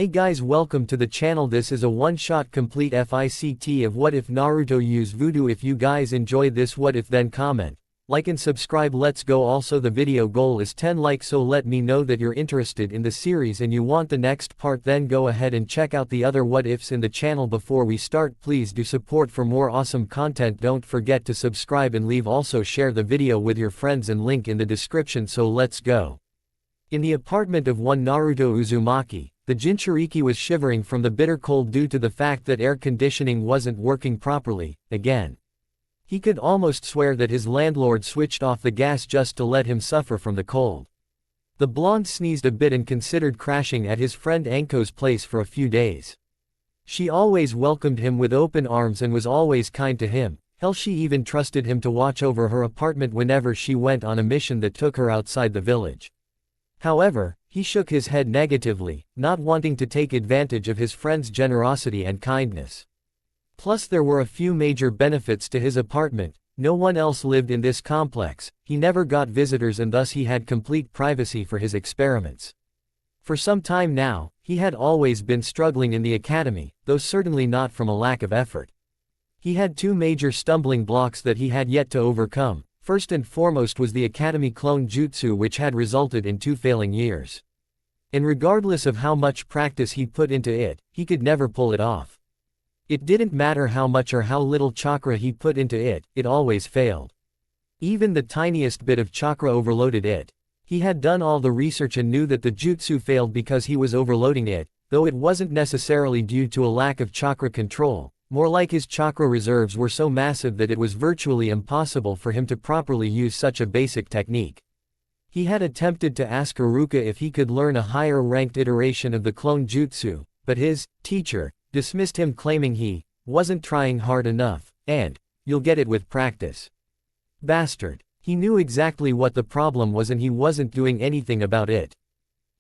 Hey guys, welcome to the channel. This is a one-shot complete FICT of what if Naruto use voodoo. If you guys enjoy this what if, then comment, like and subscribe. Let's go. Also the video goal is 10 likes, so let me know that you're interested in the series and you want the next part. Then go ahead and check out the other what ifs in the channel. Before we start, please do support for more awesome content. Don't forget to subscribe and leave. Also share the video with your friends and link in the description. So let's go. In the apartment of one Naruto Uzumaki, the Jinchuriki was shivering from the bitter cold due to the fact that air conditioning wasn't working properly, again. He could almost swear that his landlord switched off the gas just to let him suffer from the cold. The blonde sneezed a bit and considered crashing at his friend Anko's place for a few days. She always welcomed him with open arms and was always kind to him. Hell, she even trusted him to watch over her apartment whenever she went on a mission that took her outside the village. However, he shook his head negatively, not wanting to take advantage of his friend's generosity and kindness. Plus there were a few major benefits to his apartment. No one else lived in this complex, he never got visitors, and thus he had complete privacy for his experiments. For some time now, he had always been struggling in the academy, though certainly not from a lack of effort. He had two major stumbling blocks that he had yet to overcome. First and foremost was the academy clone jutsu, which had resulted in 2 failing years. And regardless of how much practice he put into it, he could never pull it off. It didn't matter how much or how little chakra he put into it, it always failed. Even the tiniest bit of chakra overloaded it. He had done all the research and knew that the jutsu failed because he was overloading it, though it wasn't necessarily due to a lack of chakra control. More like his chakra reserves were so massive that it was virtually impossible for him to properly use such a basic technique. He had attempted to ask Iruka if he could learn a higher ranked iteration of the clone jutsu, but his teacher dismissed him, claiming he wasn't trying hard enough, and you'll get it with practice. Bastard. He knew exactly what the problem was and he wasn't doing anything about it.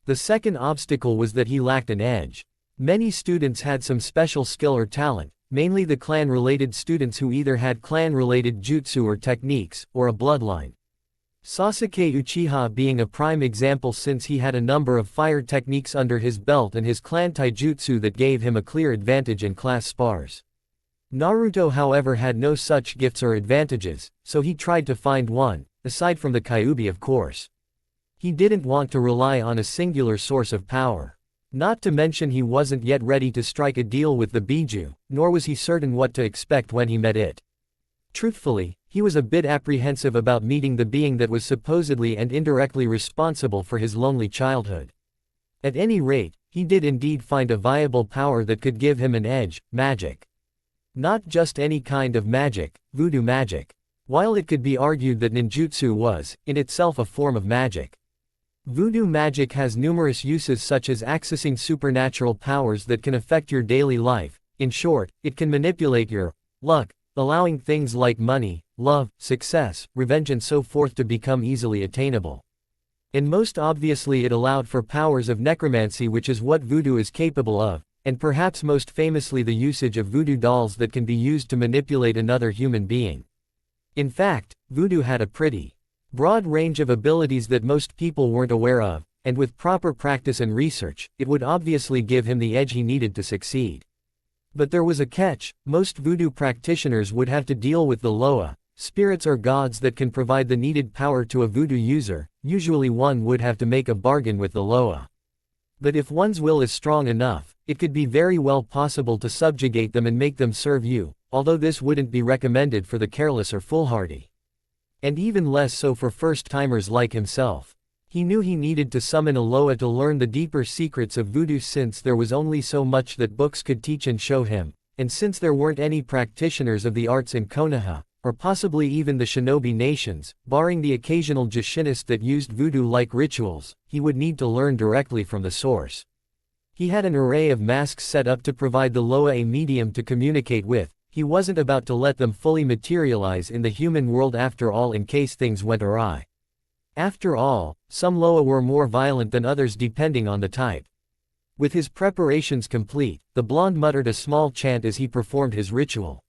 The second obstacle was that he lacked an edge. Many students had some special skill or talent, mainly the clan-related students who either had clan-related jutsu or techniques, or a bloodline. Sasuke Uchiha being a prime example, since he had a number of fire techniques under his belt and his clan taijutsu that gave him a clear advantage in class spars. Naruto, however, had no such gifts or advantages, so he tried to find one, aside from the Kyuubi, of course. He didn't want to rely on a singular source of power. Not to mention he wasn't yet ready to strike a deal with the Biju, nor was he certain what to expect when he met it. Truthfully, he was a bit apprehensive about meeting the being that was supposedly and indirectly responsible for his lonely childhood. At any rate, he did indeed find a viable power that could give him an edge: magic. Not just any kind of magic, voodoo magic. While it could be argued that ninjutsu was, in itself, a form of magic, voodoo magic has numerous uses, such as accessing supernatural powers that can affect your daily life. In short, it can manipulate your luck, allowing things like money, love, success, revenge and so forth to become easily attainable. And most obviously it allowed for powers of necromancy, which is what voodoo is capable of, and perhaps most famously the usage of voodoo dolls that can be used to manipulate another human being. In fact, voodoo had a pretty broad range of abilities that most people weren't aware of, and with proper practice and research, it would obviously give him the edge he needed to succeed. But there was a catch: most voodoo practitioners would have to deal with the loa, spirits or gods that can provide the needed power to a voodoo user. Usually one would have to make a bargain with the loa. But if one's will is strong enough, it could be very well possible to subjugate them and make them serve you, although this wouldn't be recommended for the careless or foolhardy. And even less so for first-timers like himself. He knew he needed to summon a loa to learn the deeper secrets of voodoo, since there was only so much that books could teach and show him, and since there weren't any practitioners of the arts in Konoha, or possibly even the Shinobi nations, barring the occasional Jushinist that used voodoo-like rituals, he would need to learn directly from the source. He had an array of masks set up to provide the loa a medium to communicate with. He wasn't about to let them fully materialize in the human world after all, in case things went awry. After all, some loa were more violent than others depending on the type. With his preparations complete, the blonde muttered a small chant as he performed his ritual.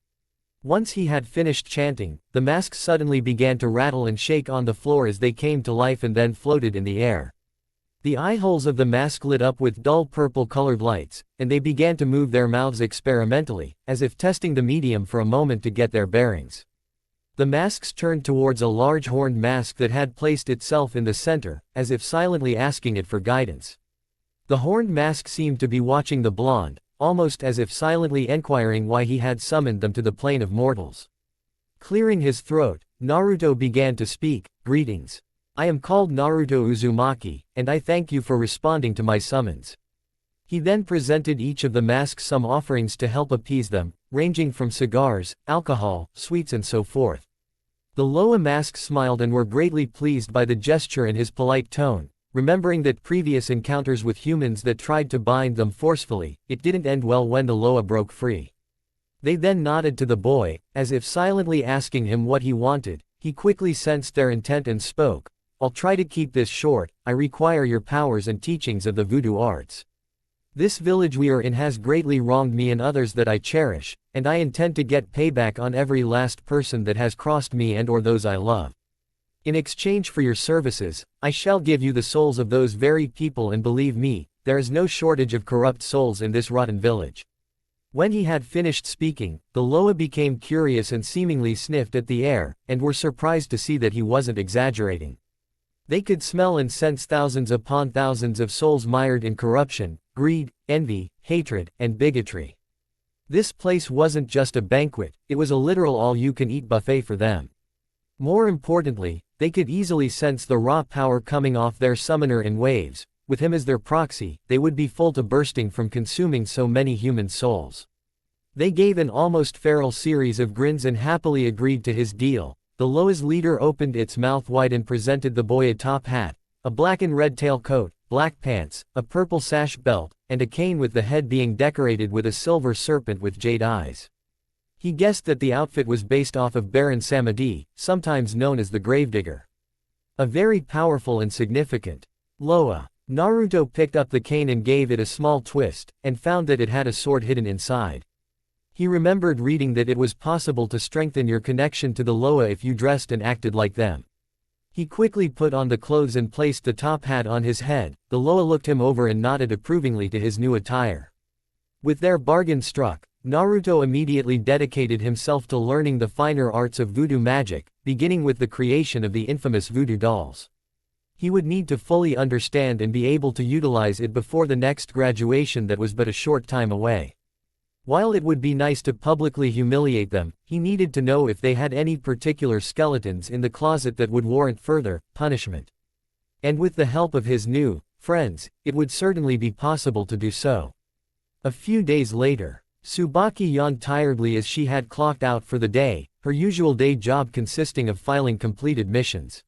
Once he had finished chanting, the masks suddenly began to rattle and shake on the floor as they came to life and then floated in the air. The eye holes of the mask lit up with dull purple-colored lights, and they began to move their mouths experimentally, as if testing the medium for a moment to get their bearings. The masks turned towards a large horned mask that had placed itself in the center, as if silently asking it for guidance. The horned mask seemed to be watching the blonde, almost as if silently inquiring why he had summoned them to the plane of mortals. Clearing his throat, Naruto began to speak. "Greetings. I am called Naruto Uzumaki, and I thank you for responding to my summons." He then presented each of the masks some offerings to help appease them, ranging from cigars, alcohol, sweets and so forth. The Loa masks smiled and were greatly pleased by the gesture and his polite tone, remembering that previous encounters with humans that tried to bind them forcefully, it didn't end well when the Loa broke free. They then nodded to the boy, as if silently asking him what he wanted. He quickly sensed their intent and spoke, "I'll try to keep this short. I require your powers and teachings of the voodoo arts. This village we are in has greatly wronged me and others that I cherish, and I intend to get payback on every last person that has crossed me and or those I love. In exchange for your services, I shall give you the souls of those very people, and believe me, there is no shortage of corrupt souls in this rotten village." When he had finished speaking, the Loa became curious and seemingly sniffed at the air, and were surprised to see that he wasn't exaggerating. They could smell and sense thousands upon thousands of souls mired in corruption, greed, envy, hatred, and bigotry. This place wasn't just a banquet, it was a literal all-you-can-eat buffet for them. More importantly, they could easily sense the raw power coming off their summoner in waves. With him as their proxy, they would be full to bursting from consuming so many human souls. They gave an almost feral series of grins and happily agreed to his deal. The Loa's leader opened its mouth wide and presented the boy a top hat, a black and red tailcoat, black pants, a purple sash belt, and a cane with the head being decorated with a silver serpent with jade eyes. He guessed that the outfit was based off of Baron Samedi, sometimes known as the Gravedigger. A very powerful and significant Loa. Naruto picked up the cane and gave it a small twist, and found that it had a sword hidden inside. He remembered reading that it was possible to strengthen your connection to the Loa if you dressed and acted like them. He quickly put on the clothes and placed the top hat on his head. The Loa looked him over and nodded approvingly to his new attire. With their bargain struck, Naruto immediately dedicated himself to learning the finer arts of voodoo magic, beginning with the creation of the infamous voodoo dolls. He would need to fully understand and be able to utilize it before the next graduation that was but a short time away. While it would be nice to publicly humiliate them, he needed to know if they had any particular skeletons in the closet that would warrant further punishment. And with the help of his new friends, it would certainly be possible to do so. A few days later, Tsubaki yawned tiredly as she had clocked out for the day, her usual day job consisting of filing completed missions.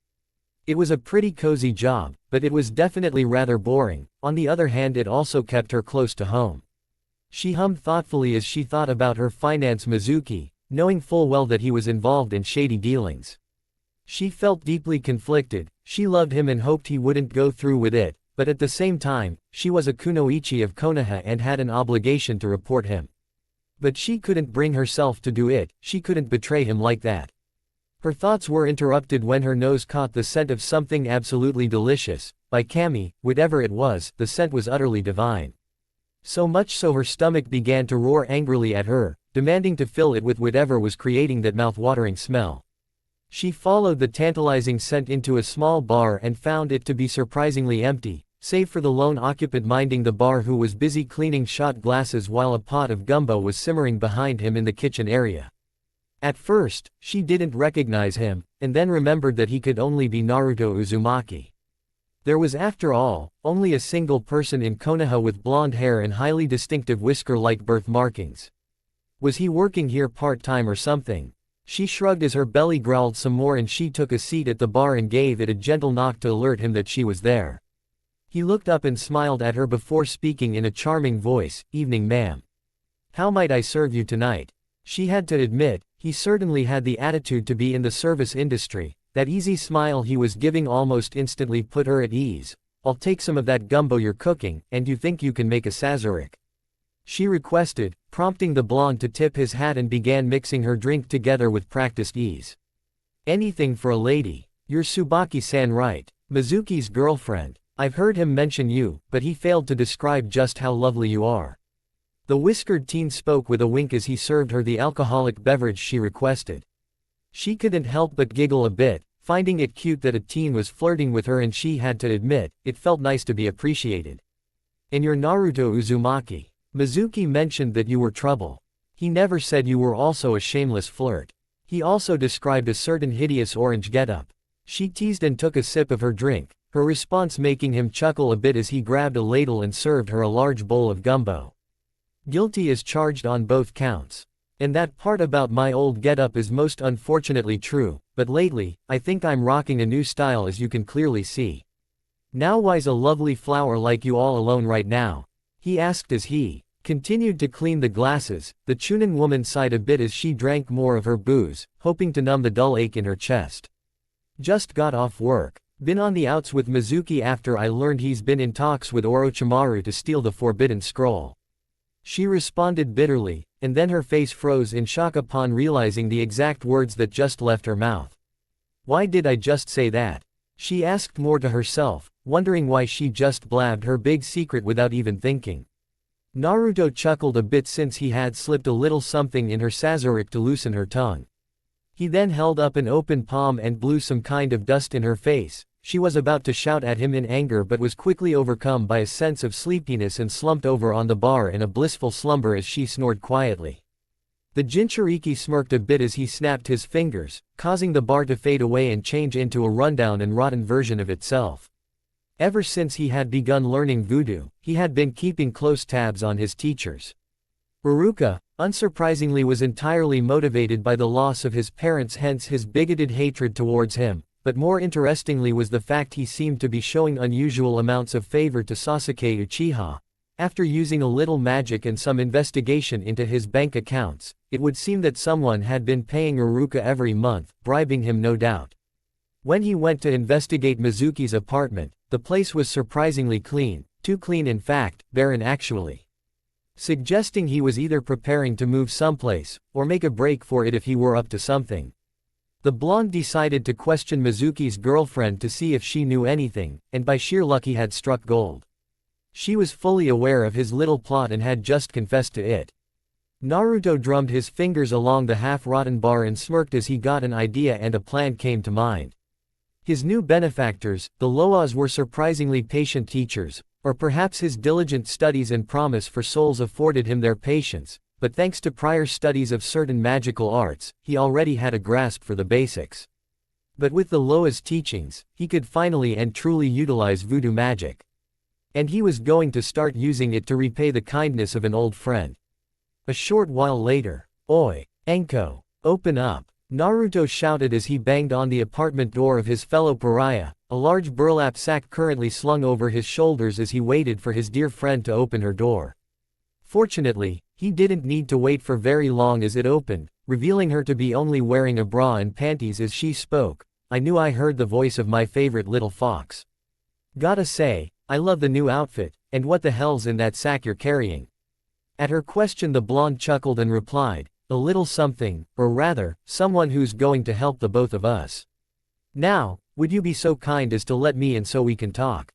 It was a pretty cozy job, but it was definitely rather boring. On the other hand, it also kept her close to home. She hummed thoughtfully as she thought about her finance Mizuki, knowing full well that he was involved in shady dealings. She felt deeply conflicted. She loved him and hoped he wouldn't go through with it, but at the same time, she was a kunoichi of Konoha and had an obligation to report him. But she couldn't bring herself to do it. She couldn't betray him like that. Her thoughts were interrupted when her nose caught the scent of something absolutely delicious. By Kami, whatever it was, the scent was utterly divine. So much so her stomach began to roar angrily at her, demanding to fill it with whatever was creating that mouth-watering smell. She followed the tantalizing scent into a small bar and found it to be surprisingly empty, save for the lone occupant minding the bar who was busy cleaning shot glasses while a pot of gumbo was simmering behind him in the kitchen area. At first, she didn't recognize him, and then remembered that he could only be Naruto Uzumaki. There was, after all, only a single person in Konoha with blonde hair and highly distinctive whisker-like birth markings. Was he working here part-time or something? She shrugged as her belly growled some more and she took a seat at the bar and gave it a gentle knock to alert him that she was there. He looked up and smiled at her before speaking in a charming voice, "Evening, ma'am. How might I serve you tonight?" She had to admit, he certainly had the attitude to be in the service industry. That easy smile he was giving almost instantly put her at ease. "I'll take some of that gumbo you're cooking, and you think you can make a sazerac?" she requested, prompting the blonde to tip his hat and began mixing her drink together with practiced ease. "Anything for a lady. You're Tsubaki-san, right? Mizuki's girlfriend. I've heard him mention you, but he failed to describe just how lovely you are. The whiskered teen spoke with a wink as he served her the alcoholic beverage she requested. She couldn't help but giggle a bit, finding it cute that a teen was flirting with her, and she had to admit, it felt nice to be appreciated. In your Naruto Uzumaki, Mizuki mentioned that you were trouble. He never said you were also a shameless flirt. He also described a certain hideous orange getup. She teased and took a sip of her drink, her response making him chuckle a bit as he grabbed a ladle and served her a large bowl of gumbo. Guilty as charged on both counts. And that part about my old getup is most unfortunately true, but lately, I think I'm rocking a new style, as you can clearly see. Now why's a lovely flower like you all alone right now? He asked as he continued to clean the glasses. The Chunin woman sighed a bit as she drank more of her booze, hoping to numb the dull ache in her chest. Just got off work. Been on the outs with Mizuki after I learned he's been in talks with Orochimaru to steal the Forbidden Scroll. She responded bitterly, and then her face froze in shock upon realizing the exact words that just left her mouth. Why did I just say that? She asked more to herself, wondering why she just blabbed her big secret without even thinking. Naruto chuckled a bit since he had slipped a little something in her sazerac to loosen her tongue. He then held up an open palm and blew some kind of dust in her face. She was about to shout at him in anger but was quickly overcome by a sense of sleepiness and slumped over on the bar in a blissful slumber as she snored quietly. The Jinchuriki smirked a bit as he snapped his fingers, causing the bar to fade away and change into a rundown and rotten version of itself. Ever since he had begun learning Voodoo, he had been keeping close tabs on his teachers. Iruka, unsurprisingly, was entirely motivated by the loss of his parents, hence his bigoted hatred towards him. But more interestingly was the fact he seemed to be showing unusual amounts of favor to Sasuke Uchiha. After using a little magic and some investigation into his bank accounts, it would seem that someone had been paying Iruka every month, bribing him no doubt. When he went to investigate Mizuki's apartment, the place was surprisingly clean, too clean in fact, barren actually. Suggesting he was either preparing to move someplace, or make a break for it if he were up to something. The blonde decided to question Mizuki's girlfriend to see if she knew anything, and by sheer luck he had struck gold. She was fully aware of his little plot and had just confessed to it. Naruto drummed his fingers along the half-rotten bar and smirked as he got an idea and a plan came to mind. His new benefactors, the Loas, were surprisingly patient teachers, or perhaps his diligent studies and promise for souls afforded him their patience. But thanks to prior studies of certain magical arts, he already had a grasp for the basics. But with the Loa's teachings, he could finally and truly utilize voodoo magic. And he was going to start using it to repay the kindness of an old friend. A short while later, "Oi, Enko, open up!" Naruto shouted as he banged on the apartment door of his fellow pariah, a large burlap sack currently slung over his shoulders as he waited for his dear friend to open her door. Fortunately, he didn't need to wait for very long as it opened, revealing her to be only wearing a bra and panties as she spoke. "I knew I heard the voice of my favorite little fox. Gotta say, I love the new outfit, and what the hell's in that sack you're carrying?" At her question the blonde chuckled and replied, "A little something, or rather, someone who's going to help the both of us. Now, would you be so kind as to let me in so we can talk?"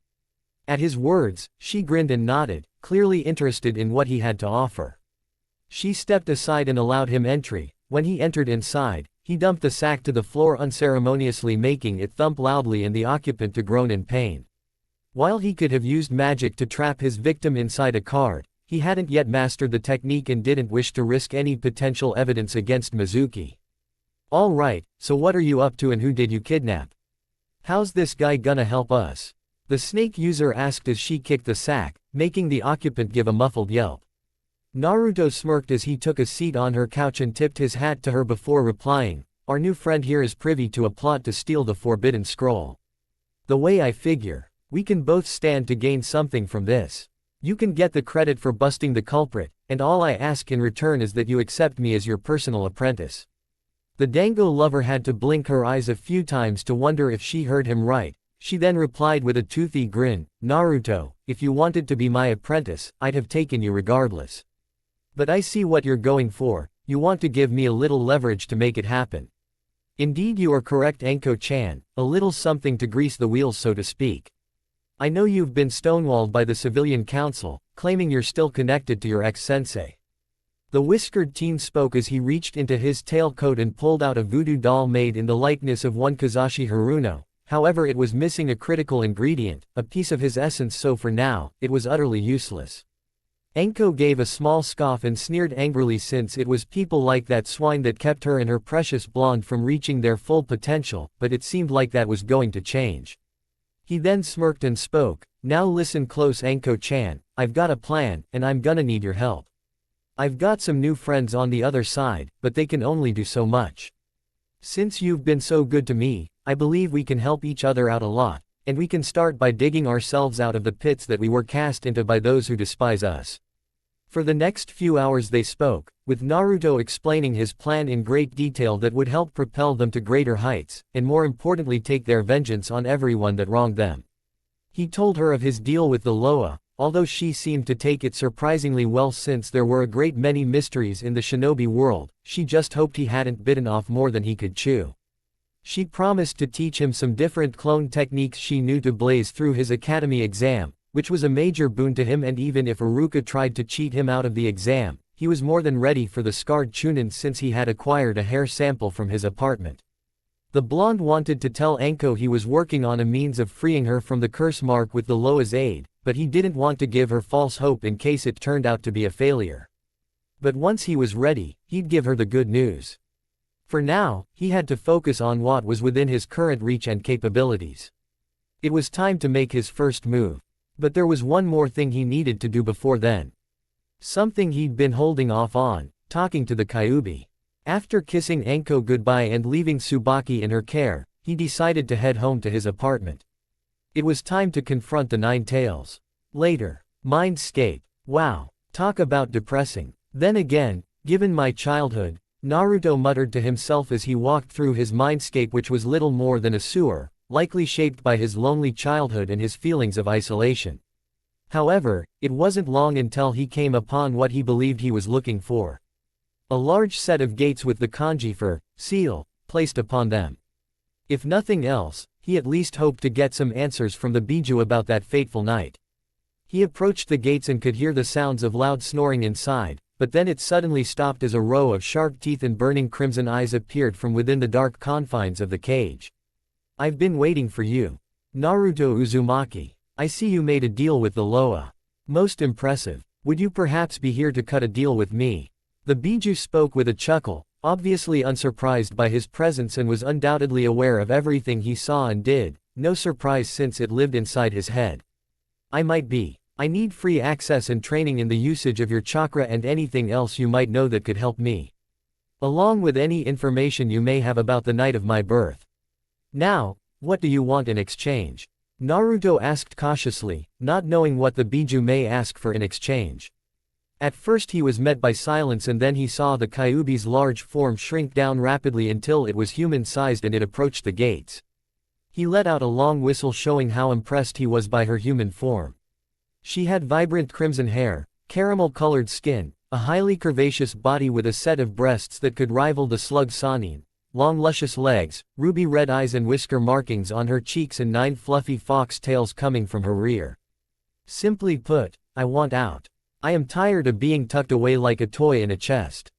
At his words, she grinned and nodded, clearly interested in what he had to offer. She stepped aside and allowed him entry. When he entered inside, he dumped the sack to the floor unceremoniously, making it thump loudly and the occupant to groan in pain. While he could have used magic to trap his victim inside a card, he hadn't yet mastered the technique and didn't wish to risk any potential evidence against Mizuki. "All right, so what are you up to and who did you kidnap? How's this guy gonna help us?" the snake user asked as she kicked the sack, making the occupant give a muffled yelp. Naruto smirked as he took a seat on her couch and tipped his hat to her before replying, "Our new friend here is privy to a plot to steal the Forbidden Scroll. The way I figure, we can both stand to gain something from this. You can get the credit for busting the culprit, and all I ask in return is that you accept me as your personal apprentice." The Dango lover had to blink her eyes a few times to wonder if she heard him right. She then replied with a toothy grin, "Naruto, if you wanted to be my apprentice, I'd have taken you regardless. But I see what you're going for, you want to give me a little leverage to make it happen. Indeed you are correct, Enko-chan, a little something to grease the wheels so to speak." I know you've been stonewalled by the civilian council, claiming you're still connected to your ex-sensei. The whiskered teen spoke as he reached into his tailcoat and pulled out a voodoo doll made in the likeness of one Kazashi Haruno. However, it was missing a critical ingredient, a piece of his essence, so for now, it was utterly useless. Enko gave a small scoff and sneered angrily, since it was people like that swine that kept her and her precious blonde from reaching their full potential, but it seemed like that was going to change. He then smirked and spoke, "Now listen close, Enko-chan, I've got a plan, and I'm gonna need your help. I've got some new friends on the other side, but they can only do so much. Since you've been so good to me, I believe we can help each other out a lot, and we can start by digging ourselves out of the pits that we were cast into by those who despise us." For the next few hours they spoke, with Naruto explaining his plan in great detail that would help propel them to greater heights, and more importantly take their vengeance on everyone that wronged them. He told her of his deal with the Loa, although she seemed to take it surprisingly well, since there were a great many mysteries in the shinobi world. She just hoped he hadn't bitten off more than he could chew. She promised to teach him some different clone techniques she knew to blaze through his academy exam, which was a major boon to him, and even if Iruka tried to cheat him out of the exam, he was more than ready for the scarred Chunin, since he had acquired a hair sample from his apartment. The blonde wanted to tell Enko he was working on a means of freeing her from the curse mark with the Loa's aid, but he didn't want to give her false hope in case it turned out to be a failure. But once he was ready, he'd give her the good news. For now, he had to focus on what was within his current reach and capabilities. It was time to make his first move. But there was one more thing he needed to do before then. Something he'd been holding off on, talking to the Kyuubi. After kissing Enko goodbye and leaving Tsubaki in her care, he decided to head home to his apartment. It was time to confront the Nine Tails. Later. Mindscape. Wow. Talk about depressing. Then again, given my childhood, Naruto muttered to himself as he walked through his mindscape, which was little more than a sewer, likely shaped by his lonely childhood and his feelings of isolation. However, it wasn't long until he came upon what he believed he was looking for. A large set of gates with the kanji for seal placed upon them. If nothing else, he at least hoped to get some answers from the Biju about that fateful night. He approached the gates and could hear the sounds of loud snoring inside, but then it suddenly stopped as a row of sharp teeth and burning crimson eyes appeared from within the dark confines of the cage. "I've been waiting for you. Naruto Uzumaki. I see you made a deal with the Loa. Most impressive. Would you perhaps be here to cut a deal with me?" The Biju spoke with a chuckle, obviously unsurprised by his presence and was undoubtedly aware of everything he saw and did, no surprise since it lived inside his head. "I might be. I need free access and training in the usage of your chakra and anything else you might know that could help me. Along with any information you may have about the night of my birth. Now, what do you want in exchange?" Naruto asked cautiously, not knowing what the Biju may ask for in exchange. At first he was met by silence, and then he saw the Kyuubi's large form shrink down rapidly until it was human-sized and it approached the gates. He let out a long whistle, showing how impressed he was by her human form. She had vibrant crimson hair, caramel-colored skin, a highly curvaceous body with a set of breasts that could rival the slug Sanin, long luscious legs, ruby red eyes and whisker markings on her cheeks, and 9 fluffy fox tails coming from her rear. Simply put, I want out. I am tired of being tucked away like a toy in a chest.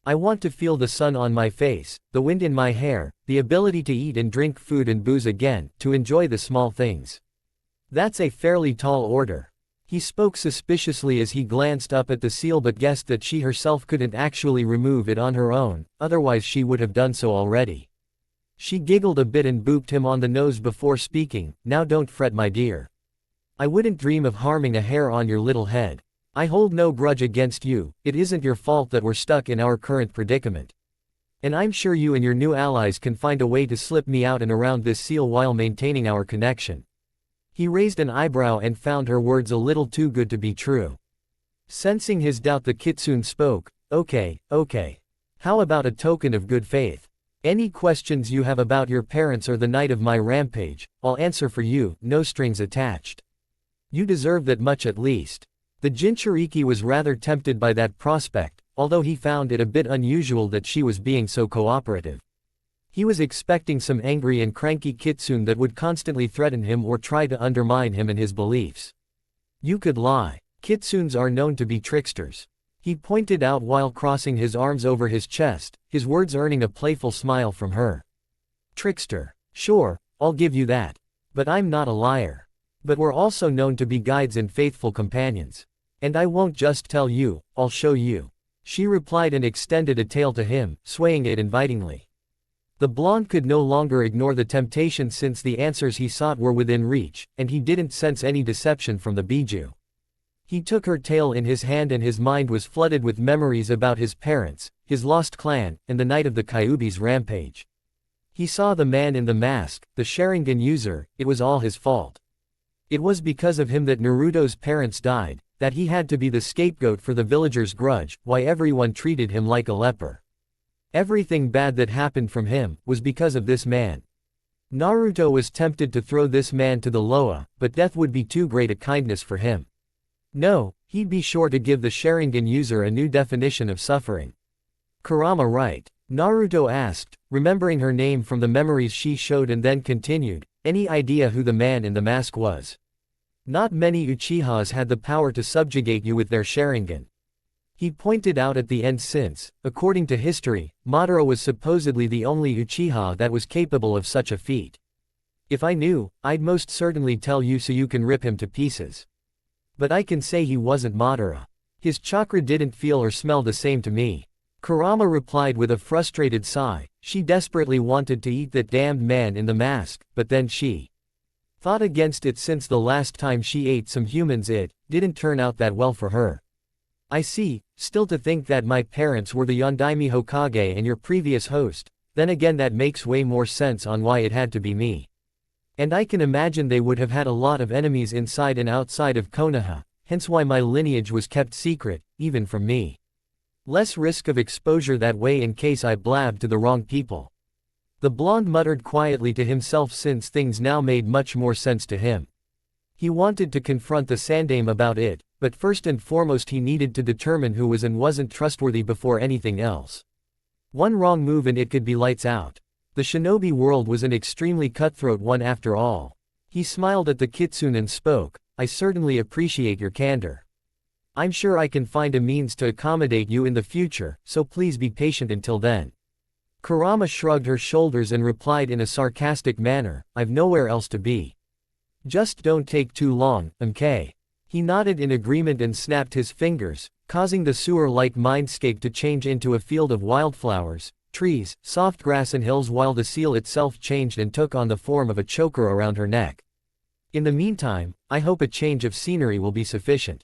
I want to feel the sun on my face, the wind in my hair, the ability to eat and drink food and booze again, to enjoy the small things. That's a fairly tall order. He spoke suspiciously as he glanced up at the seal, but guessed that she herself couldn't actually remove it on her own, otherwise she would have done so already. She giggled a bit and booped him on the nose before speaking, "Now don't fret, my dear. I wouldn't dream of harming a hair on your little head. I hold no grudge against you, it isn't your fault that we're stuck in our current predicament. And I'm sure you and your new allies can find a way to slip me out and around this seal while maintaining our connection." He raised an eyebrow and found her words a little too good to be true. Sensing his doubt, the kitsune spoke, Okay. How about a token of good faith? Any questions you have about your parents or the night of my rampage, I'll answer for you, no strings attached. You deserve that much at least." The Jinchuriki was rather tempted by that prospect, although he found it a bit unusual that she was being so cooperative. He was expecting some angry and cranky kitsune that would constantly threaten him or try to undermine him and his beliefs. You could lie. Kitsunes are known to be tricksters. He pointed out while crossing his arms over his chest, his words earning a playful smile from her. Trickster. Sure, I'll give you that. But I'm not a liar. But we're also known to be guides and faithful companions. And I won't just tell you, I'll show you. She replied and extended a tail to him, swaying it invitingly. The blonde could no longer ignore the temptation since the answers he sought were within reach, and he didn't sense any deception from the bijou. He took her tail in his hand and his mind was flooded with memories about his parents, his lost clan, and the night of the Kyuubi's rampage. He saw the man in the mask, the Sharingan user. It was all his fault. It was because of him that Naruto's parents died, that he had to be the scapegoat for the villagers' grudge, why everyone treated him like a leper. Everything bad that happened from him was because of this man. Naruto was tempted to throw this man to the Loa, but death would be too great a kindness for him. No, he'd be sure to give the Sharingan user a new definition of suffering. Kurama right? Naruto asked, remembering her name from the memories she showed and then continued, any idea who the man in the mask was? Not many Uchihas had the power to subjugate you with their Sharingan. He pointed out at the end since, according to history, Madara was supposedly the only Uchiha that was capable of such a feat. If I knew, I'd most certainly tell you so you can rip him to pieces. But I can say he wasn't Madara. His chakra didn't feel or smell the same to me. Kurama replied with a frustrated sigh. She desperately wanted to eat that damned man in the mask, but then she thought against it since the last time she ate some humans it didn't turn out that well for her. I see, still to think that my parents were the Yondaime Hokage and your previous host, then again that makes way more sense on why it had to be me. And I can imagine they would have had a lot of enemies inside and outside of Konoha, hence why my lineage was kept secret, even from me. Less risk of exposure that way in case I blabbed to the wrong people. The blonde muttered quietly to himself since things now made much more sense to him. He wanted to confront the Sandaime about it, but first and foremost he needed to determine who was and wasn't trustworthy before anything else. One wrong move and it could be lights out. The shinobi world was an extremely cutthroat one after all. He smiled at the kitsune and spoke, I certainly appreciate your candor. I'm sure I can find a means to accommodate you in the future, so please be patient until then. Kurama shrugged her shoulders and replied in a sarcastic manner, I've nowhere else to be. Just don't take too long, MK. He nodded in agreement and snapped his fingers, causing the sewer-like mindscape to change into a field of wildflowers, trees, soft grass and hills while the seal itself changed and took on the form of a choker around her neck. In the meantime, I hope a change of scenery will be sufficient.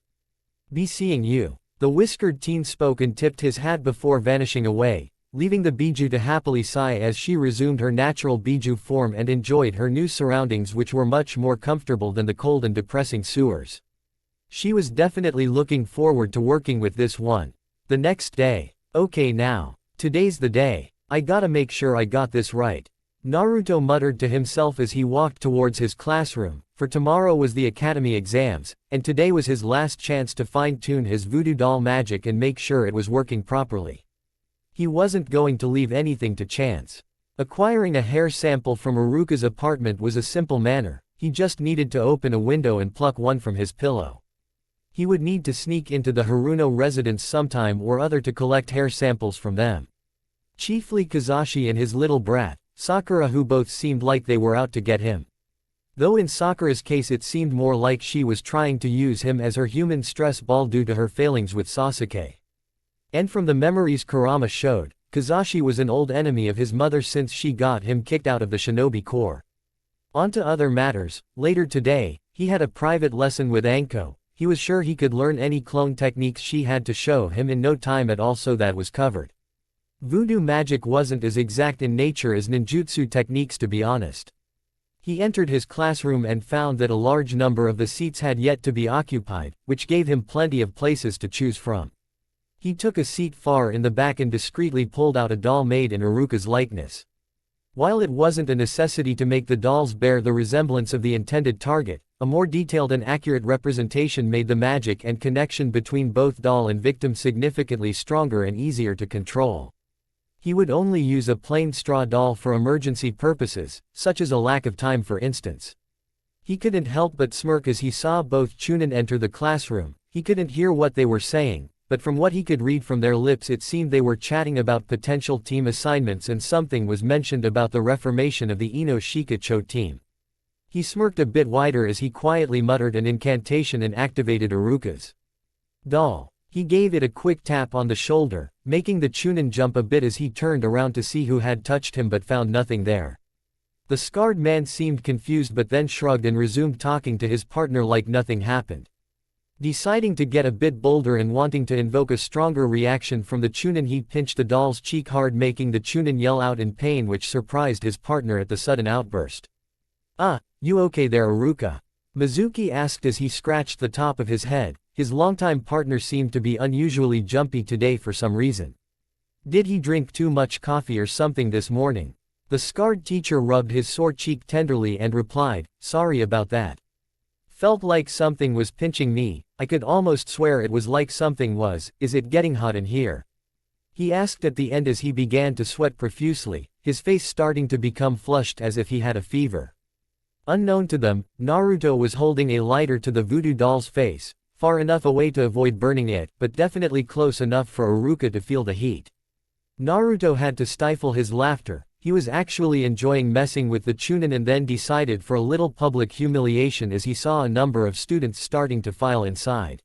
Be seeing you. The whiskered teen spoke and tipped his hat before vanishing away, leaving the bijou to happily sigh as she resumed her natural bijou form and enjoyed her new surroundings which were much more comfortable than the cold and depressing sewers. She was definitely looking forward to working with this one. The next day. Okay now. Today's the day. I gotta make sure I got this right. Naruto muttered to himself as he walked towards his classroom, for tomorrow was the academy exams, and today was his last chance to fine-tune his voodoo doll magic and make sure it was working properly. He wasn't going to leave anything to chance. Acquiring a hair sample from Iruka's apartment was a simple matter, he just needed to open a window and pluck one from his pillow. He would need to sneak into the Haruno residence sometime or other to collect hair samples from them. Chiefly Kazashi and his little brat, Sakura, who both seemed like they were out to get him. Though in Sakura's case it seemed more like she was trying to use him as her human stress ball due to her failings with Sasuke. And from the memories Kurama showed, Kazashi was an old enemy of his mother since she got him kicked out of the Shinobi Corps. On to other matters. Later today, he had a private lesson with Anko. He was sure he could learn any clone techniques she had to show him in no time at all, so that was covered. Voodoo magic wasn't as exact in nature as ninjutsu techniques, to be honest. He entered his classroom and found that a large number of the seats had yet to be occupied, which gave him plenty of places to choose from. He took a seat far in the back and discreetly pulled out a doll made in Iruka's likeness. While it wasn't a necessity to make the dolls bear the resemblance of the intended target, a more detailed and accurate representation made the magic and connection between both doll and victim significantly stronger and easier to control. He would only use a plain straw doll for emergency purposes, such as a lack of time for instance. He couldn't help but smirk as he saw both Chunin enter the classroom. He couldn't hear what they were saying, but from what he could read from their lips it seemed they were chatting about potential team assignments and something was mentioned about the reformation of the oneshot team. He smirked a bit wider as he quietly muttered an incantation and activated Iruka's doll. He gave it a quick tap on the shoulder, making the Chunin jump a bit as he turned around to see who had touched him but found nothing there. The scarred man seemed confused but then shrugged and resumed talking to his partner like nothing happened. Deciding to get a bit bolder and wanting to invoke a stronger reaction from the Chunin, he pinched the doll's cheek hard, making the Chunin yell out in pain, which surprised his partner at the sudden outburst. "Ah, you okay there, Iruka?" Mizuki asked as he scratched the top of his head. His longtime partner seemed to be unusually jumpy today for some reason. Did he drink too much coffee or something this morning? The scarred teacher rubbed his sore cheek tenderly and replied, "Sorry about that. Felt like something was pinching me. I could almost swear it was like something was. Is it getting hot in here?" He asked at the end as he began to sweat profusely, his face starting to become flushed as if he had a fever. Unknown to them, Naruto was holding a lighter to the voodoo doll's face, far enough away to avoid burning it, but definitely close enough for Iruka to feel the heat. Naruto had to stifle his laughter. He was actually enjoying messing with the Chunin and then decided for a little public humiliation as he saw a number of students starting to file inside.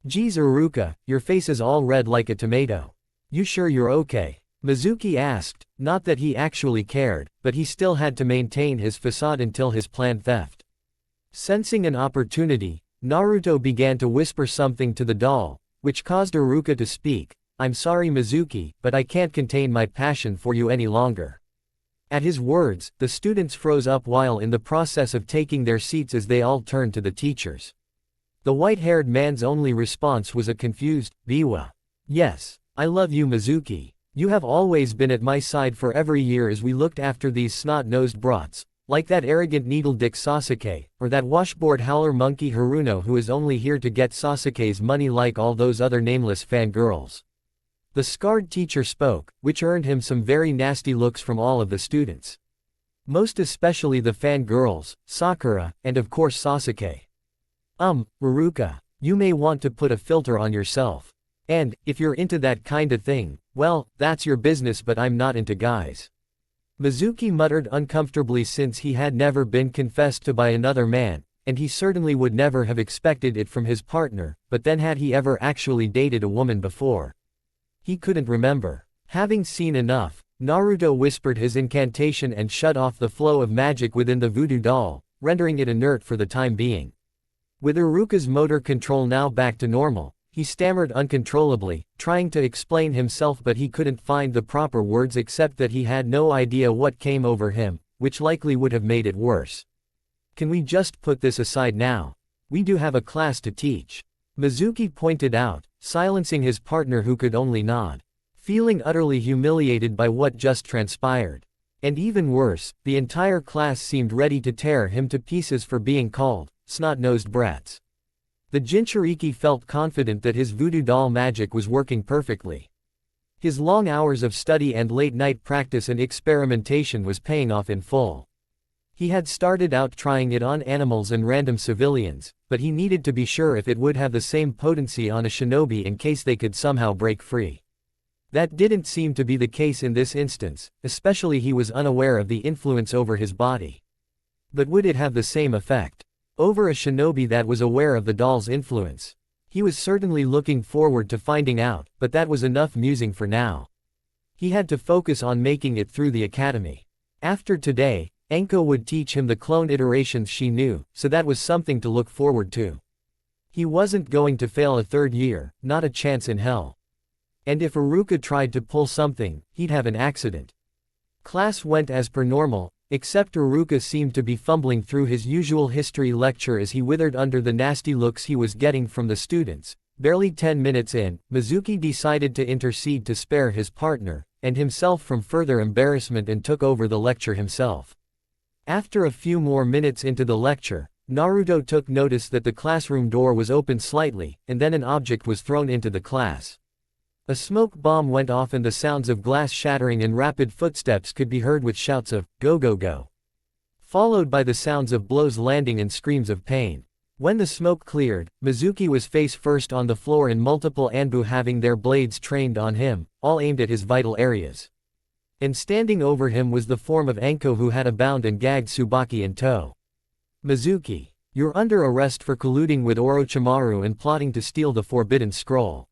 "Geez Iruka, your face is all red like a tomato. You sure you're okay?" Mizuki asked, not that he actually cared, but he still had to maintain his facade until his planned theft. Sensing an opportunity, Naruto began to whisper something to the doll, which caused Iruka to speak. "I'm sorry Mizuki, but I can't contain my passion for you any longer." At his words, the students froze up while in the process of taking their seats as they all turned to the teachers. The white-haired man's only response was a confused, "Biwa. Yes, I love you Mizuki. You have always been at my side for every year as we looked after these snot-nosed brats, like that arrogant needle-dick Sasuke, or that washboard howler monkey Haruno who is only here to get Sasuke's money like all those other nameless fangirls." The scarred teacher spoke, which earned him some very nasty looks from all of the students. Most especially the fangirls, Sakura, and of course Sasuke. Iruka, you may want to put a filter on yourself. And, if you're into that kinda thing, well, that's your business, but I'm not into guys." Mizuki muttered uncomfortably since he had never been confessed to by another man, and he certainly would never have expected it from his partner, but then had he ever actually dated a woman before? He couldn't remember. Having seen enough, Naruto whispered his incantation and shut off the flow of magic within the voodoo doll, rendering it inert for the time being. With Iruka's motor control now back to normal, he stammered uncontrollably, trying to explain himself, but he couldn't find the proper words except that he had no idea what came over him, which likely would have made it worse. "Can we just put this aside now? We do have a class to teach," Mizuki pointed out, silencing his partner who could only nod. Feeling utterly humiliated by what just transpired. And even worse, the entire class seemed ready to tear him to pieces for being called snot-nosed brats. The Jinchuriki felt confident that his voodoo doll magic was working perfectly. His long hours of study and late-night practice and experimentation was paying off in full. He had started out trying it on animals and random civilians, but he needed to be sure if it would have the same potency on a shinobi in case they could somehow break free. That didn't seem to be the case in this instance, especially he was unaware of the influence over his body. But would it have the same effect over a shinobi that was aware of the doll's influence? He was certainly looking forward to finding out, but that was enough musing for now. He had to focus on making it through the academy. After today, Enko would teach him the clone iterations she knew, so that was something to look forward to. He wasn't going to fail a third year, not a chance in hell. And if Iruka tried to pull something, he'd have an accident. Class went as per normal, except Iruka seemed to be fumbling through his usual history lecture as he withered under the nasty looks he was getting from the students. Barely 10 minutes in, Mizuki decided to intercede to spare his partner and himself from further embarrassment and took over the lecture himself. After a few more minutes into the lecture, Naruto took notice that the classroom door was opened slightly, and then an object was thrown into the class. A smoke bomb went off and the sounds of glass shattering and rapid footsteps could be heard with shouts of, "Go go go!" followed by the sounds of blows landing and screams of pain. When the smoke cleared, Mizuki was face first on the floor and multiple Anbu having their blades trained on him, all aimed at his vital areas. And standing over him was the form of Enko who had bound and gagged Tsubaki in tow. "Mizuki, you're under arrest for colluding with Orochimaru and plotting to steal the Forbidden Scroll.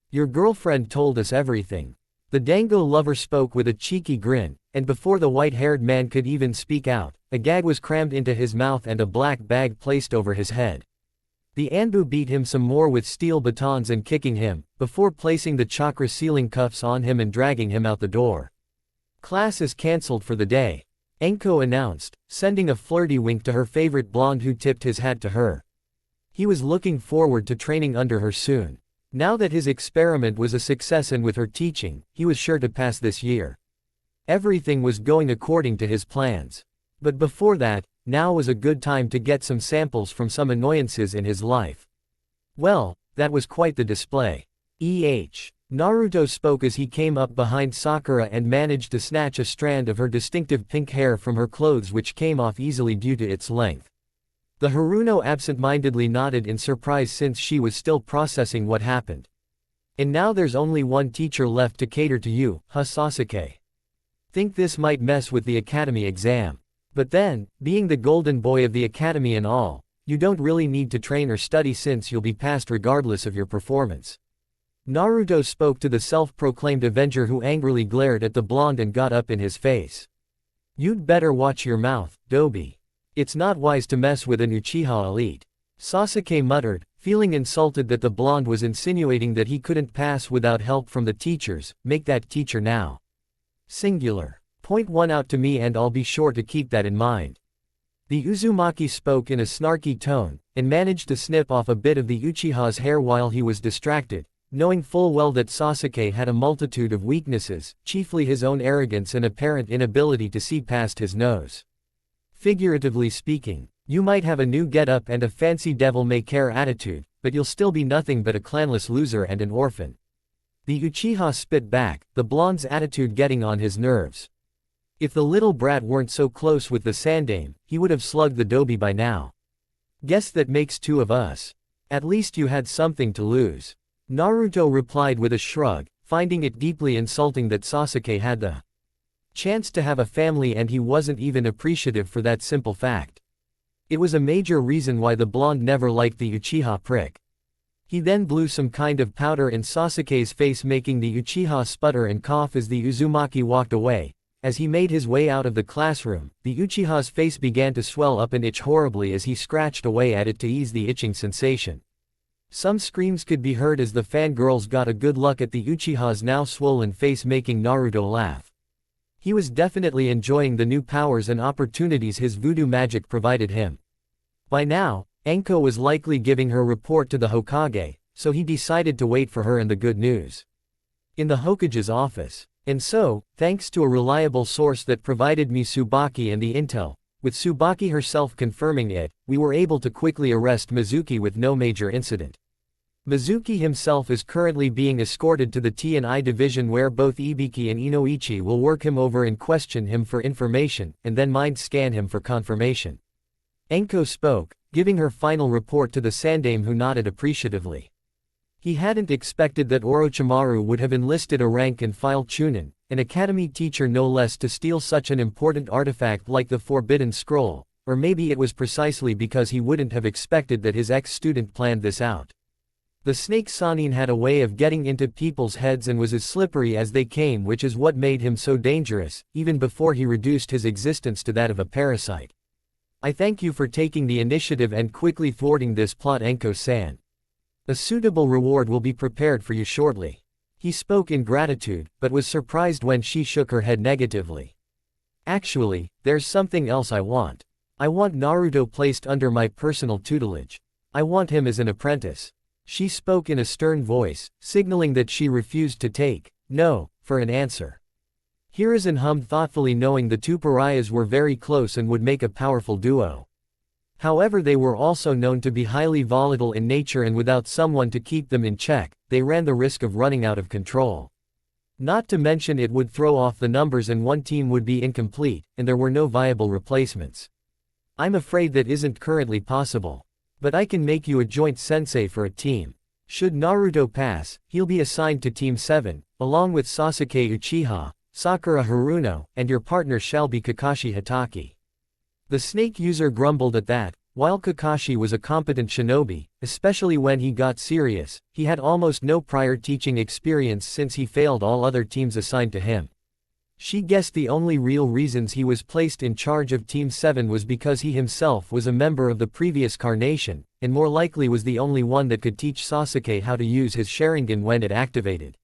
Your girlfriend told us everything." The Dango lover spoke with a cheeky grin, and before the white-haired man could even speak out, a gag was crammed into his mouth and a black bag placed over his head. The Anbu beat him some more with steel batons and kicking him, before placing the chakra sealing cuffs on him and dragging him out the door. "Class is cancelled for the day," Enko announced, sending a flirty wink to her favorite blonde who tipped his hat to her. He was looking forward to training under her soon. Now that his experiment was a success and with her teaching, he was sure to pass this year. Everything was going according to his plans. But before that, now was a good time to get some samples from some annoyances in his life. Well, that was quite the display. Naruto spoke as he came up behind Sakura and managed to snatch a strand of her distinctive pink hair from her clothes which came off easily due to its length. The Haruno absent-mindedly nodded in surprise since she was still processing what happened. "And now there's only one teacher left to cater to you, huh Sasuke? Think this might mess with the academy exam. But then, being the golden boy of the academy and all, you don't really need to train or study since you'll be passed regardless of your performance." Naruto spoke to the self-proclaimed Avenger who angrily glared at the blonde and got up in his face. "You'd better watch your mouth, Dobi. It's not wise to mess with an Uchiha elite," Sasuke muttered, feeling insulted that the blonde was insinuating that he couldn't pass without help from the teachers. "Make that teacher now. Singular. Point one out to me and I'll be sure to keep that in mind." The Uzumaki spoke in a snarky tone, and managed to snip off a bit of the Uchiha's hair while he was distracted, knowing full well that Sasuke had a multitude of weaknesses, chiefly his own arrogance and apparent inability to see past his nose. "Figuratively speaking, you might have a new get-up and a fancy devil-may-care attitude, but you'll still be nothing but a clanless loser and an orphan." The Uchiha spit back, the blonde's attitude getting on his nerves. If the little brat weren't so close with the Sandaime, he would have slugged the Dobi by now. "Guess that makes two of us. At least you had something to lose." Naruto replied with a shrug, finding it deeply insulting that Sasuke had the chance to have a family and he wasn't even appreciative for that simple fact. It was a major reason why the blonde never liked the Uchiha prick. He then blew some kind of powder in Sasuke's face, making the Uchiha sputter and cough as the Uzumaki walked away. As he made his way out of the classroom, the Uchiha's face began to swell up and itch horribly as he scratched away at it to ease the itching sensation. Some screams could be heard as the fangirls got a good look at the Uchiha's now swollen face, making Naruto laugh. He was definitely enjoying the new powers and opportunities his voodoo magic provided him. By now, Enko was likely giving her report to the Hokage, so he decided to wait for her and the good news in the Hokage's office. And so, thanks to a reliable source that provided me Tsubaki and the intel, with Tsubaki herself confirming it, we were able to quickly arrest Mizuki with no major incident. Mizuki himself is currently being escorted to the T&I division where both Ibiki and Inoichi will work him over and question him for information, and then mind scan him for confirmation. Enko spoke, giving her final report to the Sandaime who nodded appreciatively. He hadn't expected that Orochimaru would have enlisted a rank-and-file chunin, an academy teacher no less, to steal such an important artifact like the Forbidden Scroll, or maybe it was precisely because he wouldn't have expected that his ex-student planned this out. The snake Sanin had a way of getting into people's heads and was as slippery as they came, which is what made him so dangerous, even before he reduced his existence to that of a parasite. "I thank you for taking the initiative and quickly thwarting this plot, Enko-san. A suitable reward will be prepared for you shortly." He spoke in gratitude, but was surprised when she shook her head negatively. "Actually, there's something else I want. I want Naruto placed under my personal tutelage. I want him as an apprentice." She spoke in a stern voice, signaling that she refused to take no for an answer. Hiruzen hummed thoughtfully, knowing the two pariahs were very close and would make a powerful duo. However, they were also known to be highly volatile in nature, and without someone to keep them in check, they ran the risk of running out of control. Not to mention it would throw off the numbers and one team would be incomplete, and there were no viable replacements. I'm afraid that isn't currently possible. But I can make you a joint sensei for a team. Should Naruto pass, he'll be assigned to Team 7, along with Sasuke Uchiha, Sakura Haruno, and your partner shall be Kakashi Hatake. The snake user grumbled at that. While Kakashi was a competent shinobi, especially when he got serious, he had almost no prior teaching experience since he failed all other teams assigned to him. She guessed the only real reasons he was placed in charge of Team 7 was because he himself was a member of the previous Carnation, and more likely was the only one that could teach Sasuke how to use his Sharingan when it activated.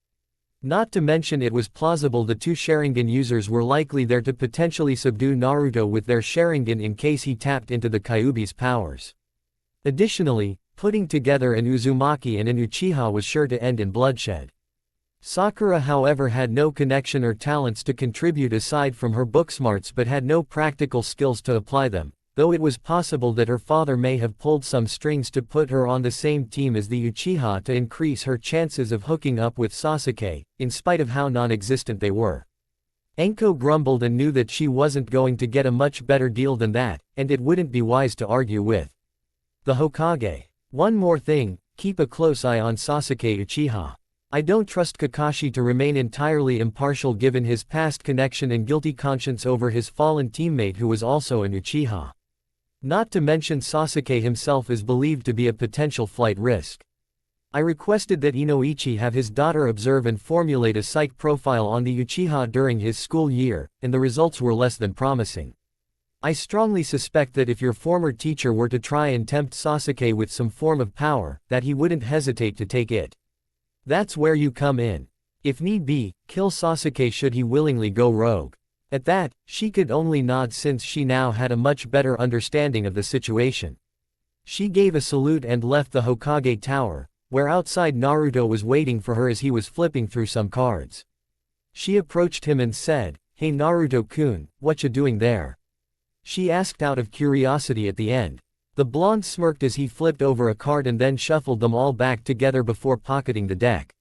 Not to mention it was plausible the two Sharingan users were likely there to potentially subdue Naruto with their Sharingan in case he tapped into the Kyuubi's powers. Additionally, putting together an Uzumaki and an Uchiha was sure to end in bloodshed. Sakura, however, had no connection or talents to contribute aside from her book smarts, but had no practical skills to apply them, though it was possible that her father may have pulled some strings to put her on the same team as the Uchiha to increase her chances of hooking up with Sasuke, in spite of how non-existent they were. Enko grumbled and knew that she wasn't going to get a much better deal than that, and it wouldn't be wise to argue with the Hokage. One more thing, keep a close eye on Sasuke Uchiha. I don't trust Kakashi to remain entirely impartial given his past connection and guilty conscience over his fallen teammate who was also an Uchiha. Not to mention Sasuke himself is believed to be a potential flight risk. I requested that Inoichi have his daughter observe and formulate a psych profile on the Uchiha during his school year, and the results were less than promising. I strongly suspect that if your former teacher were to try and tempt Sasuke with some form of power, that he wouldn't hesitate to take it. That's where you come in. If need be, kill Sasuke should he willingly go rogue. At that, she could only nod since she now had a much better understanding of the situation. She gave a salute and left the Hokage tower, where outside Naruto was waiting for her as he was flipping through some cards. She approached him and said, "Hey Naruto-kun, what you doing there?" She asked out of curiosity at the end. The blonde smirked as he flipped over a card and then shuffled them all back together before pocketing the deck.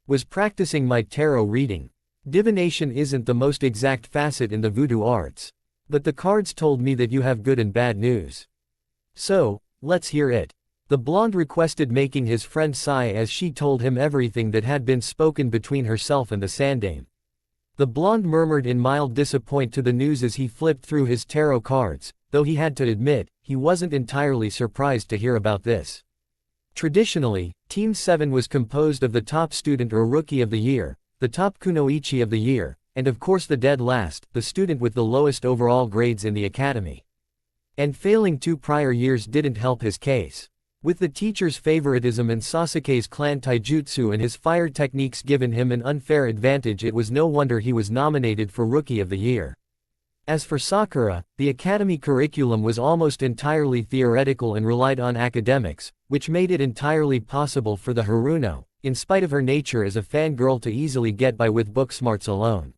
Was practicing my tarot reading. Divination isn't the most exact facet in the voodoo arts. But the cards told me that you have good and bad news. So, let's hear it. The blonde requested, making his friend sigh as she told him everything that had been spoken between herself and the Sandame. The blonde murmured in mild disappointment to the news as he flipped through his tarot cards, though he had to admit, he wasn't entirely surprised to hear about this. Traditionally, Team 7 was composed of the top student or rookie of the year, the top kunoichi of the year, and of course the dead last, the student with the lowest overall grades in the academy. And failing 2 prior years didn't help his case. With the teacher's favoritism and Sasuke's clan taijutsu and his fire techniques given him an unfair advantage, it was no wonder he was nominated for Rookie of the Year. As for Sakura, the academy curriculum was almost entirely theoretical and relied on academics, which made it entirely possible for the Haruno, in spite of her nature as a fangirl, to easily get by with book smarts alone.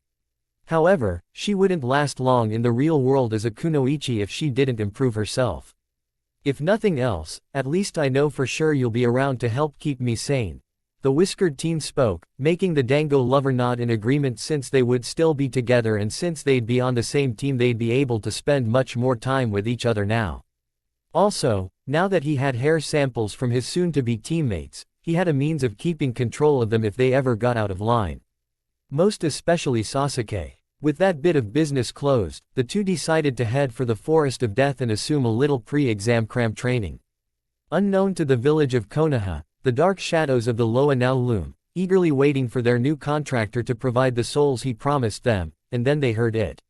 However, she wouldn't last long in the real world as a kunoichi if she didn't improve herself. If nothing else, at least I know for sure you'll be around to help keep me sane. The whiskered teen spoke, making the Dango lover nod in agreement since they would still be together and since they'd be on the same team they'd be able to spend much more time with each other now. Also, now that he had hair samples from his soon-to-be teammates, he had a means of keeping control of them if they ever got out of line. Most especially Sasuke. With that bit of business closed, the two decided to head for the Forest of Death and assume a little pre-exam cram training. Unknown to the village of Konoha, the dark shadows of the Loa now loom, eagerly waiting for their new contractor to provide the souls he promised them, and then they heard it.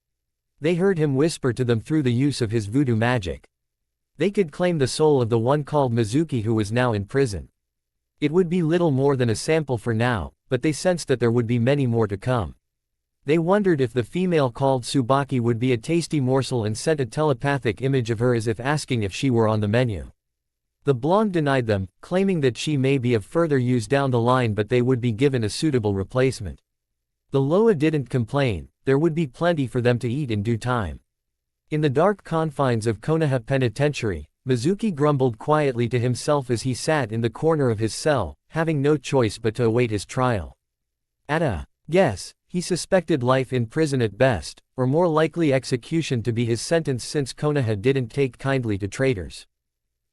They heard him whisper to them through the use of his voodoo magic. They could claim the soul of the one called Mizuki who was now in prison. It would be little more than a sample for now, but they sensed that there would be many more to come. They wondered if the female called Tsubaki would be a tasty morsel and sent a telepathic image of her as if asking if she were on the menu. The blonde denied them, claiming that she may be of further use down the line but they would be given a suitable replacement. The Loa didn't complain, there would be plenty for them to eat in due time. In the dark confines of Konoha Penitentiary, Mizuki grumbled quietly to himself as he sat in the corner of his cell, having no choice but to await his trial. At a guess, he suspected life in prison at best, or more likely execution to be his sentence since Konoha didn't take kindly to traitors.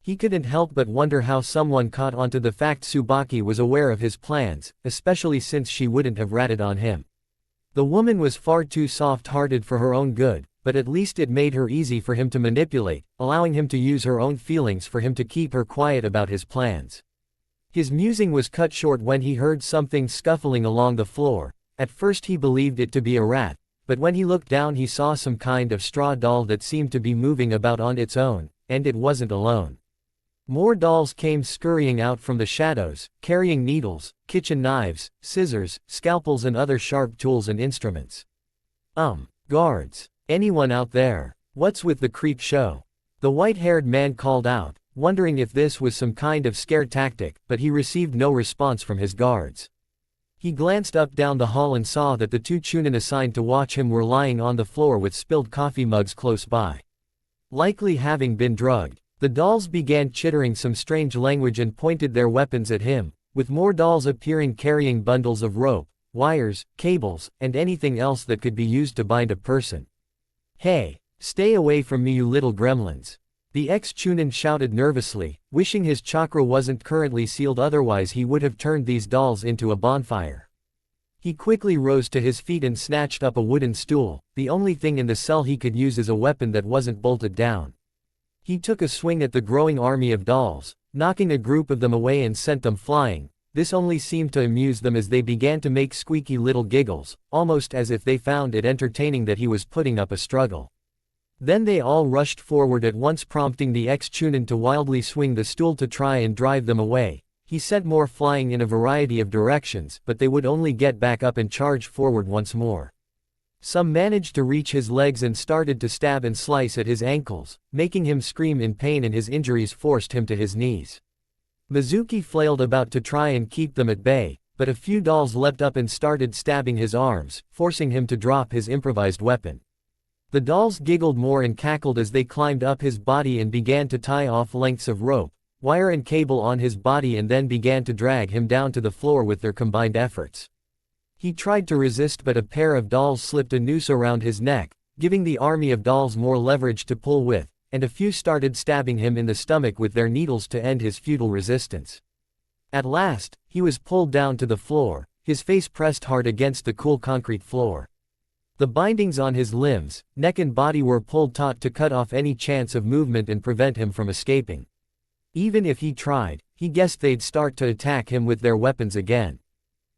He couldn't help but wonder how someone caught onto the fact Tsubaki was aware of his plans, especially since she wouldn't have ratted on him. The woman was far too soft-hearted for her own good, but at least it made her easy for him to manipulate, allowing him to use her own feelings for him to keep her quiet about his plans. His musing was cut short when he heard something scuffling along the floor. At first he believed it to be a rat, but when he looked down he saw some kind of straw doll that seemed to be moving about on its own, and it wasn't alone. More dolls came scurrying out from the shadows, carrying needles, kitchen knives, scissors, scalpels and other sharp tools and instruments. Guards. Anyone out there? What's with the creep show? The white-haired man called out, wondering if this was some kind of scare tactic, but he received no response from his guards. He glanced up down the hall and saw that the two chunin assigned to watch him were lying on the floor with spilled coffee mugs close by. Likely having been drugged. The dolls began chittering some strange language and pointed their weapons at him, with more dolls appearing carrying bundles of rope, wires, cables, and anything else that could be used to bind a person. "Hey, stay away from me you little gremlins." The ex-chunin shouted nervously, wishing his chakra wasn't currently sealed, otherwise he would have turned these dolls into a bonfire. He quickly rose to his feet and snatched up a wooden stool, the only thing in the cell he could use as a weapon that wasn't bolted down. He took a swing at the growing army of dolls, knocking a group of them away and sent them flying. This only seemed to amuse them as they began to make squeaky little giggles, almost as if they found it entertaining that he was putting up a struggle. Then they all rushed forward at once, prompting the ex-chunin to wildly swing the stool to try and drive them away. He sent more flying in a variety of directions, but they would only get back up and charge forward once more. Some managed to reach his legs and started to stab and slice at his ankles, making him scream in pain, and his injuries forced him to his knees. Mizuki flailed about to try and keep them at bay, but a few dolls leapt up and started stabbing his arms, forcing him to drop his improvised weapon. The dolls giggled more and cackled as they climbed up his body and began to tie off lengths of rope, wire and cable on his body, and then began to drag him down to the floor with their combined efforts. He tried to resist, but a pair of dolls slipped a noose around his neck, giving the army of dolls more leverage to pull with, and a few started stabbing him in the stomach with their needles to end his futile resistance. At last, he was pulled down to the floor, his face pressed hard against the cool concrete floor. The bindings on his limbs, neck and body were pulled taut to cut off any chance of movement and prevent him from escaping. Even if he tried, he guessed they'd start to attack him with their weapons again.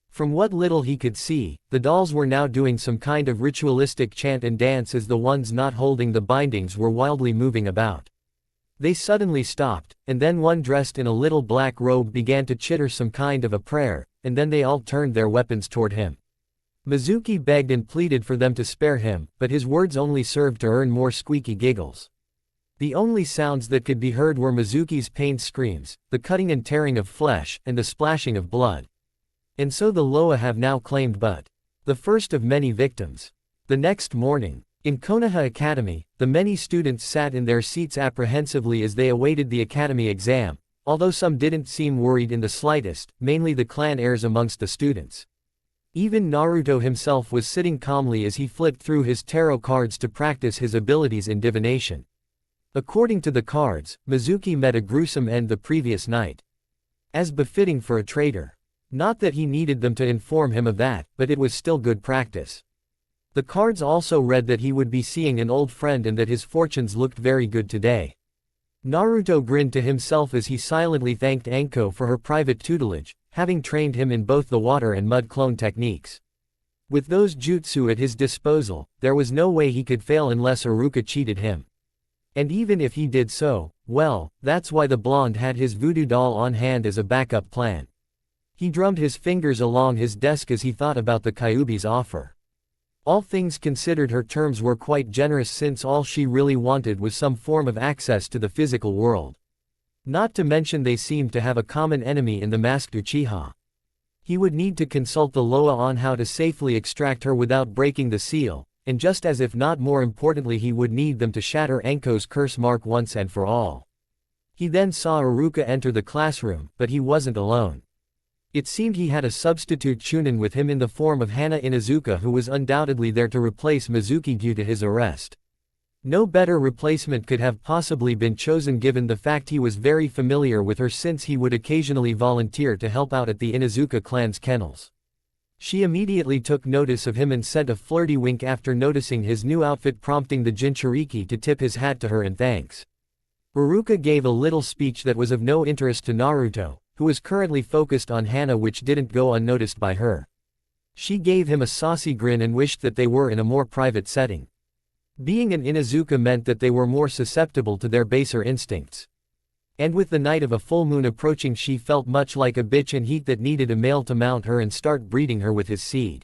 From what little he could see, the dolls were now doing some kind of ritualistic chant and dance as the ones not holding the bindings were wildly moving about. They suddenly stopped, and then one dressed in a little black robe began to chitter some kind of a prayer, and then they all turned their weapons toward him. Mizuki begged and pleaded for them to spare him, but his words only served to earn more squeaky giggles. The only sounds that could be heard were Mizuki's pained screams, the cutting and tearing of flesh, and the splashing of blood. And so the Loa have now claimed but the first of many victims. The next morning, in Konoha Academy, the many students sat in their seats apprehensively as they awaited the academy exam, although some didn't seem worried in the slightest, mainly the clan heirs amongst the students. Even Naruto himself was sitting calmly as he flipped through his tarot cards to practice his abilities in divination. According to the cards, Mizuki met a gruesome end the previous night. As befitting for a traitor. Not that he needed them to inform him of that, but it was still good practice. The cards also read that he would be seeing an old friend and that his fortunes looked very good today. Naruto grinned to himself as he silently thanked Anko for her private tutelage, having trained him in both the water and mud clone techniques. With those jutsu at his disposal, there was no way he could fail unless Iruka cheated him. And even if he did so, well, that's why the blonde had his voodoo doll on hand as a backup plan. He drummed his fingers along his desk as he thought about the Kyuubi's offer. All things considered, her terms were quite generous since all she really wanted was some form of access to the physical world. Not to mention they seemed to have a common enemy in the masked Uchiha. He would need to consult the Loa on how to safely extract her without breaking the seal, and just as if not more importantly he would need them to shatter Anko's curse mark once and for all. He then saw Iruka enter the classroom, but he wasn't alone. It seemed he had a substitute Chunin with him in the form of Hana Inuzuka, who was undoubtedly there to replace Mizuki due to his arrest. No better replacement could have possibly been chosen given the fact he was very familiar with her since he would occasionally volunteer to help out at the Inuzuka clan's kennels. She immediately took notice of him and sent a flirty wink after noticing his new outfit, prompting the Jinchuriki to tip his hat to her in thanks. Iruka gave a little speech that was of no interest to Naruto, who was currently focused on Hana, which didn't go unnoticed by her. She gave him a saucy grin and wished that they were in a more private setting. Being an Inuzuka meant that they were more susceptible to their baser instincts. And with the night of a full moon approaching, she felt much like a bitch in heat that needed a male to mount her and start breeding her with his seed.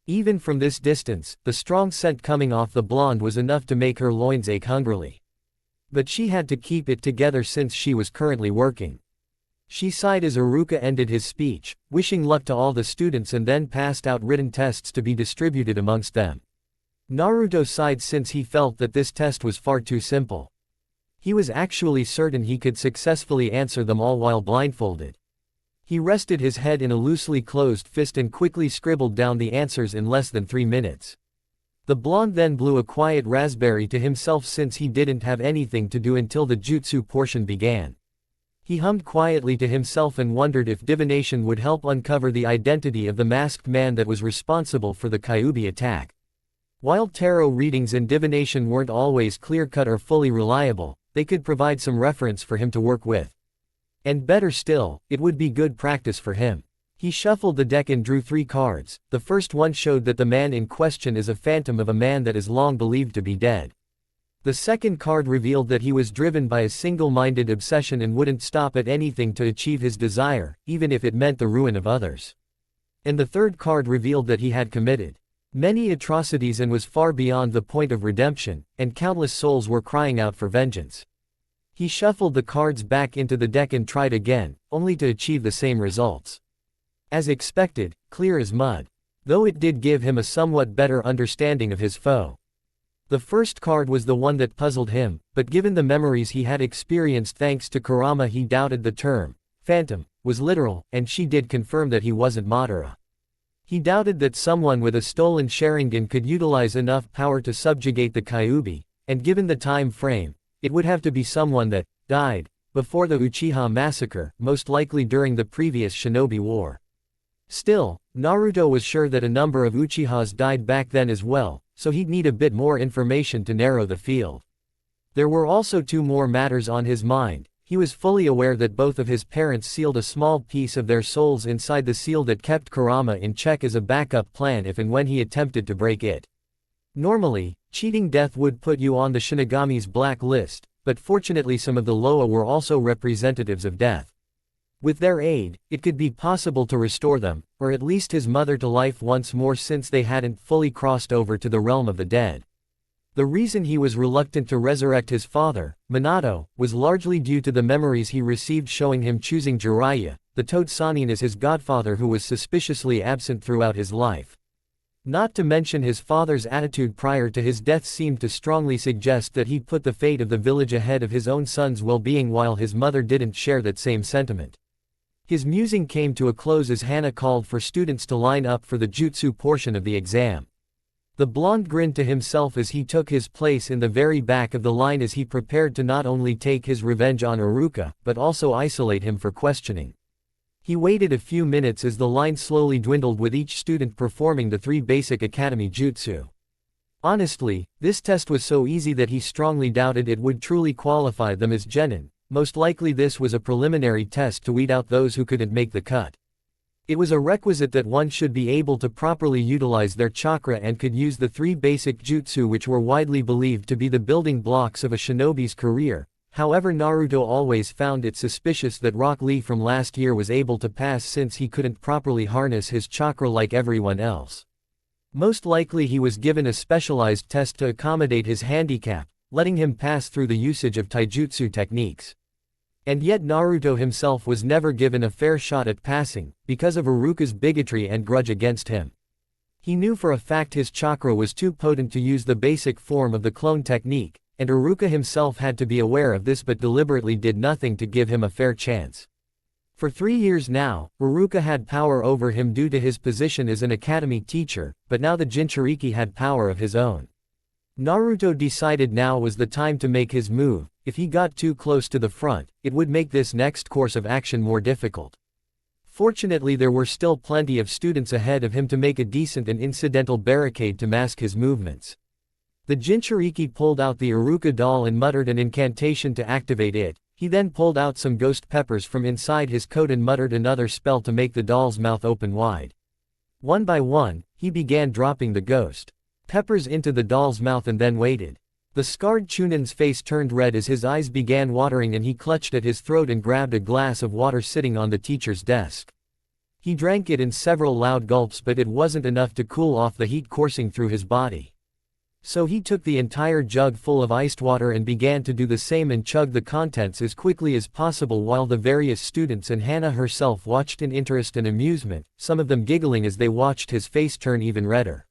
Even from this distance, the strong scent coming off the blonde was enough to make her loins ache hungrily. But she had to keep it together since she was currently working. She sighed as Iruka ended his speech, wishing luck to all the students, and then passed out written tests to be distributed amongst them. Naruto sighed since he felt that this test was far too simple. He was actually certain he could successfully answer them all while blindfolded. He rested his head in a loosely closed fist and quickly scribbled down the answers in less than 3 minutes. The blonde then blew a quiet raspberry to himself since he didn't have anything to do until the jutsu portion began. He hummed quietly to himself and wondered if divination would help uncover the identity of the masked man that was responsible for the Kyuubi attack. While tarot readings and divination weren't always clear-cut or fully reliable, they could provide some reference for him to work with. And better still, it would be good practice for him. He shuffled the deck and drew 3 cards. The first one showed that the man in question is a phantom of a man that is long believed to be dead. The second card revealed that he was driven by a single-minded obsession and wouldn't stop at anything to achieve his desire, even if it meant the ruin of others. And the third card revealed that he had committed many atrocities and was far beyond the point of redemption, and countless souls were crying out for vengeance. He shuffled the cards back into the deck and tried again, only to achieve the same results. As expected, clear as mud. Though it did give him a somewhat better understanding of his foe. The first card was the one that puzzled him, but given the memories he had experienced thanks to Kurama, he doubted the term phantom was literal, and she did confirm that he wasn't Madara. He doubted that someone with a stolen Sharingan could utilize enough power to subjugate the Kyuubi, and given the time frame, it would have to be someone that died before the Uchiha massacre, most likely during the previous Shinobi War. Still, Naruto was sure that a number of Uchihas died back then as well, so he'd need a bit more information to narrow the field. There were also 2 more matters on his mind. He was fully aware that both of his parents sealed a small piece of their souls inside the seal that kept Kurama in check as a backup plan if and when he attempted to break it. Normally, cheating death would put you on the Shinigami's black list, but fortunately some of the Loa were also representatives of death. With their aid, it could be possible to restore them, or at least his mother, to life once more since they hadn't fully crossed over to the realm of the dead. The reason he was reluctant to resurrect his father, Minato, was largely due to the memories he received showing him choosing Jiraiya, the Toad Sannin, as his godfather, who was suspiciously absent throughout his life. Not to mention his father's attitude prior to his death seemed to strongly suggest that he put the fate of the village ahead of his own son's well-being, while his mother didn't share that same sentiment. His musing came to a close as Hana called for students to line up for the jutsu portion of the exam. The blonde grinned to himself as he took his place in the very back of the line as he prepared to not only take his revenge on Iruka, but also isolate him for questioning. He waited a few minutes as the line slowly dwindled, with each student performing the 3 basic academy jutsu. Honestly, this test was so easy that he strongly doubted it would truly qualify them as genin. Most likely this was a preliminary test to weed out those who couldn't make the cut. It was a requisite that one should be able to properly utilize their chakra and could use the 3 basic jutsu, which were widely believed to be the building blocks of a shinobi's career. However, Naruto always found it suspicious that Rock Lee from last year was able to pass since he couldn't properly harness his chakra like everyone else. Most likely he was given a specialized test to accommodate his handicap, letting him pass through the usage of taijutsu techniques. And yet Naruto himself was never given a fair shot at passing, because of Iruka's bigotry and grudge against him. He knew for a fact his chakra was too potent to use the basic form of the clone technique, and Iruka himself had to be aware of this but deliberately did nothing to give him a fair chance. For 3 years now, Iruka had power over him due to his position as an academy teacher, but now the Jinchuriki had power of his own. Naruto decided now was the time to make his move. If he got too close to the front, it would make this next course of action more difficult. Fortunately, there were still plenty of students ahead of him to make a decent and incidental barricade to mask his movements. The Jinchuriki pulled out the Iruka doll and muttered an incantation to activate it. He then pulled out some ghost peppers from inside his coat and muttered another spell to make the doll's mouth open wide. One by one, he began dropping the ghost peppers into the doll's mouth and then waited. The scarred Chunin's face turned red as his eyes began watering and he clutched at his throat and grabbed a glass of water sitting on the teacher's desk. He drank it in several loud gulps, but it wasn't enough to cool off the heat coursing through his body. So he took the entire jug full of iced water and began to do the same and chug the contents as quickly as possible while the various students and Hana herself watched in interest and amusement, some of them giggling as they watched his face turn even redder.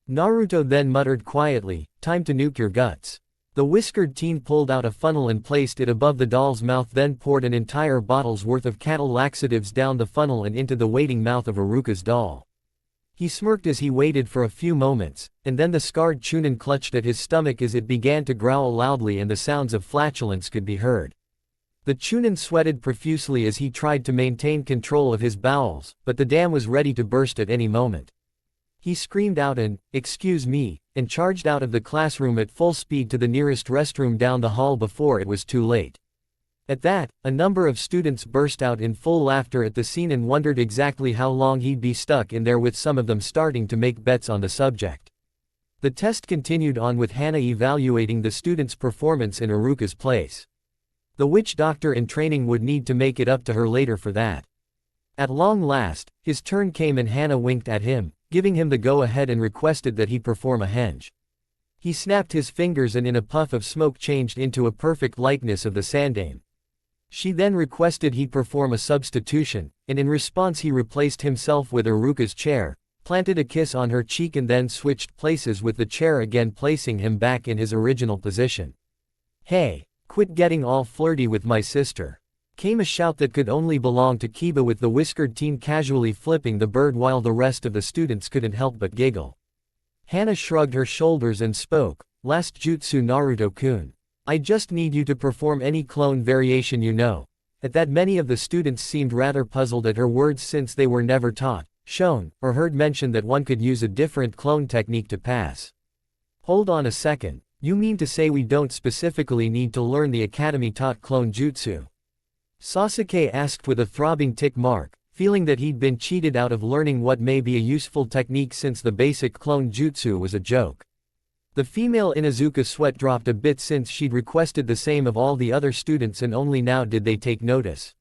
Naruto then muttered quietly, "Time to nuke your guts." The whiskered teen pulled out a funnel and placed it above the doll's mouth, then poured an entire bottle's worth of cattle laxatives down the funnel and into the waiting mouth of Iruka's doll. He smirked as he waited for a few moments, and then the scarred Chunin clutched at his stomach as it began to growl loudly and the sounds of flatulence could be heard. The Chunin sweated profusely as he tried to maintain control of his bowels, but the dam was ready to burst at any moment. He screamed out an "Excuse me," and charged out of the classroom at full speed to the nearest restroom down the hall before it was too late. At that, a number of students burst out in full laughter at the scene and wondered exactly how long he'd be stuck in there, with some of them starting to make bets on the subject. The test continued on with Hana evaluating the students' performance in Iruka's place. The witch doctor in training would need to make it up to her later for that. At long last, his turn came and Hana winked at him, giving him the go-ahead and requested that he perform a henge. He snapped his fingers and in a puff of smoke changed into a perfect likeness of the Sandame. She then requested he perform a substitution, and in response he replaced himself with Iruka's chair, planted a kiss on her cheek and then switched places with the chair again, placing him back in his original position. "Hey, quit getting all flirty with my sister," came a shout that could only belong to Kiba, with the whiskered teen casually flipping the bird while the rest of the students couldn't help but giggle. Hana shrugged her shoulders and spoke, "Last jutsu, Naruto-kun. I just need you to perform any clone variation you know." At that, many of the students seemed rather puzzled at her words since they were never taught, shown, or heard mentioned that one could use a different clone technique to pass. "Hold on a second, you mean to say we don't specifically need to learn the academy-taught clone jutsu?" Sasuke asked with a throbbing tick mark, feeling that he'd been cheated out of learning what may be a useful technique since the basic clone jutsu was a joke. The female Inuzuka sweat dropped a bit since she'd requested the same of all the other students, and only now did they take notice.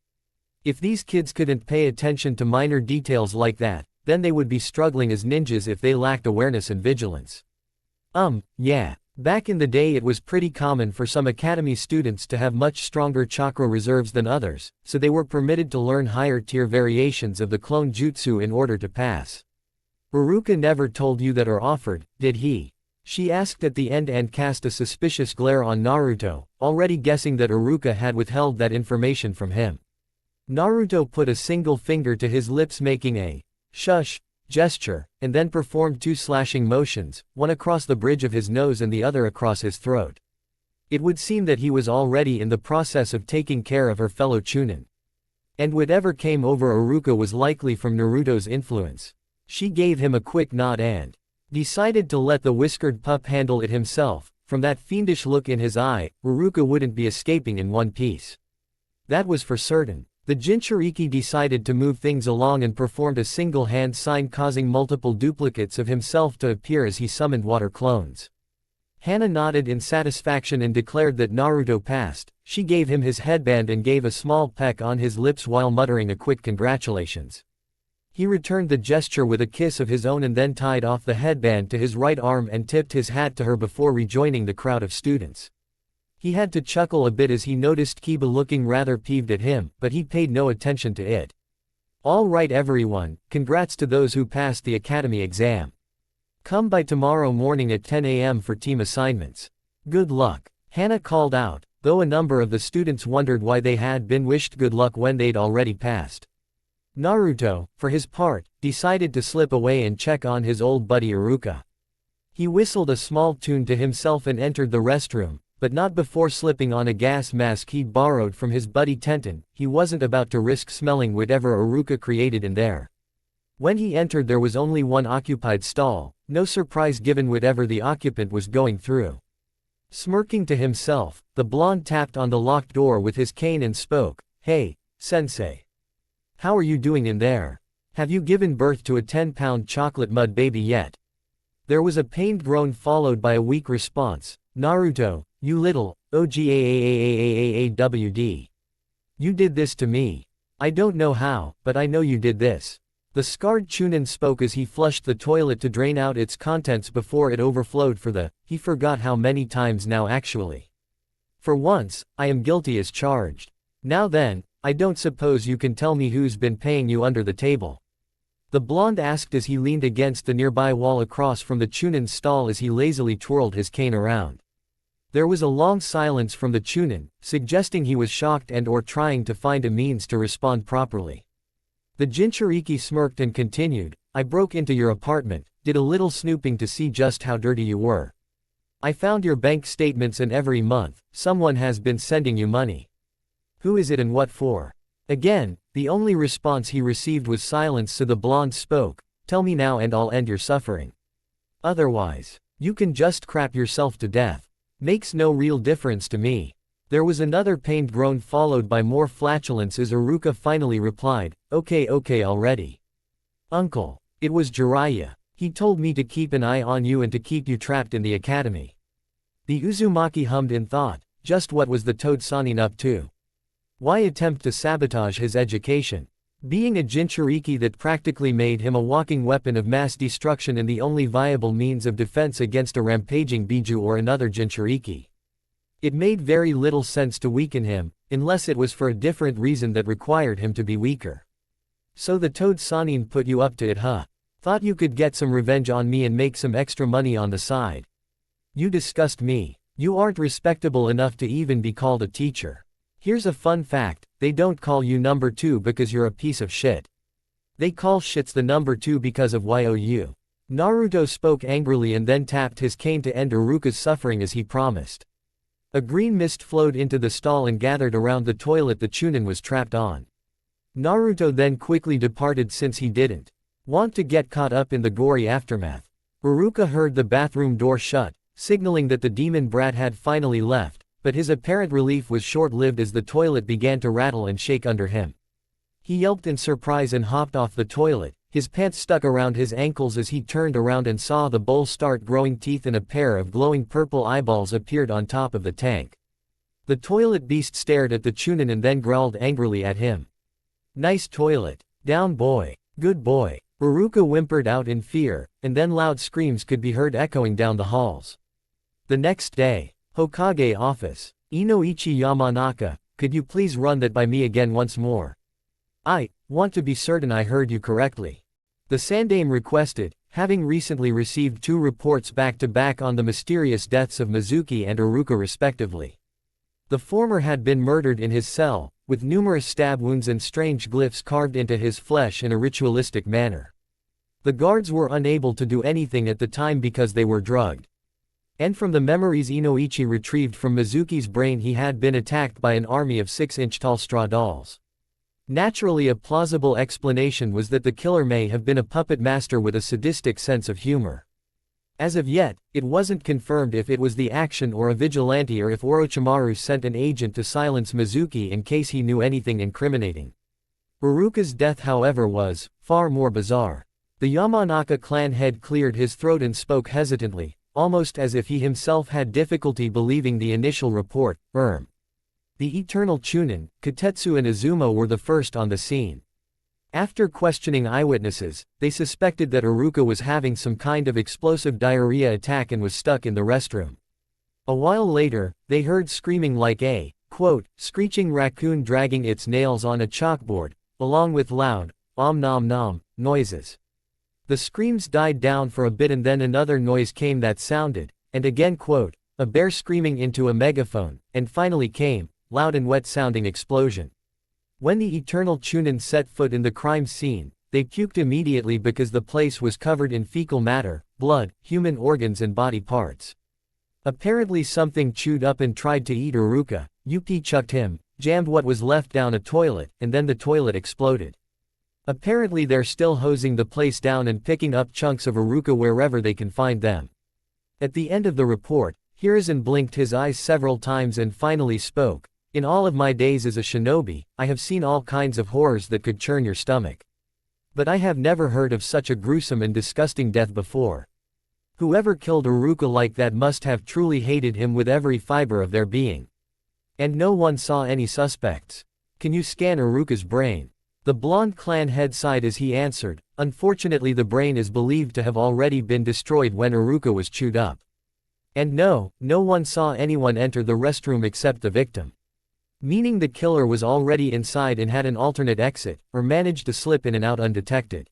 If these kids couldn't pay attention to minor details like that, then they would be struggling as ninjas if they lacked awareness and vigilance. Yeah. Back in the day it was pretty common for some academy students to have much stronger chakra reserves than others, so they were permitted to learn higher tier variations of the clone jutsu in order to pass. "Iruka never told you that or offered, did he?" she asked at the end and cast a suspicious glare on Naruto, already guessing that Iruka had withheld that information from him. Naruto put a single finger to his lips, making a "shush" gesture, and then performed 2 slashing motions, one across the bridge of his nose and the other across his throat. It would seem that he was already in the process of taking care of her fellow Chunin. And whatever came over Iruka was likely from Naruto's influence. She gave him a quick nod and decided to let the whiskered pup handle it himself. From that fiendish look in his eye, Iruka wouldn't be escaping in one piece. That was for certain. The Jinchuriki decided to move things along and performed a single hand sign, causing multiple duplicates of himself to appear as he summoned water clones. Hana nodded in satisfaction and declared that Naruto passed. She gave him his headband and gave a small peck on his lips while muttering a quick congratulations. He returned the gesture with a kiss of his own and then tied off the headband to his right arm and tipped his hat to her before rejoining the crowd of students. He had to chuckle a bit as he noticed Kiba looking rather peeved at him, but he paid no attention to it. "All right everyone, congrats to those who passed the academy exam. Come by tomorrow morning at 10 a.m. for team assignments. Good luck." Hana called out, though a number of the students wondered why they had been wished good luck when they'd already passed. Naruto, for his part, decided to slip away and check on his old buddy Iruka. He whistled a small tune to himself and entered the restroom, but not before slipping on a gas mask he'd borrowed from his buddy Tenten. He wasn't about to risk smelling whatever Iruka created in there. When he entered there was only one occupied stall, no surprise given whatever the occupant was going through. Smirking to himself, the blonde tapped on the locked door with his cane and spoke, "Hey, sensei. How are you doing in there? Have you given birth to a 10-pound chocolate mud baby yet?" There was a pained groan followed by a weak response, "Naruto, you little, OGAAAAAAWD. You did this to me. I don't know how, but I know you did this." The scarred Chunin spoke as he flushed the toilet to drain out its contents before it overflowed he forgot how many times now actually. "For once, I am guilty as charged. Now then, I don't suppose you can tell me who's been paying you under the table?" The blonde asked as he leaned against the nearby wall across from the Chunin's stall as he lazily twirled his cane around. There was a long silence from the Chunin, suggesting he was shocked and/or trying to find a means to respond properly. The Jinchuriki smirked and continued, "I broke into your apartment, did a little snooping to see just how dirty you were. I found your bank statements and every month, someone has been sending you money. Who is it and what for?" Again, the only response he received was silence, so the blonde spoke, "Tell me now and I'll end your suffering. Otherwise, you can just crap yourself to death. Makes no real difference to me." There was another pained groan followed by more flatulence as Iruka finally replied, Okay already. "Uncle, it was Jiraiya. He told me to keep an eye on you and to keep you trapped in the academy." The Uzumaki hummed in thought, just what was the Toad Sanin up to? Why attempt to sabotage his education? Being a Jinchuriki that practically made him a walking weapon of mass destruction and the only viable means of defense against a rampaging Biju or another Jinchuriki. It made very little sense to weaken him, unless it was for a different reason that required him to be weaker. "So the Toad Sanin put you up to it, huh? Thought you could get some revenge on me and make some extra money on the side. You disgust me. You aren't respectable enough to even be called a teacher. Here's a fun fact, they don't call you number 2 because you're a piece of shit. They call shits the number 2 because of YOU." Naruto spoke angrily and then tapped his cane to end Iruka's suffering as he promised. A green mist flowed into the stall and gathered around the toilet the Chunin was trapped on. Naruto then quickly departed since he didn't want to get caught up in the gory aftermath. Iruka heard the bathroom door shut, signaling that the demon brat had finally left. But his apparent relief was short-lived as the toilet began to rattle and shake under him. He yelped in surprise and hopped off the toilet, his pants stuck around his ankles as he turned around and saw the bowl start growing teeth and a pair of glowing purple eyeballs appeared on top of the tank. The toilet beast stared at the Chunin and then growled angrily at him. "Nice toilet. Down boy. Good boy." Iruka whimpered out in fear, and then loud screams could be heard echoing down the halls. The next day, Hokage office. "Inoichi Yamanaka, could you please run that by me again once more? I want to be certain I heard you correctly." The Sandaime requested, having recently received 2 reports back-to-back on the mysterious deaths of Mizuki and Iruka respectively. The former had been murdered in his cell, with numerous stab wounds and strange glyphs carved into his flesh in a ritualistic manner. The guards were unable to do anything at the time because they were drugged. And from the memories Inoichi retrieved from Mizuki's brain, he had been attacked by an army of 6-inch-tall straw dolls. Naturally, a plausible explanation was that the killer may have been a puppet master with a sadistic sense of humor. As of yet, it wasn't confirmed if it was the action or a vigilante or if Orochimaru sent an agent to silence Mizuki in case he knew anything incriminating. Iruka's death, however, was far more bizarre. The Yamanaka clan head cleared his throat and spoke hesitantly, almost as if he himself had difficulty believing the initial report. The Eternal Chunin, Kotetsu and Izumo were the first on the scene. After questioning eyewitnesses, they suspected that Iruka was having some kind of explosive diarrhea attack and was stuck in the restroom. A while later, they heard screaming like a, quote, screeching raccoon dragging its nails on a chalkboard, along with loud, om nom nom, noises. The screams died down for a bit and then another noise came that sounded, and again quote, a bear screaming into a megaphone, and finally came, loud and wet-sounding explosion. When the Eternal Chunin set foot in the crime scene, they puked immediately because the place was covered in fecal matter, blood, human organs and body parts. Apparently something chewed up and tried to eat Iruka. UP chucked him, jammed what was left down a toilet, and then the toilet exploded. Apparently they're still hosing the place down and picking up chunks of Iruka wherever they can find them. At the end of the report, Hiruzen blinked his eyes several times and finally spoke. In all of my days as a shinobi, I have seen all kinds of horrors that could churn your stomach. But I have never heard of such a gruesome and disgusting death before. Whoever killed Iruka like that must have truly hated him with every fiber of their being. And no one saw any suspects. Can you scan Iruka's brain? The blonde clan head sighed as he answered, unfortunately the brain is believed to have already been destroyed when Iruka was chewed up. And no one saw anyone enter the restroom except the victim. Meaning the killer was already inside and had an alternate exit, or managed to slip in and out undetected.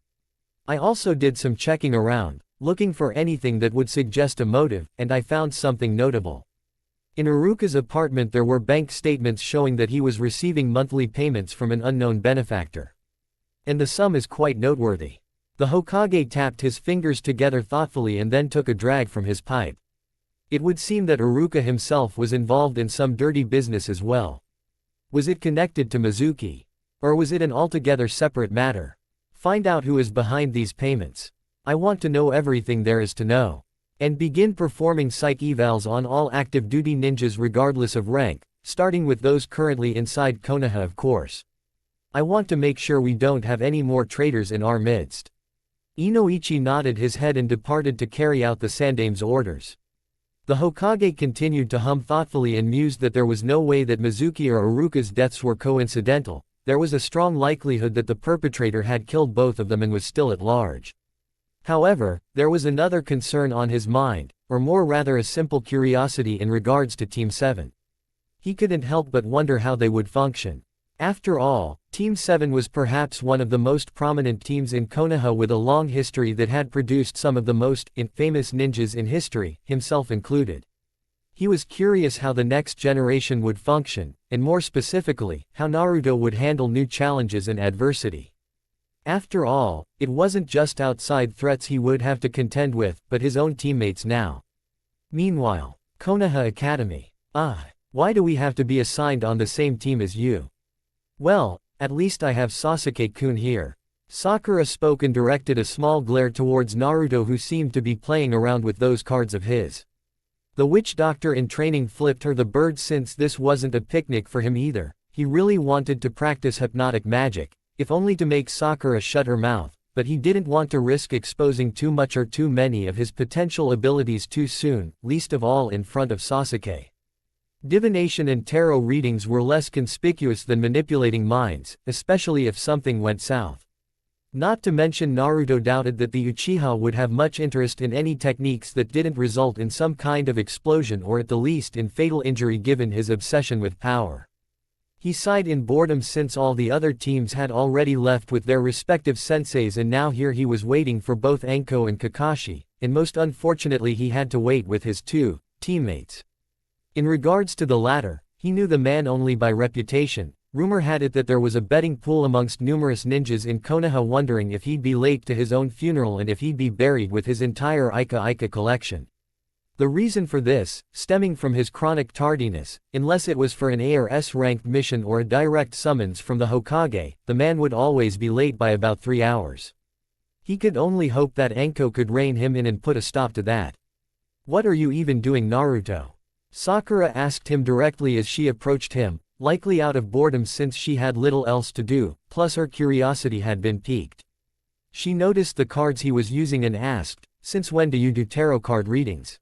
I also did some checking around, looking for anything that would suggest a motive, and I found something notable. In Iruka's apartment there were bank statements showing that he was receiving monthly payments from an unknown benefactor. And the sum is quite noteworthy. The Hokage tapped his fingers together thoughtfully and then took a drag from his pipe. It would seem that Iruka himself was involved in some dirty business as well. Was it connected to Mizuki? Or was it an altogether separate matter? Find out who is behind these payments. I want to know everything there is to know. And begin performing psych evals on all active duty ninjas regardless of rank, starting with those currently inside Konoha of course. I want to make sure we don't have any more traitors in our midst. Inoichi nodded his head and departed to carry out the Sandame's orders. The Hokage continued to hum thoughtfully and mused that there was no way that Mizuki or Iruka's deaths were coincidental. There was a strong likelihood that the perpetrator had killed both of them and was still at large. However, there was another concern on his mind, or more rather a simple curiosity in regards to Team 7. He couldn't help but wonder how they would function. After all, Team 7 was perhaps one of the most prominent teams in Konoha with a long history that had produced some of the most famous ninjas in history, himself included. He was curious how the next generation would function, and more specifically, how Naruto would handle new challenges and adversity. After all, it wasn't just outside threats he would have to contend with, but his own teammates now. Meanwhile, Konoha Academy. Why do we have to be assigned on the same team as you? Well, at least I have Sasuke-kun here. Sakura spoke and directed a small glare towards Naruto who seemed to be playing around with those cards of his. The witch doctor in training flipped her the bird since this wasn't a picnic for him either. He really wanted to practice hypnotic magic, if only to make Sakura shut her mouth, but he didn't want to risk exposing too much or too many of his potential abilities too soon, least of all in front of Sasuke. Divination and tarot readings were less conspicuous than manipulating minds, especially if something went south. Not to mention Naruto doubted that the Uchiha would have much interest in any techniques that didn't result in some kind of explosion or at the least in fatal injury given his obsession with power. He sighed in boredom since all the other teams had already left with their respective senseis and now here he was waiting for both Anko and Kakashi, and most unfortunately he had to wait with his two teammates. In regards to the latter, he knew the man only by reputation. Rumor had it that there was a betting pool amongst numerous ninjas in Konoha wondering if he'd be late to his own funeral and if he'd be buried with his entire Ika collection. The reason for this, stemming from his chronic tardiness, unless it was for an A or S ranked mission or a direct summons from the Hokage, the man would always be late by about 3 hours. He could only hope that Anko could rein him in and put a stop to that. What are you even doing, Naruto? Sakura asked him directly as she approached him, likely out of boredom since she had little else to do, plus her curiosity had been piqued. She noticed the cards he was using and asked, "Since when do you do tarot card readings?"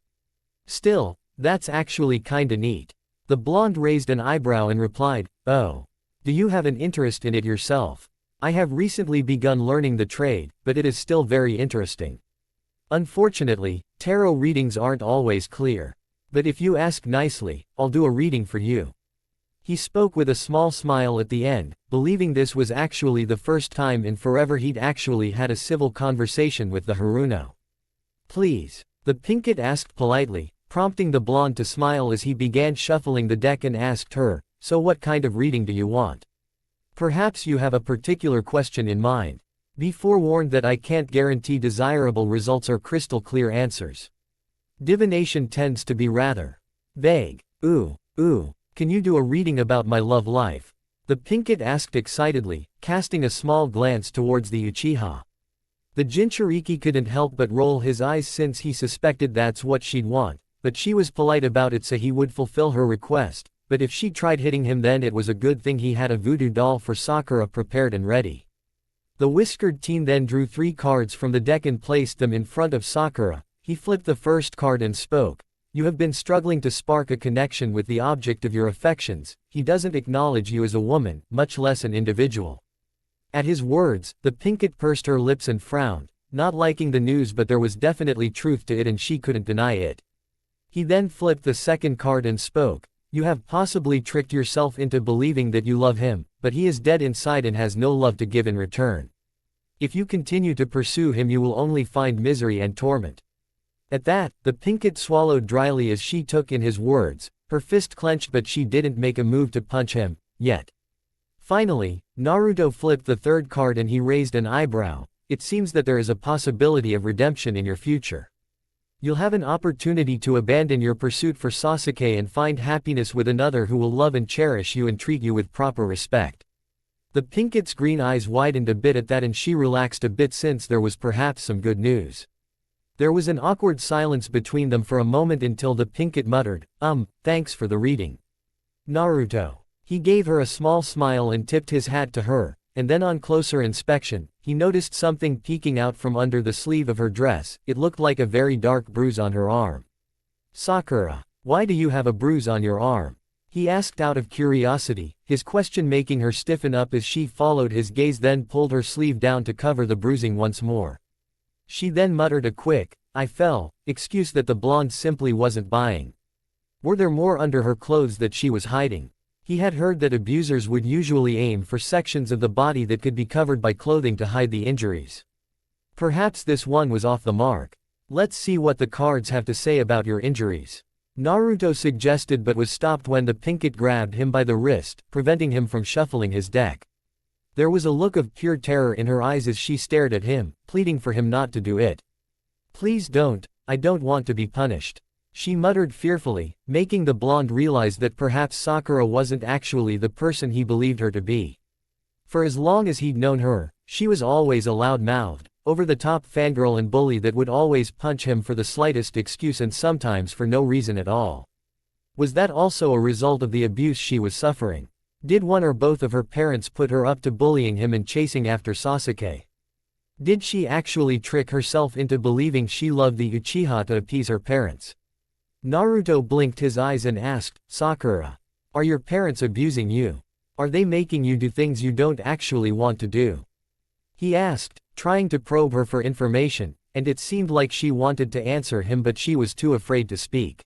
"Still, that's actually kinda neat." The blonde raised an eyebrow and replied, "Oh. Do you have an interest in it yourself?" "I have recently begun learning the trade, but it is still very interesting. Unfortunately, tarot readings aren't always clear. But if you ask nicely, I'll do a reading for you." He spoke with a small smile at the end, believing this was actually the first time in forever he'd actually had a civil conversation with the Haruno. "Please," the Pinkett asked politely, prompting the blonde to smile as he began shuffling the deck and asked her, "So what kind of reading do you want? Perhaps you have a particular question in mind. Be forewarned that I can't guarantee desirable results or crystal clear answers. Divination tends to be rather vague." Ooh, can you do a reading about my love life?" the Pinkett asked excitedly, casting a small glance towards the Uchiha. The Jinchuriki couldn't help but roll his eyes since he suspected that's what she'd want, but she was polite about it so he would fulfill her request, but if she tried hitting him then it was a good thing he had a voodoo doll for Sakura prepared and ready. The whiskered teen then drew 3 cards from the deck and placed them in front of Sakura. He flipped the first card and spoke. "You have been struggling to spark a connection with the object of your affections. He doesn't acknowledge you as a woman, much less an individual." At his words, the Pinkett pursed her lips and frowned, not liking the news, but there was definitely truth to it and she couldn't deny it. He then flipped the second card and spoke. "You have possibly tricked yourself into believing that you love him, but he is dead inside and has no love to give in return. If you continue to pursue him you will only find misery and torment." At that, the Pinkett swallowed dryly as she took in his words, her fist clenched, but she didn't make a move to punch him, yet. Finally, Naruto flipped the third card and he raised an eyebrow. "It seems that there is a possibility of redemption in your future. You'll have an opportunity to abandon your pursuit for Sasuke and find happiness with another who will love and cherish you and treat you with proper respect." The Pinkett's green eyes widened a bit at that and she relaxed a bit since there was perhaps some good news. There was an awkward silence between them for a moment until the Pinkett muttered, "Thanks for the reading, Naruto." He gave her a small smile and tipped his hat to her, and then on closer inspection, he noticed something peeking out from under the sleeve of her dress. It looked like a very dark bruise on her arm. "Sakura, why do you have a bruise on your arm?" he asked out of curiosity, his question making her stiffen up as she followed his gaze, then pulled her sleeve down to cover the bruising once more. She then muttered a quick, "I fell," excuse that the blonde simply wasn't buying. Were there more under her clothes that she was hiding? He had heard that abusers would usually aim for sections of the body that could be covered by clothing to hide the injuries. Perhaps this one was off the mark. "Let's see what the cards have to say about your injuries," Naruto suggested, but was stopped when the Pinkett grabbed him by the wrist, preventing him from shuffling his deck. There was a look of pure terror in her eyes as she stared at him, pleading for him not to do it. "Please don't, I don't want to be punished," she muttered fearfully, making the blonde realize that perhaps Sakura wasn't actually the person he believed her to be. For as long as he'd known her, she was always a loud-mouthed, over-the-top fangirl and bully that would always punch him for the slightest excuse and sometimes for no reason at all. Was that also a result of the abuse she was suffering? Did one or both of her parents put her up to bullying him and chasing after Sasuke? Did she actually trick herself into believing she loved the Uchiha to appease her parents? Naruto blinked his eyes and asked, "Sakura, are your parents abusing you? Are they making you do things you don't actually want to do?" he asked, trying to probe her for information, and it seemed like she wanted to answer him but she was too afraid to speak.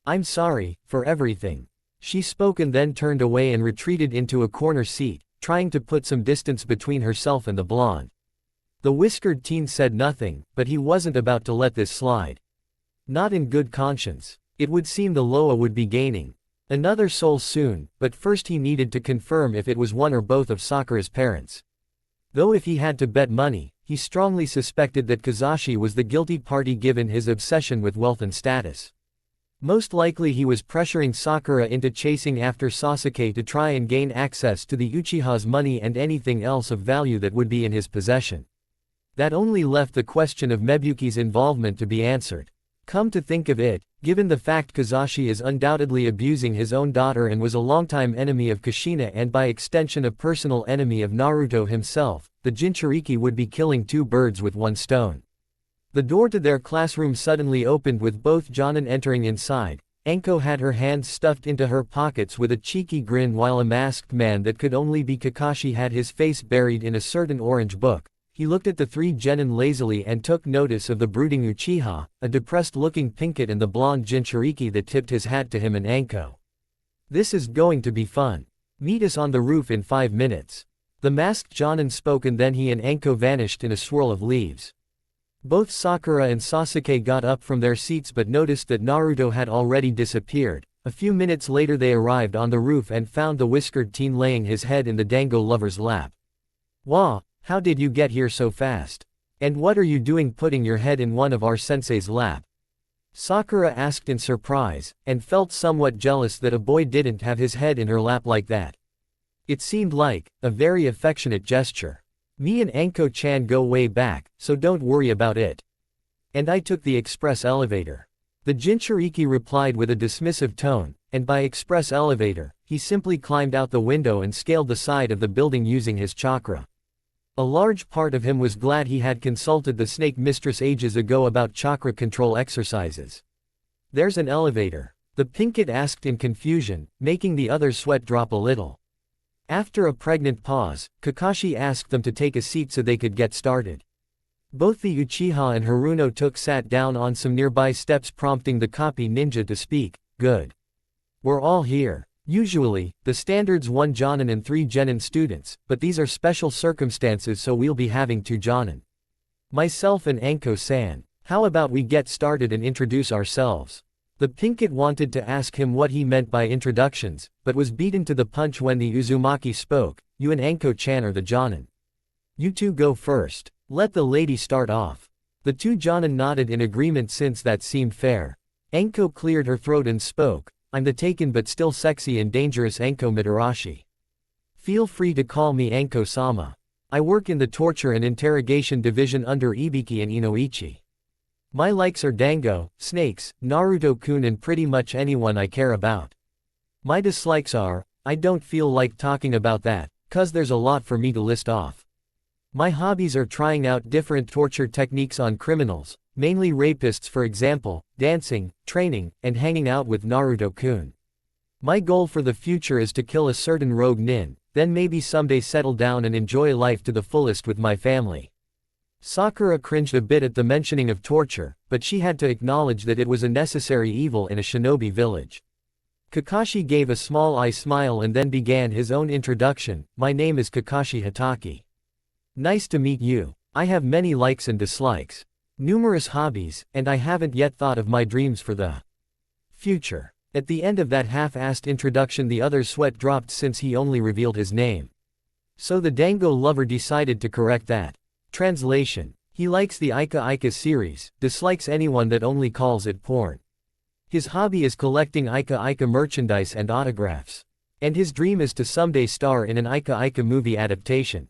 "I'm sorry for everything," she spoke and then turned away and retreated into a corner seat, trying to put some distance between herself and the blonde. The whiskered teen said nothing, but he wasn't about to let this slide. Not in good conscience. It would seem the Loa would be gaining another soul soon, but first he needed to confirm if it was one or both of Sakura's parents. Though if he had to bet money, he strongly suspected that Kazashi was the guilty party given his obsession with wealth and status. Most likely he was pressuring Sakura into chasing after Sasuke to try and gain access to the Uchiha's money and anything else of value that would be in his possession. That only left the question of Mebuki's involvement to be answered. Come to think of it, given the fact Kazashi is undoubtedly abusing his own daughter and was a longtime enemy of Kushina and by extension a personal enemy of Naruto himself, the Jinchuriki would be killing 2 birds with 1 stone. The door to their classroom suddenly opened with both Jonin entering inside. Anko had her hands stuffed into her pockets with a cheeky grin while a masked man that could only be Kakashi had his face buried in a certain orange book. He looked at the 3 genin lazily and took notice of the brooding Uchiha, a depressed-looking Pinkett and the blonde Jinchuriki that tipped his hat to him and Anko. "This is going to be fun. Meet us on the roof in 5 minutes." The masked Jonin spoke and then he and Anko vanished in a swirl of leaves. Both Sakura and Sasuke got up from their seats but noticed that Naruto had already disappeared. A few minutes later they arrived on the roof and found the whiskered teen laying his head in the Dango lover's lap. "Wah, how did you get here so fast? And what are you doing putting your head in one of our sensei's lap?" Sakura asked in surprise, and felt somewhat jealous that a boy didn't have his head in her lap like that. It seemed like a very affectionate gesture. "Me and Anko-chan go way back, so don't worry about it. And I took the express elevator." The Jinchuriki replied with a dismissive tone, and by express elevator, he simply climbed out the window and scaled the side of the building using his chakra. A large part of him was glad he had consulted the snake mistress ages ago about chakra control exercises. "There's an elevator?" the pink kid asked in confusion, making the others sweat drop a little. After a pregnant pause, Kakashi asked them to take a seat so they could get started. Both the Uchiha and Haruno sat down on some nearby steps, prompting the copy ninja to speak. "Good. We're all here. Usually, the standard's 1 Jonin and 3 Genin students, but these are special circumstances so we'll be having 2 Jonin. Myself and Anko-san. How about we get started and introduce ourselves?" The pink kid wanted to ask him what he meant by introductions, but was beaten to the punch when the Uzumaki spoke. "You and Anko-chan are the Jonin. You two go first. Let the lady start off." The 2 Jonin nodded in agreement since that seemed fair. Anko cleared her throat and spoke. "I'm the taken but still sexy and dangerous Anko Mitarashi. Feel free to call me Anko-sama. I work in the torture and interrogation division under Ibiki and Inoichi. My likes are Dango, snakes, Naruto-kun and pretty much anyone I care about. My dislikes are, I don't feel like talking about that, 'cause there's a lot for me to list off. My hobbies are trying out different torture techniques on criminals, mainly rapists for example, dancing, training, and hanging out with Naruto-kun. My goal for the future is to kill a certain rogue nin, then maybe someday settle down and enjoy life to the fullest with my family." Sakura cringed a bit at the mentioning of torture, but she had to acknowledge that it was a necessary evil in a shinobi village. Kakashi gave a small eye smile and then began his own introduction. "My name is Kakashi Hataki. Nice to meet you. I have many likes and dislikes. Numerous hobbies, and I haven't yet thought of my dreams for the future." At the end of that half-assed introduction the other's sweat dropped since he only revealed his name. So the Dango lover decided to correct that. Translation: he likes the Ika Ika series, dislikes anyone that only calls it porn. His hobby is collecting Ika Ika merchandise and autographs. And his dream is to someday star in an Ika Ika movie adaptation.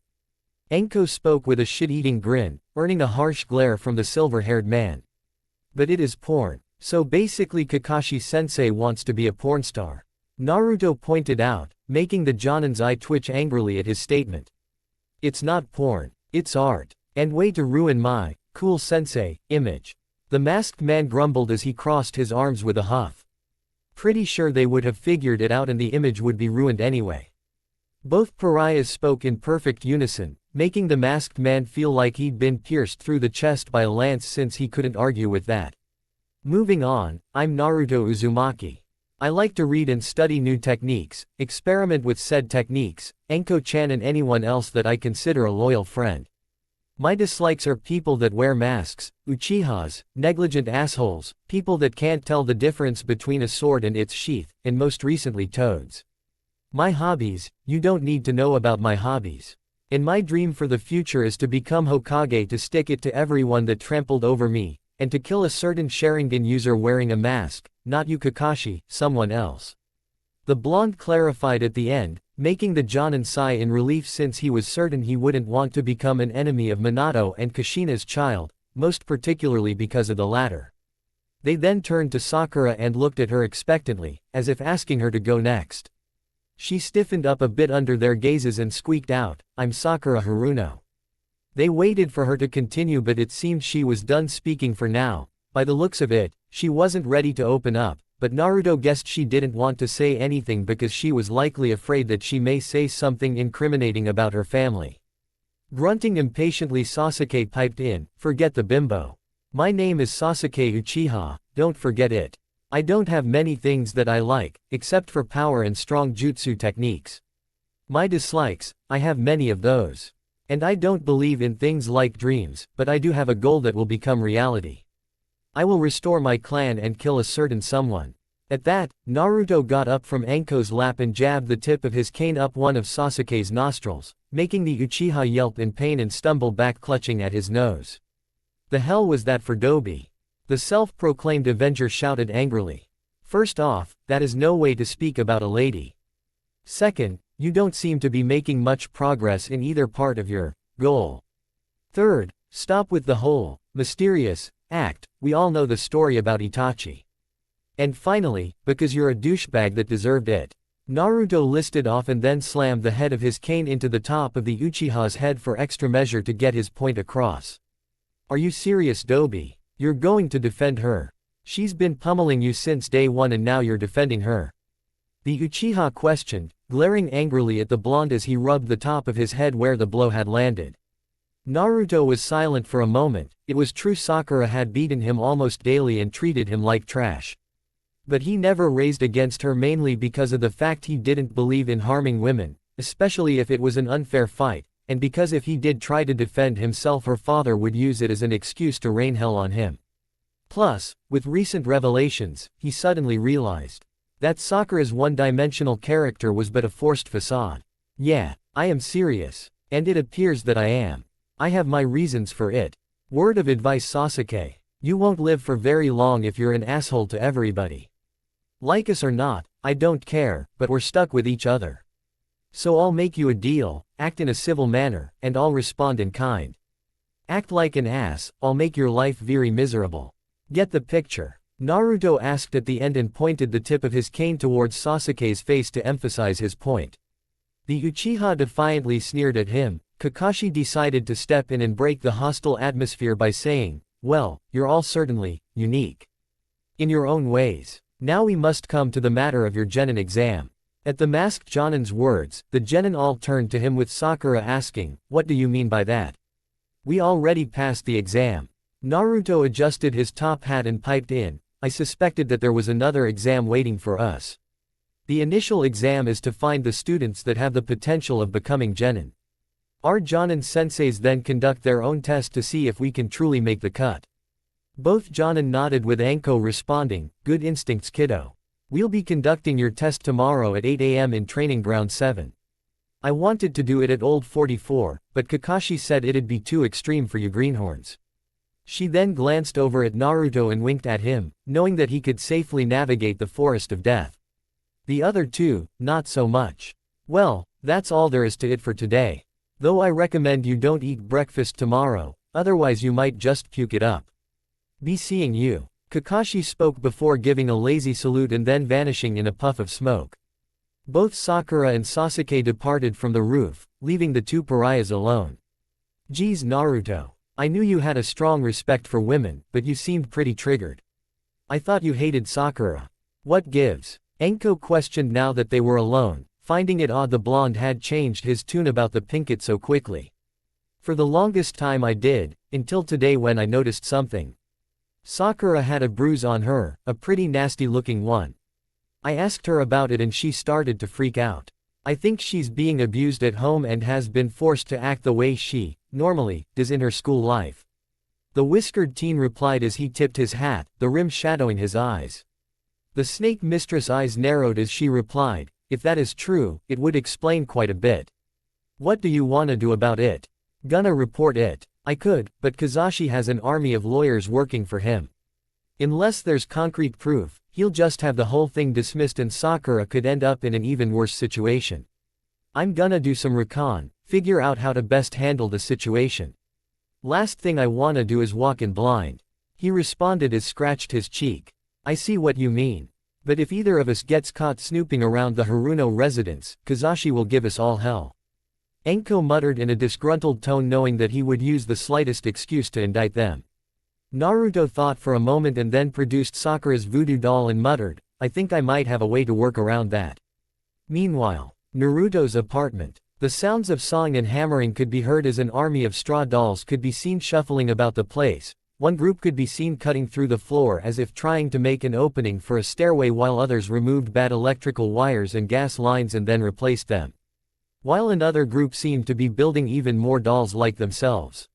Anko spoke with a shit-eating grin, earning a harsh glare from the silver-haired man. "But it is porn. So basically Kakashi-sensei wants to be a porn star," Naruto pointed out, making the Jonin's eye twitch angrily at his statement. "It's not porn. It's art. And way to ruin my cool sensei image," the masked man grumbled as he crossed his arms with a huff. Pretty sure they would have figured it out and the image would be ruined anyway. Both pariahs spoke in perfect unison, making the masked man feel like he'd been pierced through the chest by a lance since he couldn't argue with that. "Moving on, I'm Naruto Uzumaki. I like to read and study new techniques, experiment with said techniques, Anko-chan and anyone else that I consider a loyal friend. My dislikes are people that wear masks, uchihas, negligent assholes, people that can't tell the difference between a sword and its sheath, and most recently toads. My hobbies, you don't need to know about my hobbies. And my dream for the future is to become Hokage, to stick it to everyone that trampled over me, and to kill a certain Sharingan user wearing a mask, not you Kakashi, someone else." The blonde clarified at the end, making the Jonin sigh in relief since he was certain he wouldn't want to become an enemy of Minato and Kushina's child, most particularly because of the latter. They then turned to Sakura and looked at her expectantly, as if asking her to go next. She stiffened up a bit under their gazes and squeaked out, "I'm Sakura Haruno." They waited for her to continue but it seemed she was done speaking for now. By the looks of it, she wasn't ready to open up, but Naruto guessed she didn't want to say anything because she was likely afraid that she may say something incriminating about her family. Grunting impatiently Sasuke piped in, "Forget the bimbo. My name is Sasuke Uchiha, don't forget it. I don't have many things that I like, except for power and strong jutsu techniques. My dislikes, I have many of those. And I don't believe in things like dreams, but I do have a goal that will become reality. I will restore my clan and kill a certain someone. At that, Naruto got up from Anko's lap and jabbed the tip of his cane up one of Sasuke's nostrils, making the Uchiha yelp in pain and stumble back clutching at his nose. The hell was that for Dobi? The self-proclaimed Avenger shouted angrily. First off, that is no way to speak about a lady. Second, you don't seem to be making much progress in either part of your goal. Third, stop with the whole mysterious act, we all know the story about Itachi. And finally, because you're a douchebag that deserved it. Naruto listed off and then slammed the head of his cane into the top of the Uchiha's head for extra measure to get his point across. Are you serious, Dobi? You're going to defend her? She's been pummeling you since day one and now you're defending her. The Uchiha questioned, glaring angrily at the blonde as he rubbed the top of his head where the blow had landed. Naruto was silent for a moment. It was true Sakura had beaten him almost daily and treated him like trash. But he never raised against her mainly because of the fact he didn't believe in harming women, especially if it was an unfair fight, and because if he did try to defend himself her father would use it as an excuse to rain hell on him. Plus, with recent revelations, he suddenly realized that Sakura's one-dimensional character was but a forced facade. Yeah, I am serious. And it appears that I am. I have my reasons for it. Word of advice, Sasuke. You won't live for very long if you're an asshole to everybody. Like us or not, I don't care, but we're stuck with each other. So I'll make you a deal, act in a civil manner, and I'll respond in kind. Act like an ass, I'll make your life very miserable. Get the picture? Naruto asked at the end and pointed the tip of his cane towards Sasuke's face to emphasize his point. The Uchiha defiantly sneered at him. Kakashi decided to step in and break the hostile atmosphere by saying, well, you're all certainly unique. In your own ways. Now we must come to the matter of your genin exam. At the masked Jonin's words, the genin all turned to him with Sakura asking, what do you mean by that? We already passed the exam. Naruto adjusted his top hat and piped in, I suspected that there was another exam waiting for us. The initial exam is to find the students that have the potential of becoming genin. Our Jonin senseis then conduct their own test to see if we can truly make the cut. Both Jonin nodded with Anko responding, good instincts kiddo. We'll be conducting your test tomorrow at 8 AM in Training Ground 7. I wanted to do it at Old 44, but Kakashi said it'd be too extreme for you greenhorns. She then glanced over at Naruto and winked at him, knowing that he could safely navigate the forest of death. The other two, not so much. Well, that's all there is to it for today. Though I recommend you don't eat breakfast tomorrow, otherwise you might just puke it up. Be seeing you. Kakashi spoke before giving a lazy salute and then vanishing in a puff of smoke. Both Sakura and Sasuke departed from the roof, leaving the two pariahs alone. Geez Naruto. I knew you had a strong respect for women, but you seemed pretty triggered. I thought you hated Sakura. What gives? Anko questioned now that they were alone, finding it odd the blonde had changed his tune about the pinkett so quickly. For the longest time I did, until today when I noticed something. Sakura had a bruise on her, a pretty nasty looking one. I asked her about it and she started to freak out. I think she's being abused at home and has been forced to act the way she, normally, does in her school life. The whiskered teen replied as he tipped his hat, the rim shadowing his eyes. The snake mistress' eyes narrowed as she replied, if that is true, it would explain quite a bit. What do you wanna do about it? Gonna report it. I could, but Kazashi has an army of lawyers working for him. Unless there's concrete proof, he'll just have the whole thing dismissed and Sakura could end up in an even worse situation. I'm gonna do some recon, figure out how to best handle the situation. Last thing I wanna do is walk in blind. He responded as scratched his cheek. I see what you mean. But if either of us gets caught snooping around the Haruno residence, Kazashi will give us all hell. Anko muttered in a disgruntled tone knowing that he would use the slightest excuse to indict them. Naruto thought for a moment and then produced Sakura's voodoo doll and muttered, I think I might have a way to work around that. Meanwhile, Naruto's apartment. The sounds of sawing and hammering could be heard as an army of straw dolls could be seen shuffling about the place. One group could be seen cutting through the floor as if trying to make an opening for a stairway while others removed bad electrical wires and gas lines and then replaced them. while another group seemed to be building even more dolls like themselves.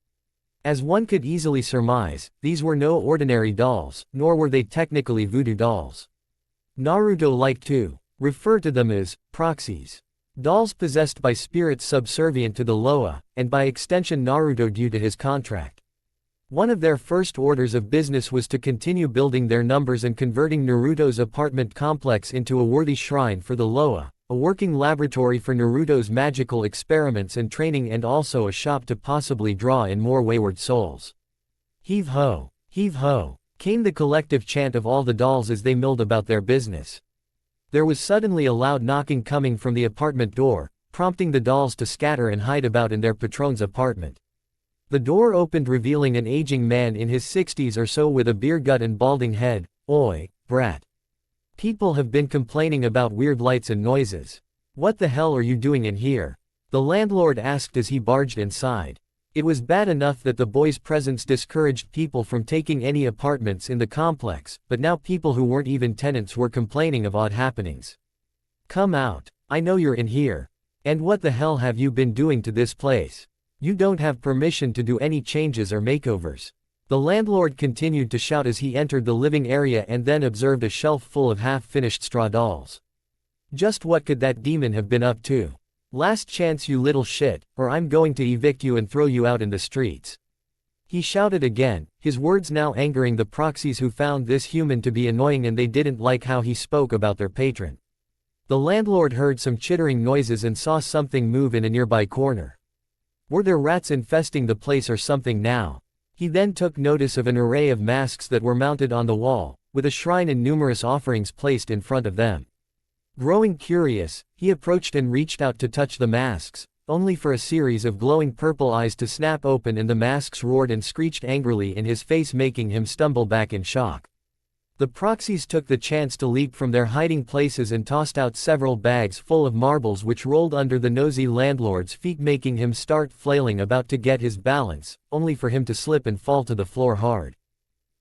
As one could easily surmise, these were no ordinary dolls, nor were they technically voodoo dolls. Naruto liked to refer to them as proxies. Dolls possessed by spirits subservient to the Loa, and by extension Naruto due to his contract. One of their first orders of business was to continue building their numbers and converting Naruto's apartment complex into a worthy shrine for the Loa, a working laboratory for Naruto's magical experiments and training, and also a shop to possibly draw in more wayward souls. Heave ho! Heave ho! Came the collective chant of all the dolls as they milled about their business. There was suddenly a loud knocking coming from the apartment door, prompting the dolls to scatter and hide about in their patron's apartment. The door opened, revealing an aging man in his 60s or so with a beer gut and balding head. "Oi, brat. People have been complaining about weird lights and noises. What the hell are you doing in here?" the landlord asked as he barged inside. It was bad enough that the boy's presence discouraged people from taking any apartments in the complex, but now people who weren't even tenants were complaining of odd happenings. "Come out. I know you're in here. And what the hell have you been doing to this place? You don't have permission to do any changes or makeovers." The landlord continued to shout as he entered the living area and then observed a shelf full of half-finished straw dolls. Just what could that demon have been up to? "Last chance, you little shit, or I'm going to evict you and throw you out in the streets." He shouted again, his words now angering the proxies who found this human to be annoying and they didn't like how he spoke about their patron. The landlord heard some chittering noises and saw something move in a nearby corner. Were there rats infesting the place or something now? He then took notice of an array of masks that were mounted on the wall, with a shrine and numerous offerings placed in front of them. Growing curious, he approached and reached out to touch the masks, only for a series of glowing purple eyes to snap open and the masks roared and screeched angrily in his face, making him stumble back in shock. The proxies took the chance to leap from their hiding places and tossed out several bags full of marbles which rolled under the nosy landlord's feet, making him start flailing about to get his balance, only for him to slip and fall to the floor hard.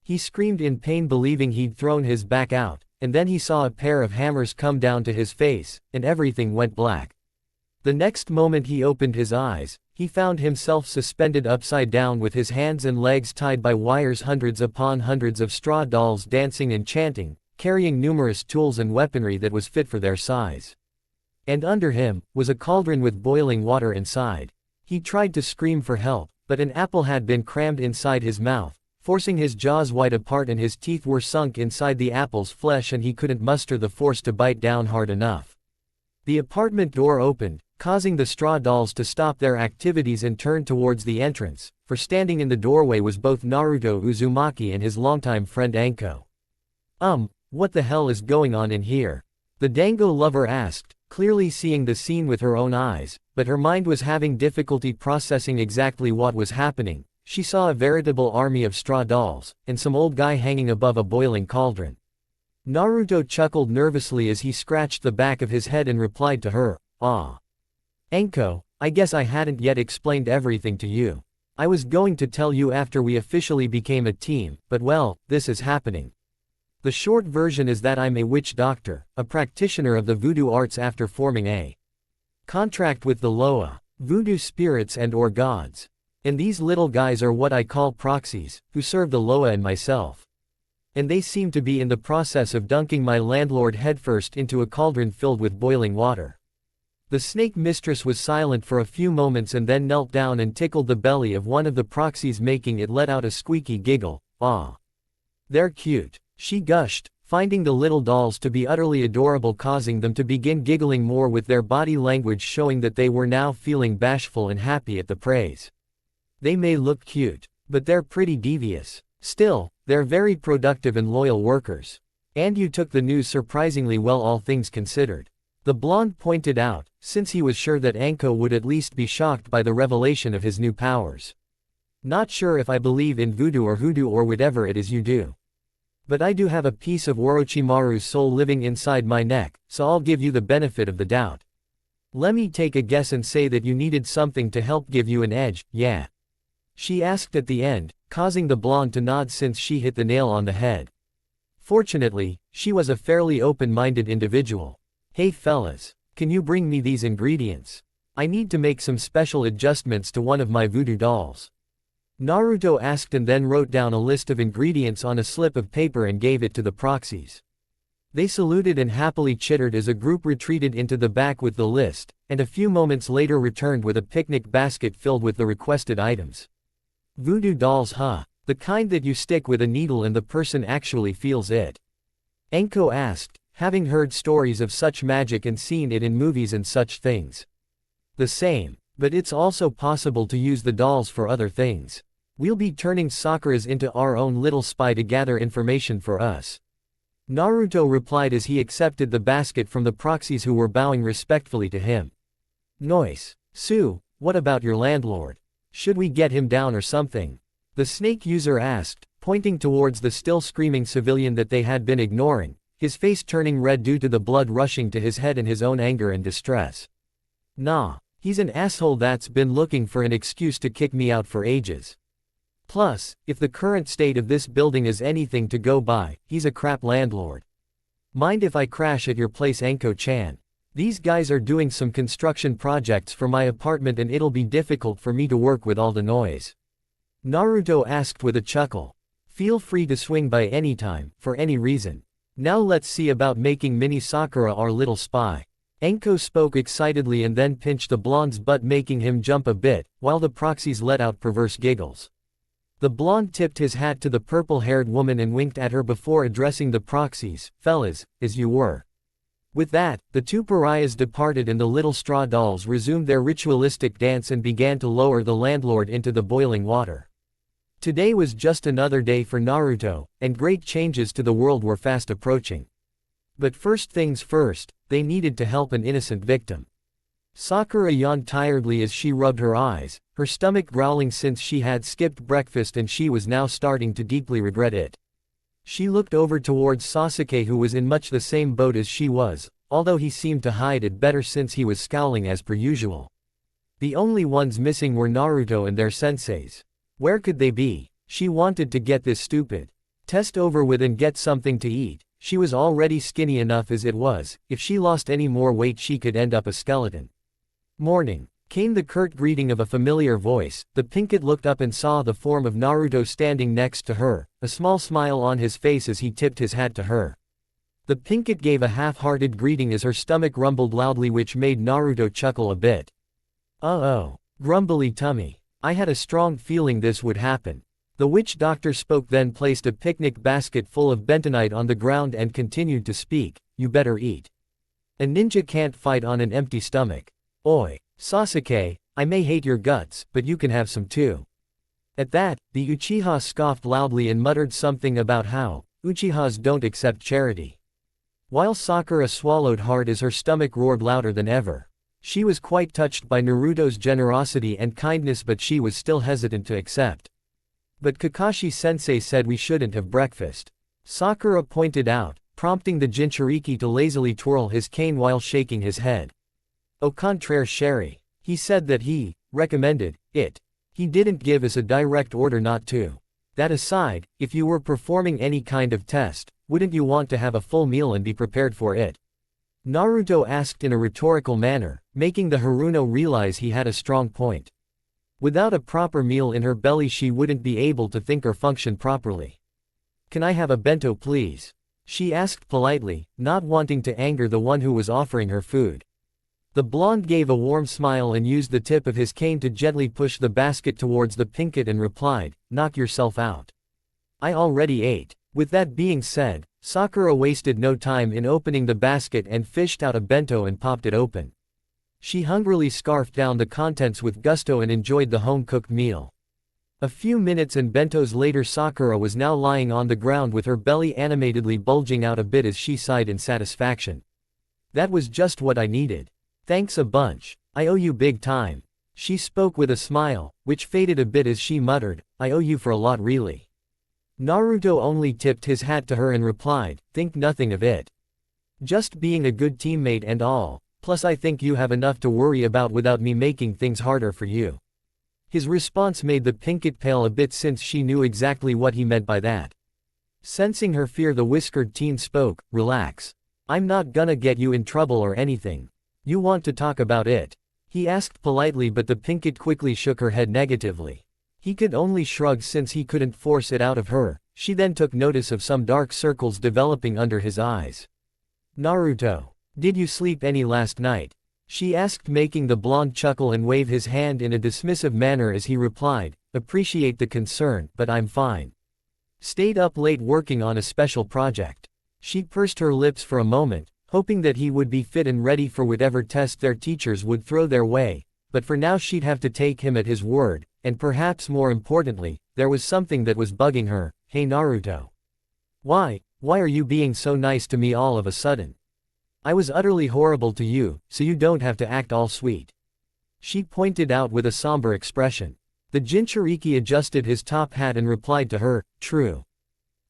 He screamed in pain, believing he'd thrown his back out, and then he saw a pair of hammers come down to his face, and everything went black. The next moment he opened his eyes, he found himself suspended upside down with his hands and legs tied by wires, hundreds upon hundreds of straw dolls dancing and chanting, carrying numerous tools and weaponry that was fit for their size. And under him was a cauldron with boiling water inside. He tried to scream for help, but an apple had been crammed inside his mouth, forcing his jaws wide apart, and his teeth were sunk inside the apple's flesh and he couldn't muster the force to bite down hard enough. The apartment door opened, causing the straw dolls to stop their activities and turn towards the entrance, for standing in the doorway was both Naruto Uzumaki and his longtime friend Anko. What the hell is going on in here?" the Dango lover asked, clearly seeing the scene with her own eyes, but her mind was having difficulty processing exactly what was happening. She saw a veritable army of straw dolls, and some old guy hanging above a boiling cauldron. Naruto chuckled nervously as he scratched the back of his head and replied to her, "Ah. Anko, I guess I hadn't yet explained everything to you. I was going to tell you after we officially became a team, but well, this is happening. The short version is that I'm a witch doctor, a practitioner of the voodoo arts after forming a contract with the Loa, voodoo spirits and/or gods. And these little guys are what I call proxies, who serve the Loa and myself. And they seem to be in the process of dunking my landlord headfirst into a cauldron filled with boiling water." The snake mistress was silent for a few moments and then knelt down and tickled the belly of one of the proxies, making it let out a squeaky giggle. "Ah. They're cute," she gushed, finding the little dolls to be utterly adorable, causing them to begin giggling more with their body language showing that they were now feeling bashful and happy at the praise. "They may look cute, but they're pretty devious. Still, they're very productive and loyal workers. And you took the news surprisingly well, all things considered," the blonde pointed out, since he was sure that Anko would at least be shocked by the revelation of his new powers. "Not sure if I believe in voodoo or hoodoo or whatever it is you do. But I do have a piece of Orochimaru's soul living inside my neck, so I'll give you the benefit of the doubt. Let me take a guess and say that you needed something to help give you an edge, yeah?" she asked at the end, causing the blonde to nod since she hit the nail on the head. Fortunately, she was a fairly open-minded individual. "Hey fellas, can you bring me these ingredients?" I need to make some special adjustments to one of my voodoo dolls. Naruto asked and then wrote down a list of ingredients on a slip of paper and gave it to the proxies. They saluted and happily chittered as a group retreated into the back with the list, and a few moments later returned with a picnic basket filled with the requested items. Voodoo dolls, huh? The kind that you stick with a needle and the person actually feels it? Enko asked, having heard stories of such magic and seen it in movies and such things. The same, but it's also possible to use the dolls for other things. We'll be turning Sakura's into our own little spy to gather information for us. Naruto replied as he accepted the basket from the proxies who were bowing respectfully to him. Noise. Sue, what about your landlord? Should we get him down or something? The snake user asked, pointing towards the still screaming civilian that they had been ignoring, his face turning red due to the blood rushing to his head and his own anger and distress. Nah, he's an asshole that's been looking for an excuse to kick me out for ages. Plus, if the current state of this building is anything to go by, he's a crap landlord. Mind if I crash at your place, Enko-chan? These guys are doing some construction projects for my apartment and it'll be difficult for me to work with all the noise. Naruto asked with a chuckle. Feel free to swing by anytime, for any reason. Now let's see about making Mini Sakura our little spy. Enko spoke excitedly and then pinched the blonde's butt, making him jump a bit, while the proxies let out perverse giggles. The blonde tipped his hat to the purple-haired woman and winked at her before addressing the proxies, fellas, as you were. With that, the two pariahs departed and the little straw dolls resumed their ritualistic dance and began to lower the landlord into the boiling water. Today was just another day for Naruto, and great changes to the world were fast approaching. But first things first, they needed to help an innocent victim. Sakura yawned tiredly as she rubbed her eyes, her stomach growling since she had skipped breakfast and she was now starting to deeply regret it. She looked over towards Sasuke, who was in much the same boat as she was, although he seemed to hide it better since he was scowling as per usual. The only ones missing were Naruto and their senseis. Where could they be? She wanted to get this stupid test over with and get something to eat. She was already skinny enough as it was. If she lost any more weight she could end up a skeleton. Morning. Came the curt greeting of a familiar voice. The Pinkett looked up and saw the form of Naruto standing next to her, a small smile on his face as he tipped his hat to her. The Pinkett gave a half-hearted greeting as her stomach rumbled loudly, which made Naruto chuckle a bit. Uh-oh. Grumbly tummy. I had a strong feeling this would happen. The witch doctor spoke, then placed a picnic basket full of bentonite on the ground and continued to speak. You better eat. A ninja can't fight on an empty stomach. Oi, Sasuke, I may hate your guts, but you can have some too. At that, the Uchiha scoffed loudly and muttered something about how Uchihas don't accept charity. While Sakura swallowed hard as her stomach roared louder than ever. She was quite touched by Naruto's generosity and kindness, but she was still hesitant to accept. But Kakashi-sensei said we shouldn't have breakfast. Sakura pointed out, prompting the Jinchuriki to lazily twirl his cane while shaking his head. Au contraire, chérie. He said that he recommended it. He didn't give us a direct order not to. That aside, if you were performing any kind of test, wouldn't you want to have a full meal and be prepared for it? Naruto asked in a rhetorical manner, making the Haruno realize he had a strong point. Without a proper meal in her belly she wouldn't be able to think or function properly. Can I have a bento please? She asked politely, not wanting to anger the one who was offering her food. The blonde gave a warm smile and used the tip of his cane to gently push the basket towards the Pinkett and replied, knock yourself out. I already ate. With that being said, Sakura wasted no time in opening the basket and fished out a bento and popped it open. She hungrily scarfed down the contents with gusto and enjoyed the home-cooked meal. A few minutes and bentos later Sakura was now lying on the ground with her belly animatedly bulging out a bit as she sighed in satisfaction. That was just what I needed. Thanks a bunch. I owe you big time. She spoke with a smile, which faded a bit as she muttered, I owe you for a lot really. Naruto only tipped his hat to her and replied, think nothing of it. Just being a good teammate and all, plus I think you have enough to worry about without me making things harder for you. His response made the Pinkett pale a bit since she knew exactly what he meant by that. Sensing her fear the whiskered teen spoke, relax. I'm not gonna get you in trouble or anything. You want to talk about it? He asked politely, but the pinkett quickly shook her head negatively. He could only shrug since he couldn't force it out of her. She then took notice of some dark circles developing under his eyes. Naruto, did you sleep any last night? She asked, making the blonde chuckle and wave his hand in a dismissive manner as he replied, appreciate the concern, but I'm fine. Stayed up late working on a special project. She pursed her lips for a moment, hoping that he would be fit and ready for whatever test their teachers would throw their way, but for now she'd have to take him at his word, and perhaps more importantly, there was something that was bugging her. Hey Naruto. Why are you being so nice to me all of a sudden? I was utterly horrible to you, so you don't have to act all sweet. She pointed out with a somber expression. The Jinchuriki adjusted his top hat and replied to her, true.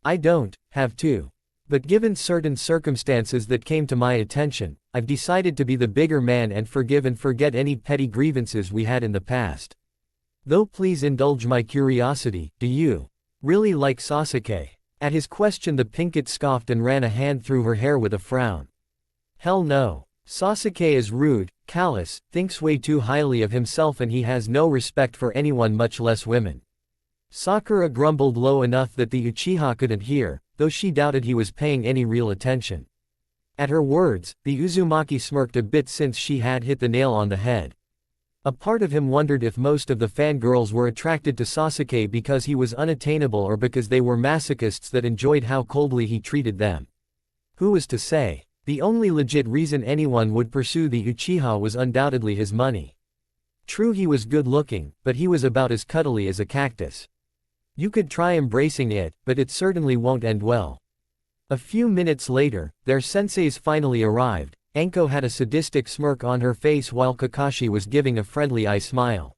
I don't have to. But given certain circumstances that came to my attention, I've decided to be the bigger man and forgive and forget any petty grievances we had in the past. Though please indulge my curiosity, do you really like Sasuke? At his question the pinkett scoffed and ran a hand through her hair with a frown. Hell no. Sasuke is rude, callous, thinks way too highly of himself, and he has no respect for anyone, much less women. Sakura grumbled low enough that the Uchiha couldn't hear, though she doubted he was paying any real attention. At her words, the Uzumaki smirked a bit since she had hit the nail on the head. A part of him wondered if most of the fangirls were attracted to Sasuke because he was unattainable or because they were masochists that enjoyed how coldly he treated them. Who was to say? The only legit reason anyone would pursue the Uchiha was undoubtedly his money. True, he was good looking, but he was about as cuddly as a cactus. You could try embracing it, but it certainly won't end well. A few minutes later, their senseis finally arrived. Anko had a sadistic smirk on her face while Kakashi was giving a friendly eye smile.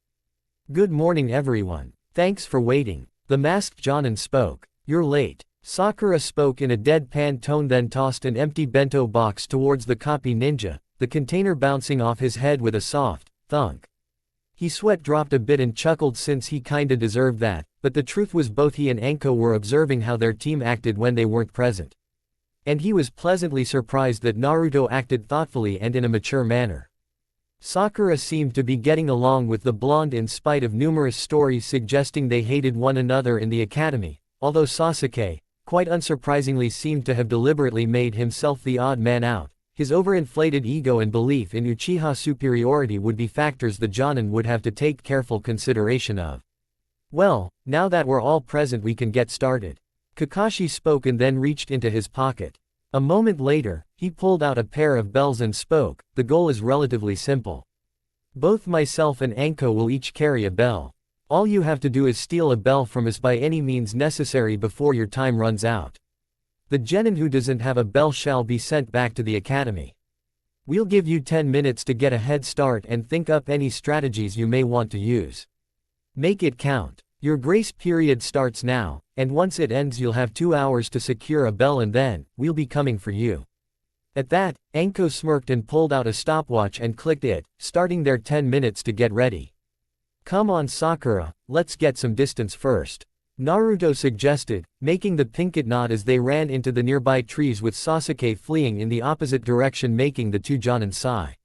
Good morning everyone. Thanks for waiting. The masked Jonin spoke. You're late. Sakura spoke in a deadpan tone, then tossed an empty bento box towards the copy ninja, the container bouncing off his head with a soft thunk. He sweat dropped a bit and chuckled since he kinda deserved that, but the truth was both he and Anko were observing how their team acted when they weren't present. And he was pleasantly surprised that Naruto acted thoughtfully and in a mature manner. Sakura seemed to be getting along with the blonde in spite of numerous stories suggesting they hated one another in the academy, although Sasuke, quite unsurprisingly, seemed to have deliberately made himself the odd man out. His overinflated ego and belief in Uchiha superiority would be factors the Jonin would have to take careful consideration of. Well, now that we're all present we can get started. Kakashi spoke and then reached into his pocket. A moment later, he pulled out a pair of bells and spoke, the goal is relatively simple. Both myself and Anko will each carry a bell. All you have to do is steal a bell from us by any means necessary before your time runs out. The genin who doesn't have a bell shall be sent back to the academy. We'll give you 10 minutes to get a head start and think up any strategies you may want to use. Make it count. Your grace period starts now, and once it ends you'll have 2 hours to secure a bell, and then, we'll be coming for you. At that, Anko smirked and pulled out a stopwatch and clicked it, starting their 10 minutes to get ready. Come on Sakura, let's get some distance first. Naruto suggested, making the pinkett nod as they ran into the nearby trees with Sasuke fleeing in the opposite direction, making the two Jonin sigh.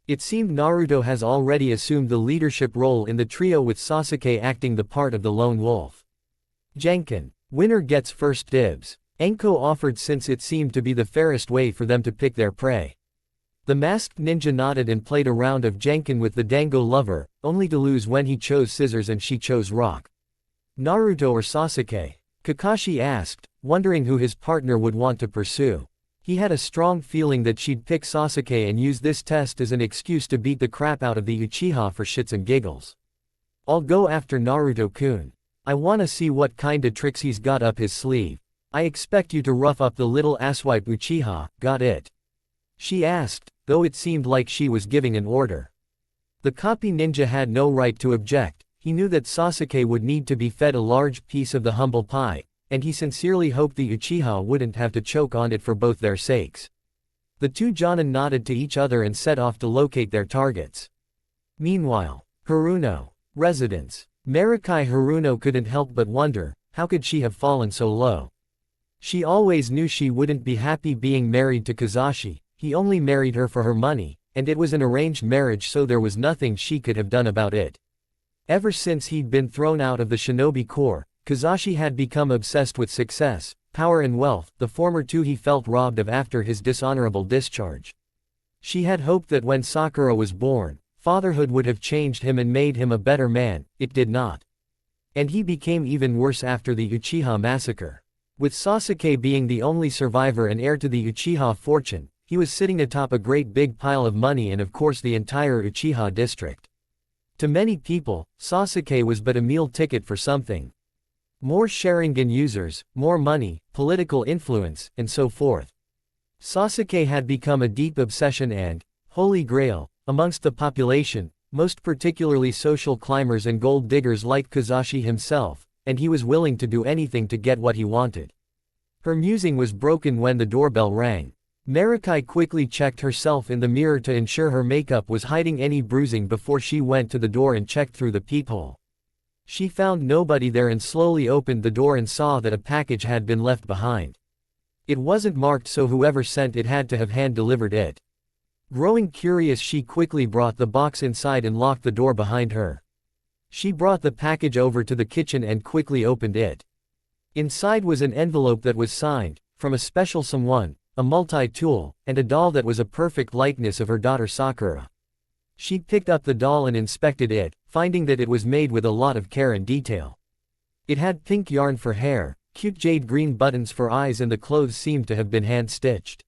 It seemed Naruto has already assumed the leadership role in the trio, with Sasuke acting the part of the lone wolf. Janken, winner gets first dibs. Anko offered since it seemed to be the fairest way for them to pick their prey. The masked ninja nodded and played a round of Janken with the Dango lover, only to lose when he chose scissors and she chose rock. Naruto or Sasuke? Kakashi asked, wondering who his partner would want to pursue. He had a strong feeling that she'd pick Sasuke and use this test as an excuse to beat the crap out of the Uchiha for shits and giggles. I'll go after Naruto-kun. I wanna see what kinda tricks he's got up his sleeve. I expect you to rough up the little asswipe Uchiha, got it? She asked, though it seemed like she was giving an order. The copy ninja had no right to object. He knew that Sasuke would need to be fed a large piece of the humble pie, and he sincerely hoped the Uchiha wouldn't have to choke on it for both their sakes. The two Jonin nodded to each other and set off to locate their targets. Meanwhile, Haruno residence. Marikai Haruno couldn't help but wonder, how could she have fallen so low? She always knew she wouldn't be happy being married to Kazashi. He only married her for her money, and it was an arranged marriage, so there was nothing she could have done about it. Ever since he'd been thrown out of the Shinobi Corps, Kazashi had become obsessed with success, power and wealth, the former two he felt robbed of after his dishonorable discharge. She had hoped that when Sakura was born, fatherhood would have changed him and made him a better man. It did not. And he became even worse after the Uchiha massacre. With Sasuke being the only survivor and heir to the Uchiha fortune, he was sitting atop a great big pile of money and of course the entire Uchiha district. To many people, Sasuke was but a meal ticket for something. More Sharingan users, more money, political influence, and so forth. Sasuke had become a deep obsession and, holy grail, amongst the population, most particularly social climbers and gold diggers like Kazashi himself, and he was willing to do anything to get what he wanted. Her musing was broken when the doorbell rang. Marikai quickly checked herself in the mirror to ensure her makeup was hiding any bruising before she went to the door and checked through the peephole. She found nobody there and slowly opened the door and saw that a package had been left behind. It wasn't marked, so whoever sent it had to have hand-delivered it. Growing curious, she quickly brought the box inside and locked the door behind her. She brought the package over to the kitchen and quickly opened it. Inside was an envelope that was signed, from a special someone, a multi-tool, and a doll that was a perfect likeness of her daughter Sakura. She picked up the doll and inspected it, finding that it was made with a lot of care and detail. It had pink yarn for hair, cute jade green buttons for eyes, and the clothes seemed to have been hand-stitched.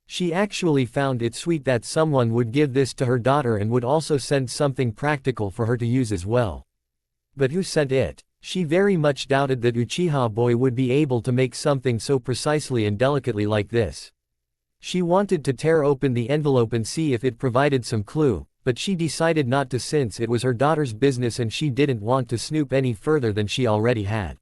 She actually found it sweet that someone would give this to her daughter and would also send something practical for her to use as well. But who sent it? She very much doubted that Uchiha boy would be able to make something so precisely and delicately like this. She wanted to tear open the envelope and see if it provided some clue, but she decided not to since it was her daughter's business and she didn't want to snoop any further than she already had.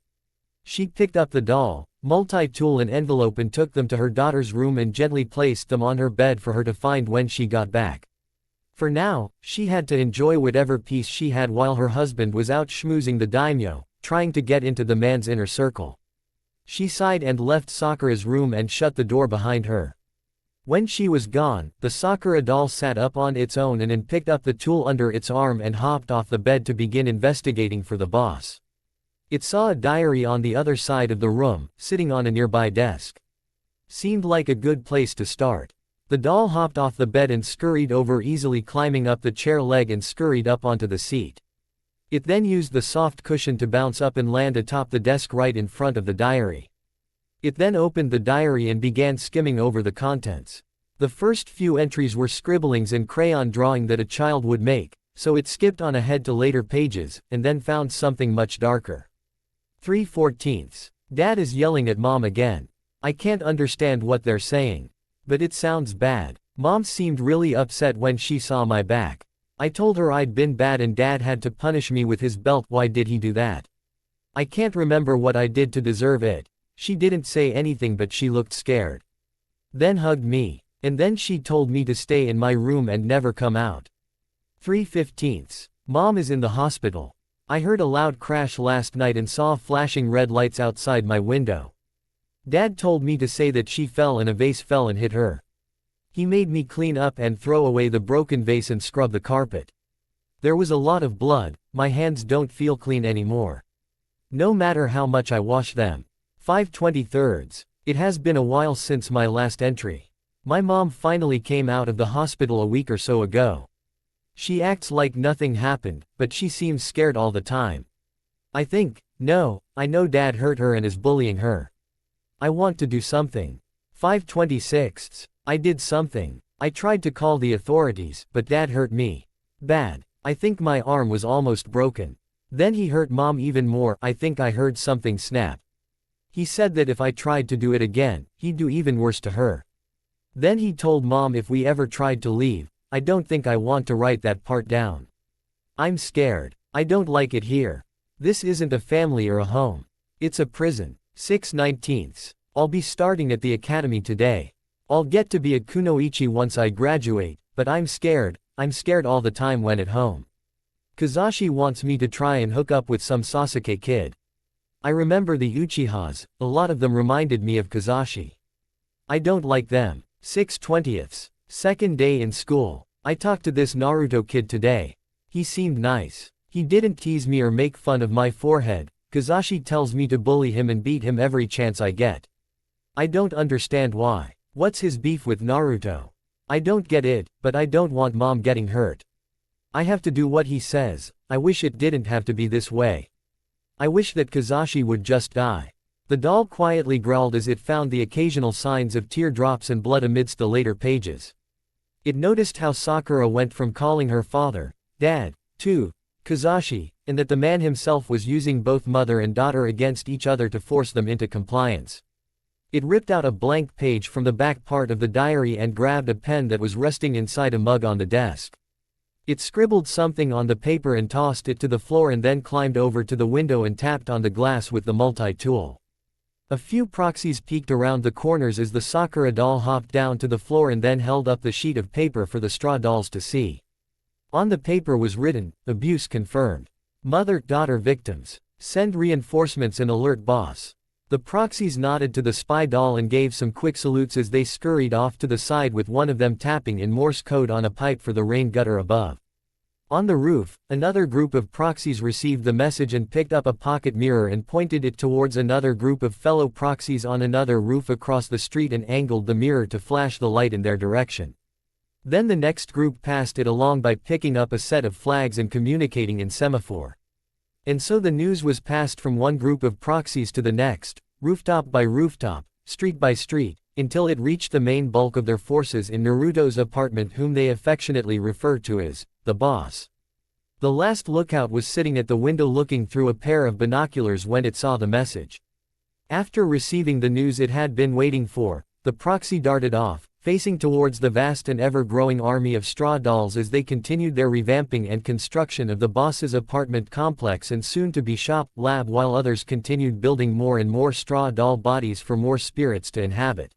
She picked up the doll, multi-tool and envelope and took them to her daughter's room and gently placed them on her bed for her to find when she got back. For now, she had to enjoy whatever peace she had while her husband was out schmoozing the daimyo, trying to get into the man's inner circle. She sighed and left Sakura's room and shut the door behind her. When she was gone, the Sakura doll sat up on its own and picked up the tool under its arm and hopped off the bed to begin investigating for the boss. It saw a diary on the other side of the room, sitting on a nearby desk. Seemed like a good place to start. The doll hopped off the bed and scurried over, easily climbing up the chair leg and scurried up onto the seat. It then used the soft cushion to bounce up and land atop the desk right in front of the diary. It then opened the diary and began skimming over the contents. The first few entries were scribblings and crayon drawing that a child would make, so it skipped on ahead to later pages, and then found something much darker. 3/14. Dad is yelling at Mom again. I can't understand what they're saying. But it sounds bad. Mom seemed really upset when she saw my back. I told her I'd been bad and Dad had to punish me with his belt. Why did he do that? I can't remember what I did to deserve it. She didn't say anything but she looked scared. Then hugged me. And then she told me to stay in my room and never come out. 3/15. Mom is in the hospital. I heard a loud crash last night and saw flashing red lights outside my window. Dad told me to say that she fell and a vase fell and hit her. He made me clean up and throw away the broken vase and scrub the carpet. There was a lot of blood, my hands don't feel clean anymore. No matter how much I wash them. 5/23. It has been a while since my last entry. My mom finally came out of the hospital a week or so ago. She acts like nothing happened, but she seems scared all the time. I know Dad hurt her and is bullying her. I want to do something. 5/26. I did something. I tried to call the authorities, but Dad hurt me. Bad. I think my arm was almost broken. Then he hurt Mom even more. I think I heard something snap. He said that if I tried to do it again, he'd do even worse to her. Then he told Mom if we ever tried to leave. I don't think I want to write that part down. I'm scared. I don't like it here. This isn't a family or a home. It's a prison. 6/19. I'll be starting at the academy today. I'll get to be a kunoichi once I graduate, but I'm scared all the time when at home. Kazashi wants me to try and hook up with some Sasuke kid. I remember the Uchihas, a lot of them reminded me of Kazashi. I don't like them. 6/20. Second day in school. I talked to this Naruto kid today. He seemed nice. He didn't tease me or make fun of my forehead. Kazashi tells me to bully him and beat him every chance I get. I don't understand why. What's his beef with Naruto? I don't get it, but I don't want mom getting hurt. I have to do what he says. I wish it didn't have to be this way. I wish that Kazashi would just die. The doll quietly growled as it found the occasional signs of teardrops and blood amidst the later pages. It noticed how Sakura went from calling her father, dad, to Kazashi, and that the man himself was using both mother and daughter against each other to force them into compliance. It ripped out a blank page from the back part of the diary and grabbed a pen that was resting inside a mug on the desk. It scribbled something on the paper and tossed it to the floor and then climbed over to the window and tapped on the glass with the multi-tool. A few proxies peeked around the corners as the Sakura doll hopped down to the floor and then held up the sheet of paper for the straw dolls to see. On the paper was written, "Abuse confirmed. Mother-daughter victims. Send reinforcements and alert boss." The proxies nodded to the spy doll and gave some quick salutes as they scurried off to the side with one of them tapping in Morse code on a pipe for the rain gutter above. On the roof, another group of proxies received the message and picked up a pocket mirror and pointed it towards another group of fellow proxies on another roof across the street and angled the mirror to flash the light in their direction. Then the next group passed it along by picking up a set of flags and communicating in semaphore. And so the news was passed from one group of proxies to the next, rooftop by rooftop, street by street, until it reached the main bulk of their forces in Naruto's apartment, whom they affectionately referred to as the boss. The last lookout was sitting at the window looking through a pair of binoculars when it saw the message. After receiving the news it had been waiting for, the proxy darted off, facing towards the vast and ever-growing army of straw dolls as they continued their revamping and construction of the boss's apartment complex and soon-to-be shop, lab, while others continued building more and more straw doll bodies for more spirits to inhabit.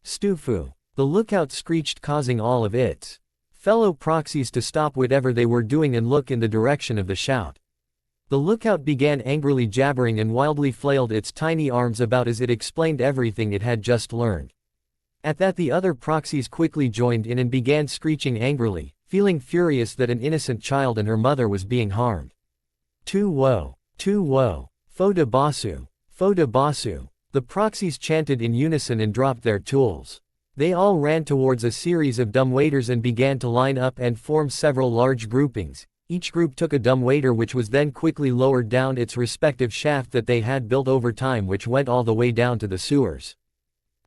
Stufu. The lookout screeched, causing all of its fellow proxies to stop whatever they were doing and look in the direction of the shout. The lookout began angrily jabbering and wildly flailed its tiny arms about as it explained everything it had just learned. At that the other proxies quickly joined in and began screeching angrily, feeling furious that an innocent child and her mother was being harmed. Tu wo, foda basu, foda basu. The proxies chanted in unison and dropped their tools. They all ran towards a series of dumbwaiters and began to line up and form several large groupings. Each group took a dumbwaiter which was then quickly lowered down its respective shaft that they had built over time, which went all the way down to the sewers.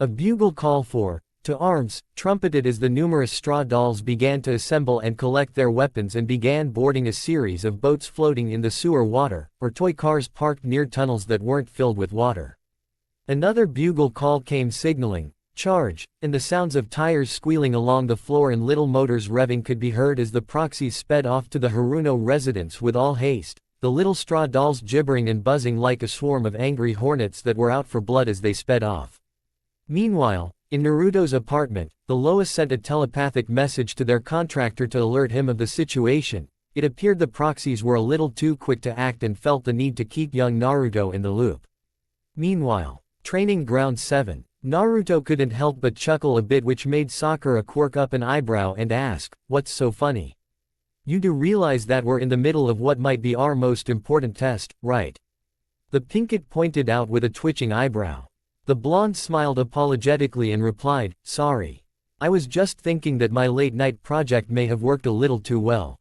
A bugle call for to arms trumpeted as the numerous straw dolls began to assemble and collect their weapons and began boarding a series of boats floating in the sewer water, or toy cars parked near tunnels that weren't filled with water. Another bugle call came signaling charge, and the sounds of tires squealing along the floor and little motors revving could be heard as the proxies sped off to the Haruno residence with all haste, the little straw dolls gibbering and buzzing like a swarm of angry hornets that were out for blood as they sped off. Meanwhile, in Naruto's apartment, the Loa sent a telepathic message to their contractor to alert him of the situation. It appeared the proxies were a little too quick to act and felt the need to keep young Naruto in the loop. Meanwhile, Training Ground 7. Naruto couldn't help but chuckle a bit, which made Sakura quirk up an eyebrow and ask, "What's so funny? You do realize that we're in the middle of what might be our most important test, right?" The pinkett pointed out with a twitching eyebrow. The blonde smiled apologetically and replied, "Sorry. I was just thinking that my late-night project may have worked a little too well."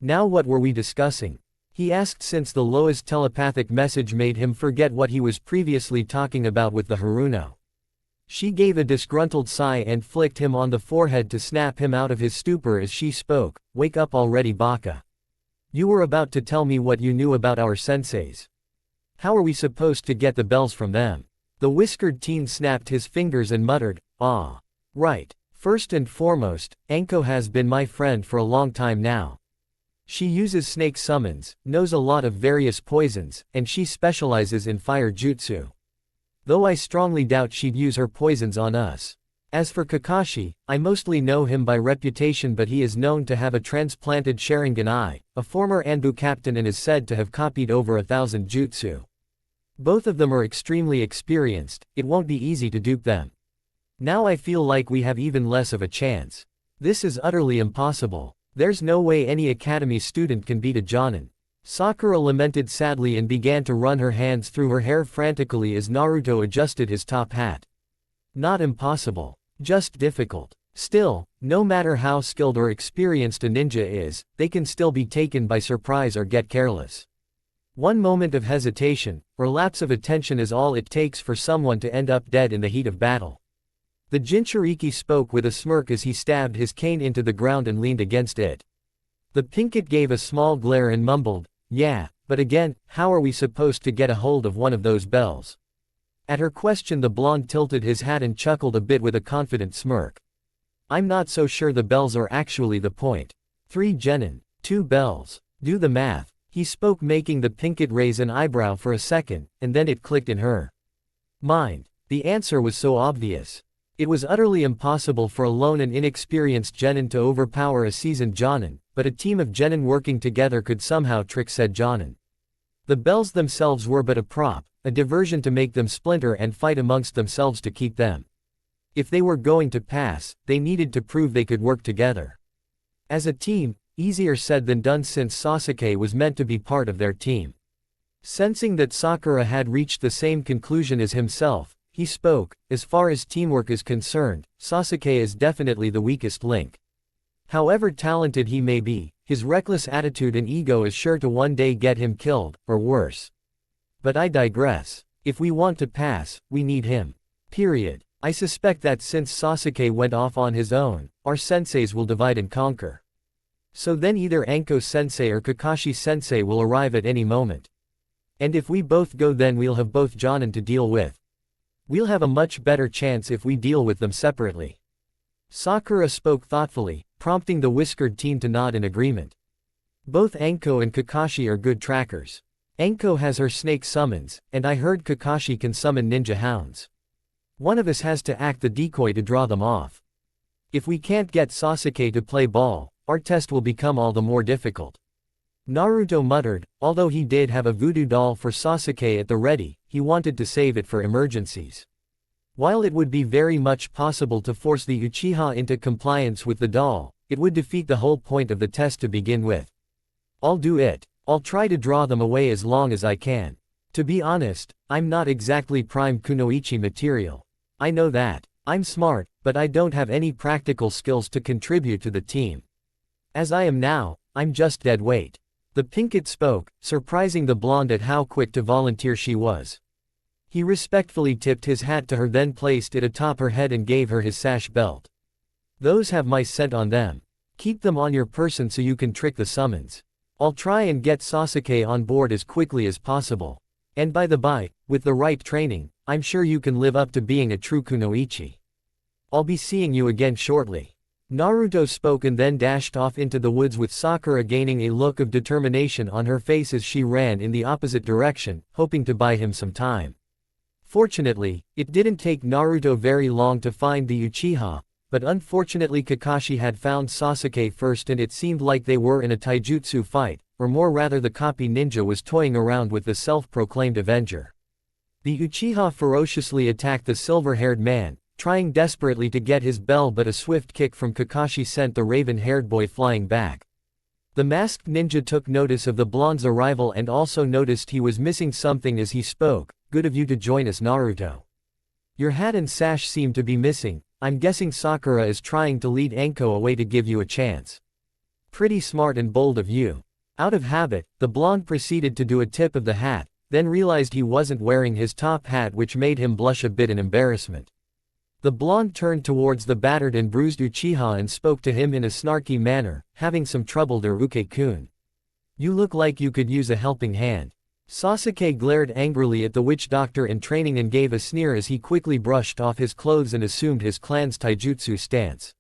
"Now what were we discussing?" he asked, since the Loa's telepathic message made him forget what he was previously talking about with the Haruno. She gave a disgruntled sigh and flicked him on the forehead to snap him out of his stupor as she spoke, "Wake up already, Baka. You were about to tell me what you knew about our senseis. How are we supposed to get the bells from them?" The whiskered teen snapped his fingers and muttered, "Ah. Right. First and foremost, Anko has been my friend for a long time now. She uses snake summons, knows a lot of various poisons, and she specializes in fire jutsu. Though I strongly doubt she'd use her poisons on us. As for Kakashi, I mostly know him by reputation, but he is known to have a transplanted Sharingan eye, a former Anbu captain, and is said to have copied over 1,000 jutsu. Both of them are extremely experienced, it won't be easy to dupe them. Now I feel like we have even less of a chance. This is utterly impossible. There's no way any academy student can beat a Jonin. Sakura lamented sadly and began to run her hands through her hair frantically as Naruto adjusted his top hat. Not impossible. Just difficult. Still, no matter how skilled or experienced a ninja is, they can still be taken by surprise or get careless. One moment of hesitation, or lapse of attention is all it takes for someone to end up dead in the heat of battle. The Jinchuriki spoke with a smirk as he stabbed his cane into the ground and leaned against it. The Pinkett gave a small glare and mumbled, "Yeah, but again, how are we supposed to get a hold of one of those bells?" At her question the blonde tilted his hat and chuckled a bit with a confident smirk. "I'm not so sure the bells are actually the point. 3 genin, 2 bells. Do the math," he spoke, making the Pinkett raise an eyebrow for a second, and then it clicked in her mind. The answer was so obvious. It was utterly impossible for a lone and inexperienced genin to overpower a seasoned jonin, but a team of genin working together could somehow trick said jonin. The bells themselves were but a prop, a diversion to make them splinter and fight amongst themselves to keep them. If they were going to pass, they needed to prove they could work together. As a team, easier said than done since Sasuke was meant to be part of their team. Sensing that Sakura had reached the same conclusion as himself, he spoke, "As far as teamwork is concerned, Sasuke is definitely the weakest link. However talented he may be, his reckless attitude and ego is sure to one day get him killed, or worse. But I digress. If we want to pass, we need him. Period. I suspect that since Sasuke went off on his own, our senseis will divide and conquer. So then either Anko-sensei or Kakashi-sensei will arrive at any moment. And if we both go then we'll have both jonin to deal with. We'll have a much better chance if we deal with them separately." Sakura spoke thoughtfully, prompting the whiskered teen to nod in agreement. "Both Anko and Kakashi are good trackers. Anko has her snake summons, and I heard Kakashi can summon ninja hounds. One of us has to act the decoy to draw them off. If we can't get Sasuke to play ball, our test will become all the more difficult." Naruto muttered. Although he did have a voodoo doll for Sasuke at the ready, he wanted to save it for emergencies. While it would be very much possible to force the Uchiha into compliance with the doll, it would defeat the whole point of the test to begin with. "I'll do it. I'll try to draw them away as long as I can. To be honest, I'm not exactly prime kunoichi material. I know that. I'm smart, but I don't have any practical skills to contribute to the team. As I am now, I'm just dead weight." The Pinkett spoke, surprising the blonde at how quick to volunteer she was. He respectfully tipped his hat to her, then placed it atop her head and gave her his sash belt. "Those have my scent on them. Keep them on your person so you can trick the summons. I'll try and get Sasuke on board as quickly as possible. And by the by, with the right training, I'm sure you can live up to being a true kunoichi. I'll be seeing you again shortly." Naruto spoke and then dashed off into the woods with Sakura gaining a look of determination on her face as she ran in the opposite direction, hoping to buy him some time. Fortunately, it didn't take Naruto very long to find the Uchiha, but unfortunately Kakashi had found Sasuke first and it seemed like they were in a taijutsu fight, or more rather the copy ninja was toying around with the self-proclaimed avenger. The Uchiha ferociously attacked the silver-haired man, trying desperately to get his bell, but a swift kick from Kakashi sent the raven-haired boy flying back. The masked ninja took notice of the blonde's arrival and also noticed he was missing something as he spoke. "Good of you to join us, Naruto. Your hat and sash seem to be missing. I'm guessing Sakura is trying to lead Anko away to give you a chance. Pretty smart and bold of you." Out of habit, the blonde proceeded to do a tip of the hat, then realized he wasn't wearing his top hat, which made him blush a bit in embarrassment. The blonde turned towards the battered and bruised Uchiha and spoke to him in a snarky manner, "Having some trouble there, Uke-kun? You look like you could use a helping hand." Sasuke glared angrily at the witch doctor in training and gave a sneer as he quickly brushed off his clothes and assumed his clan's taijutsu stance.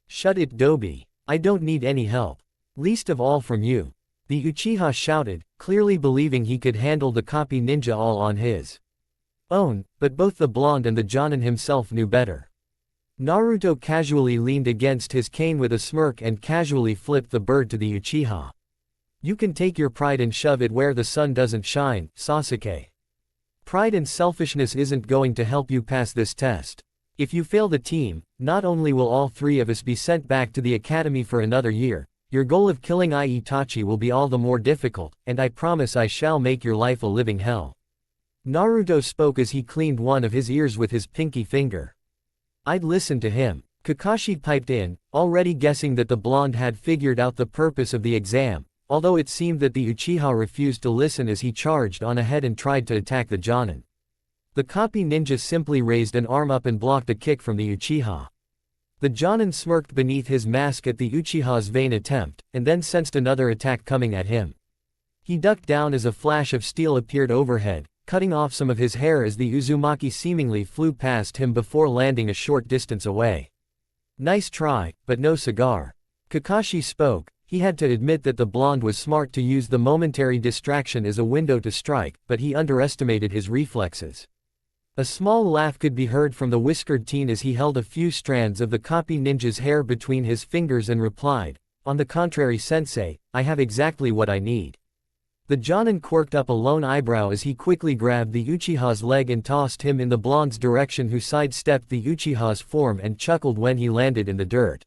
"Shut it, Dobi. I don't need any help. Least of all from you." The Uchiha shouted, clearly believing he could handle the copy ninja all on his own, but both the blonde and the Jonin himself knew better. Naruto casually leaned against his cane with a smirk and casually flipped the bird to the Uchiha. "You can take your pride and shove it where the sun doesn't shine, Sasuke. Pride and selfishness isn't going to help you pass this test. If you fail the team, not only will all 3 of us be sent back to the academy for another year, your goal of killing Itachi will be all the more difficult, and I promise I shall make your life a living hell. Naruto spoke as he cleaned one of his ears with his pinky finger. I'd listen to him. Kakashi piped in, already guessing that the blonde had figured out the purpose of the exam, although it seemed that the Uchiha refused to listen as he charged on ahead and tried to attack the Jonin. The copy ninja simply raised an arm up and blocked a kick from the Uchiha. The Jonin smirked beneath his mask at the Uchiha's vain attempt, and then sensed another attack coming at him. He ducked down as a flash of steel appeared overhead, cutting off some of his hair as the Uzumaki seemingly flew past him before landing a short distance away. Nice try, but no cigar. Kakashi spoke. He had to admit that the blonde was smart to use the momentary distraction as a window to strike, but he underestimated his reflexes. A small laugh could be heard from the whiskered teen as he held a few strands of the copy ninja's hair between his fingers and replied, "On the contrary, sensei, I have exactly what I need." The Jonin quirked up a lone eyebrow as he quickly grabbed the Uchiha's leg and tossed him in the blonde's direction, who sidestepped the Uchiha's form and chuckled when he landed in the dirt.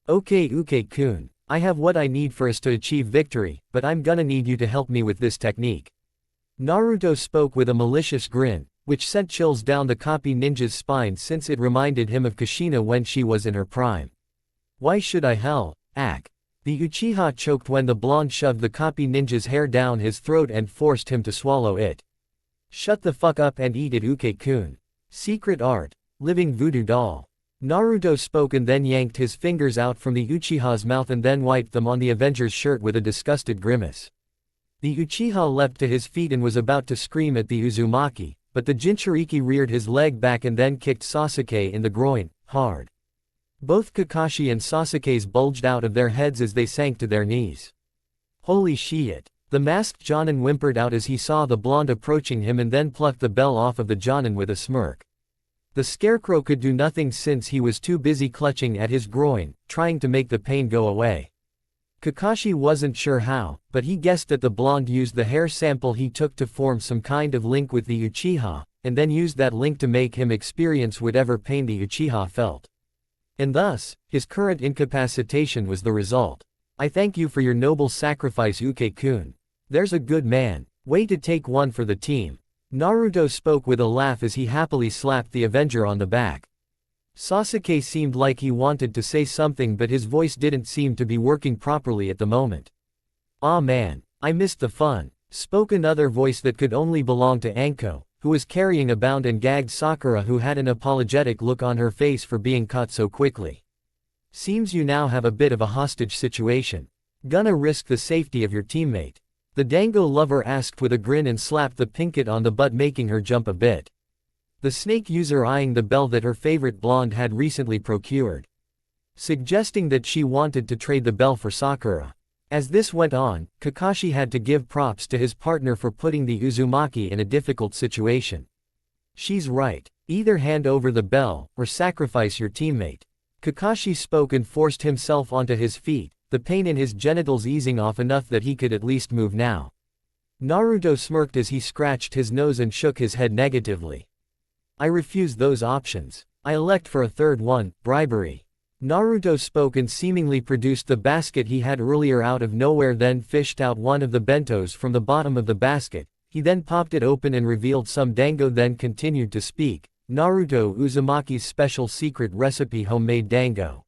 "Okay Uke-kun, I have what I need for us to achieve victory, but I'm gonna need you to help me with this technique." Naruto spoke with a malicious grin, which sent chills down the copy ninja's spine since it reminded him of Kushina when she was in her prime. "Why should I ack?" The Uchiha choked when the blonde shoved the copy ninja's hair down his throat and forced him to swallow it. "Shut the fuck up and eat it Uke-kun. Secret art. Living voodoo doll." Naruto spoke and then yanked his fingers out from the Uchiha's mouth and then wiped them on the Avenger's shirt with a disgusted grimace. The Uchiha leapt to his feet and was about to scream at the Uzumaki, but the Jinchuriki reared his leg back and then kicked Sasuke in the groin, hard. Both Kakashi and Sasuke's bulged out of their heads as they sank to their knees. "Holy shit." The masked Jonin whimpered out as he saw the blonde approaching him and then plucked the bell off of the Jonin with a smirk. The scarecrow could do nothing since he was too busy clutching at his groin, trying to make the pain go away. Kakashi wasn't sure how, but he guessed that the blonde used the hair sample he took to form some kind of link with the Uchiha, and then used that link to make him experience whatever pain the Uchiha felt. And thus, his current incapacitation was the result. "I thank you for your noble sacrifice Uke-kun. There's a good man. Way to take one for the team." Naruto spoke with a laugh as he happily slapped the Avenger on the back. Sasuke seemed like he wanted to say something, but his voice didn't seem to be working properly at the moment. "Aw man, I missed the fun," spoke another voice that could only belong to Anko, who was carrying a bound and gagged Sakura, who had an apologetic look on her face for being caught so quickly. "Seems you now have a bit of a hostage situation. Gonna risk the safety of your teammate?" The Dango lover asked with a grin and slapped the Pinkett on the butt, making her jump a bit. The snake user eyeing the bell that her favorite blonde had recently procured, suggesting that she wanted to trade the bell for Sakura. As this went on, Kakashi had to give props to his partner for putting the Uzumaki in a difficult situation. "She's right. Either hand over the bell, or sacrifice your teammate." Kakashi spoke and forced himself onto his feet, the pain in his genitals easing off enough that he could at least move now. Naruto smirked as he scratched his nose and shook his head negatively. "I refuse those options. I elect for a third one, bribery." Naruto spoke and seemingly produced the basket he had earlier out of nowhere, then fished out one of the bentos from the bottom of the basket. He then popped it open and revealed some dango, then continued to speak. "Naruto Uzumaki's special secret recipe homemade dango.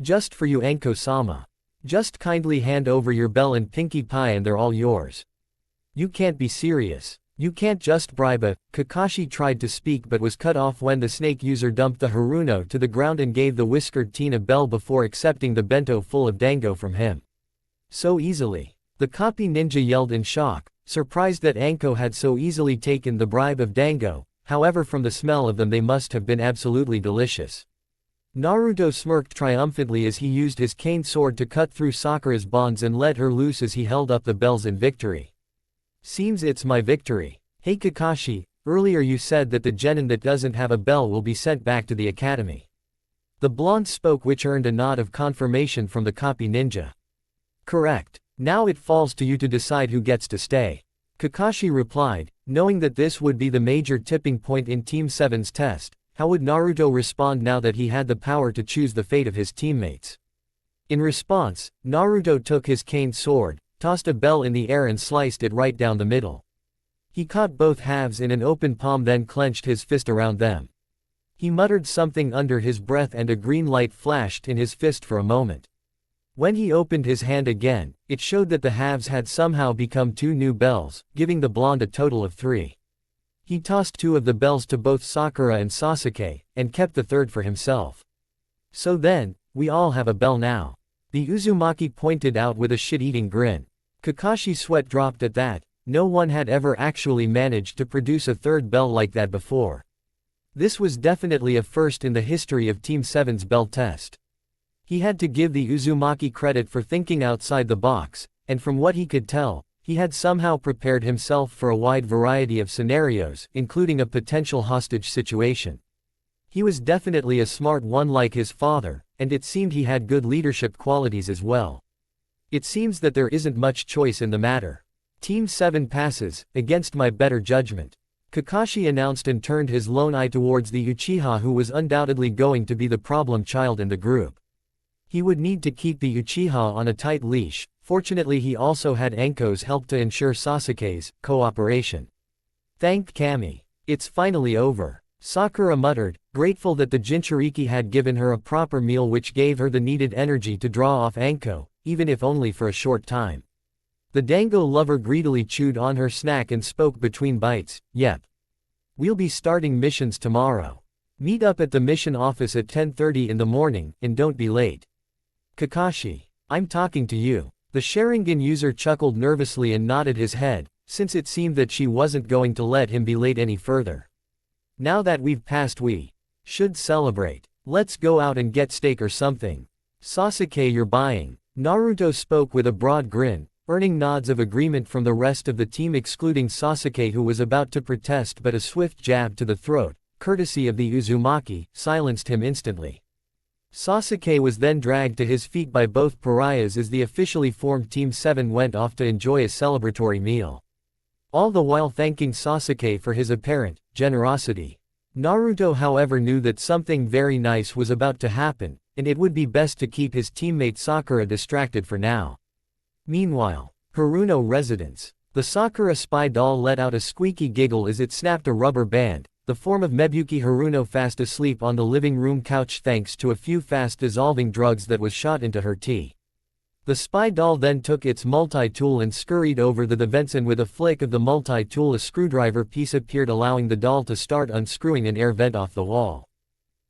Just for you Anko-sama. Just kindly hand over your bell and pinkie pie and they're all yours." "You can't be serious. You can't just bribe a..." Kakashi tried to speak but was cut off when the snake user dumped the Haruno to the ground and gave the whiskered teen a bell before accepting the bento full of dango from him. "So easily." The copy ninja yelled in shock, surprised that Anko had so easily taken the bribe of dango. However, from the smell of them they must have been absolutely delicious. Naruto smirked triumphantly as he used his cane sword to cut through Sakura's bonds and let her loose as he held up the bells in victory. "Seems it's my victory. Hey Kakashi, earlier you said that the genin that doesn't have a bell will be sent back to the academy." The blonde spoke, which earned a nod of confirmation from the copy ninja. "Correct. Now it falls to you to decide who gets to stay," Kakashi replied, knowing that this would be the major tipping point in Team 7's test. How would Naruto respond now that he had the power to choose the fate of his teammates? In response, Naruto took his cane sword, tossed a bell in the air and sliced it right down the middle. He caught both halves in an open palm, then clenched his fist around them. He muttered something under his breath and a green light flashed in his fist for a moment. When he opened his hand again, it showed that the halves had somehow become 2 new bells, giving the blonde a total of 3. He tossed 2 of the bells to both Sakura and Sasuke, and kept the third for himself. So then, we all have a bell now. The Uzumaki pointed out with a shit-eating grin. Kakashi's sweat dropped at that. No one had ever actually managed to produce a third bell like that before. This was definitely a first in the history of Team 7's bell test. He had to give the Uzumaki credit for thinking outside the box, and from what he could tell, he had somehow prepared himself for a wide variety of scenarios, including a potential hostage situation. He was definitely a smart one like his father, and it seemed he had good leadership qualities as well. It seems that there isn't much choice in the matter. Team 7 passes, against my better judgment. Kakashi announced and turned his lone eye towards the Uchiha who was undoubtedly going to be the problem child in the group. He would need to keep the Uchiha on a tight leash. Fortunately he also had Anko's help to ensure Sasuke's cooperation. Thank Kami. It's finally over. Sakura muttered, grateful that the Jinchuriki had given her a proper meal which gave her the needed energy to draw off Anko, even if only for a short time. The Dango lover greedily chewed on her snack and spoke between bites, yep. We'll be starting missions tomorrow. Meet up at the mission office at 10:30 in the morning, and don't be late. Kakashi. I'm talking to you. The Sharingan user chuckled nervously and nodded his head, since it seemed that she wasn't going to let him be late any further. Now that we've passed we should celebrate. Let's go out and get steak or something. Sasuke, you're buying. Naruto spoke with a broad grin, earning nods of agreement from the rest of the team excluding Sasuke who was about to protest, but a swift jab to the throat, courtesy of the Uzumaki, silenced him instantly. Sasuke was then dragged to his feet by both pariahs as the officially formed Team 7 went off to enjoy a celebratory meal. All the while thanking Sasuke for his apparent generosity. Naruto however knew that something very nice was about to happen, and it would be best to keep his teammate Sakura distracted for now. Meanwhile, Haruno residence. The Sakura spy doll let out a squeaky giggle as it snapped a rubber band, the form of Mebuki Haruno fast asleep on the living room couch thanks to a few fast-dissolving drugs that was shot into her tea. The spy doll then took its multi-tool and scurried over the vents, and with a flick of the multi-tool a screwdriver piece appeared allowing the doll to start unscrewing an air vent off the wall.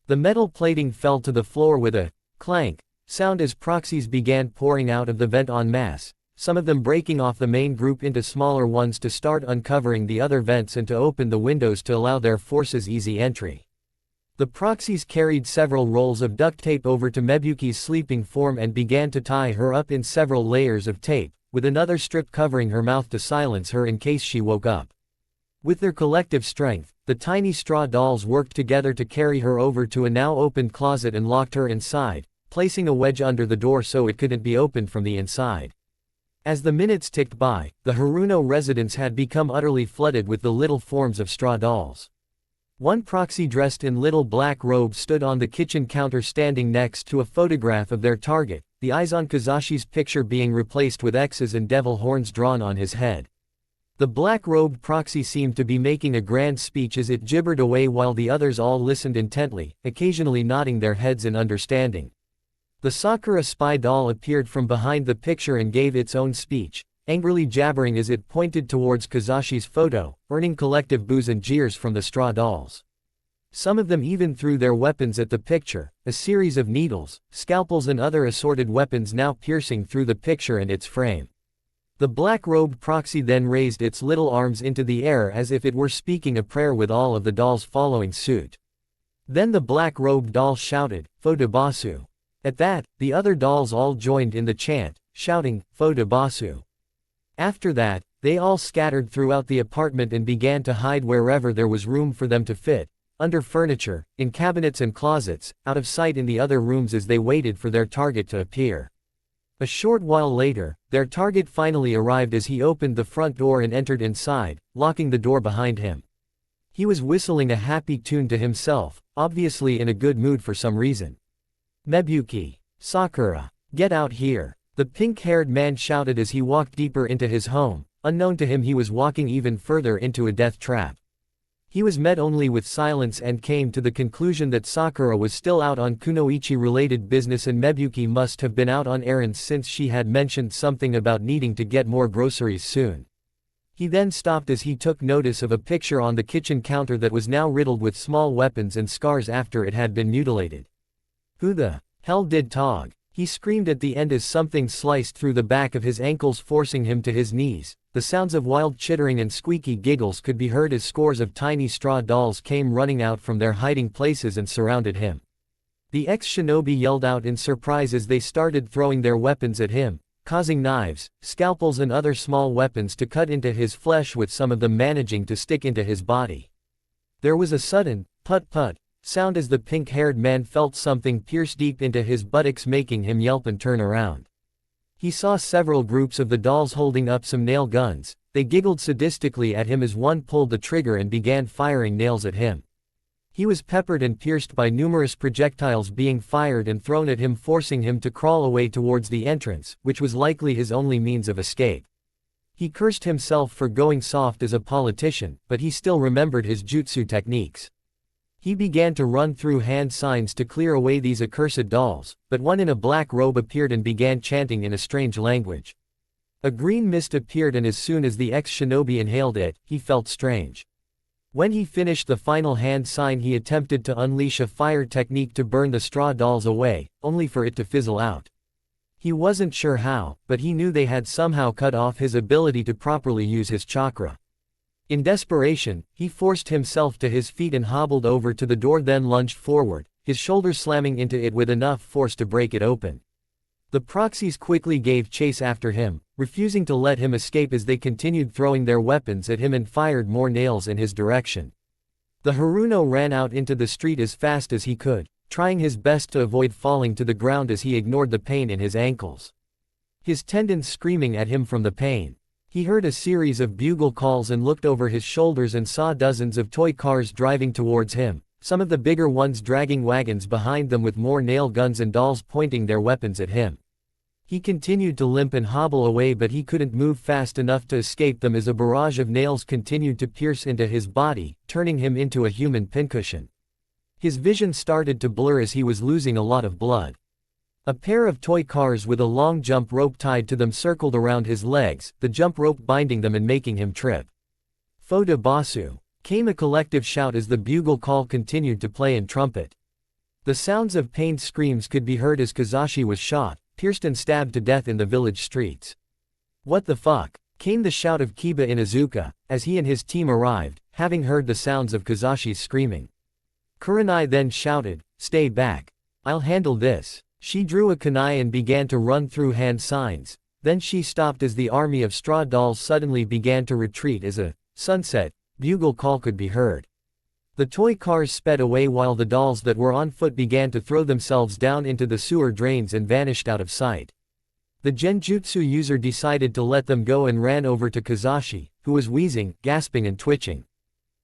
The metal plating fell to the floor with a clank sound as proxies began pouring out of the vent en masse, some of them breaking off the main group into smaller ones to start uncovering the other vents and to open the windows to allow their forces easy entry. The proxies carried several rolls of duct tape over to Mebuki's sleeping form and began to tie her up in several layers of tape, with another strip covering her mouth to silence her in case she woke up. With their collective strength, the tiny straw dolls worked together to carry her over to a now opened closet and locked her inside, placing a wedge under the door so it couldn't be opened from the inside. As the minutes ticked by, the Haruno residence had become utterly flooded with the little forms of straw dolls. One proxy dressed in little black robes stood on the kitchen counter standing next to a photograph of their target, the eyes on Kazashi's picture being replaced with X's and devil horns drawn on his head. The black-robed proxy seemed to be making a grand speech as it gibbered away while the others all listened intently, occasionally nodding their heads in understanding. The Sakura spy doll appeared from behind the picture and gave its own speech, angrily jabbering as it pointed towards Kazashi's photo, earning collective boos and jeers from the straw dolls. Some of them even threw their weapons at the picture, a series of needles, scalpels and other assorted weapons now piercing through the picture and its frame. The black-robed proxy then raised its little arms into the air as if it were speaking a prayer, with all of the dolls following suit. Then the black-robed doll shouted, "Fotobasu." At that, the other dolls all joined in the chant, shouting, "Fotobasu." After that, they all scattered throughout the apartment and began to hide wherever there was room for them to fit, under furniture, in cabinets and closets, out of sight in the other rooms as they waited for their target to appear. A short while later, their target finally arrived as he opened the front door and entered inside, locking the door behind him. He was whistling a happy tune to himself, obviously in a good mood for some reason. "Mebuki. Sakura. Get out here," the pink-haired man shouted as he walked deeper into his home. Unknown to him, he was walking even further into a death trap. He was met only with silence and came to the conclusion that Sakura was still out on kunoichi-related business and Mebuki must have been out on errands since she had mentioned something about needing to get more groceries soon. He then stopped as he took notice of a picture on the kitchen counter that was now riddled with small weapons and scars after it had been mutilated. "Who the hell did Tog?" he screamed at the end as something sliced through the back of his ankles, forcing him to his knees. The sounds of wild chittering and squeaky giggles could be heard as scores of tiny straw dolls came running out from their hiding places and surrounded him. The ex-shinobi yelled out in surprise as they started throwing their weapons at him, causing knives, scalpels and other small weapons to cut into his flesh, with some of them managing to stick into his body. There was a sudden put-put sound as the pink-haired man felt something pierce deep into his buttocks, making him yelp and turn around. He saw several groups of the dolls holding up some nail guns. They giggled sadistically at him as one pulled the trigger and began firing nails at him. He was peppered and pierced by numerous projectiles being fired and thrown at him, forcing him to crawl away towards the entrance, which was likely his only means of escape. He cursed himself for going soft as a politician, but he still remembered his jutsu techniques. He began to run through hand signs to clear away these accursed dolls, but one in a black robe appeared and began chanting in a strange language. A green mist appeared, and as soon as the ex-shinobi inhaled it, he felt strange. When he finished the final hand sign, he attempted to unleash a fire technique to burn the straw dolls away, only for it to fizzle out. He wasn't sure how, but he knew they had somehow cut off his ability to properly use his chakra. In desperation, he forced himself to his feet and hobbled over to the door, then lunged forward, his shoulders slamming into it with enough force to break it open. The proxies quickly gave chase after him, refusing to let him escape as they continued throwing their weapons at him and fired more nails in his direction. The Haruno ran out into the street as fast as he could, trying his best to avoid falling to the ground as he ignored the pain in his ankles. His tendons screaming at him from the pain. He heard a series of bugle calls and looked over his shoulders and saw dozens of toy cars driving towards him, some of the bigger ones dragging wagons behind them with more nail guns and dolls pointing their weapons at him. He continued to limp and hobble away, but he couldn't move fast enough to escape them as a barrage of nails continued to pierce into his body, turning him into a human pincushion. His vision started to blur as he was losing a lot of blood. A pair of toy cars with a long jump rope tied to them circled around his legs, the jump rope binding them and making him trip. "Foda Basu!" came a collective shout as the bugle call continued to play and trumpet. The sounds of pained screams could be heard as Kazashi was shot, pierced and stabbed to death in the village streets. "What the fuck?" came the shout of Kiba Inuzuka, as he and his team arrived, having heard the sounds of Kazashi's screaming. Kurenai then shouted, "Stay back. I'll handle this." She drew a kunai and began to run through hand signs, then she stopped as the army of straw dolls suddenly began to retreat as a sunset bugle call could be heard. The toy cars sped away while the dolls that were on foot began to throw themselves down into the sewer drains and vanished out of sight. The genjutsu user decided to let them go and ran over to Kazashi, who was wheezing, gasping and twitching.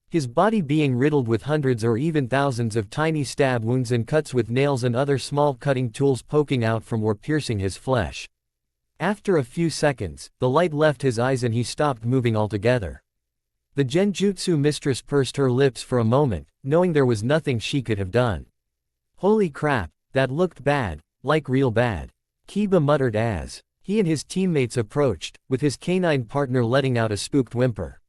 His body being riddled with hundreds or even thousands of tiny stab wounds and cuts with nails and other small cutting tools poking out from or piercing his flesh. After a few seconds, the light left his eyes and he stopped moving altogether. The genjutsu mistress pursed her lips for a moment, knowing there was nothing she could have done. "Holy crap, that looked bad, like real bad," Kiba muttered as he and his teammates approached, with his canine partner letting out a spooked whimper.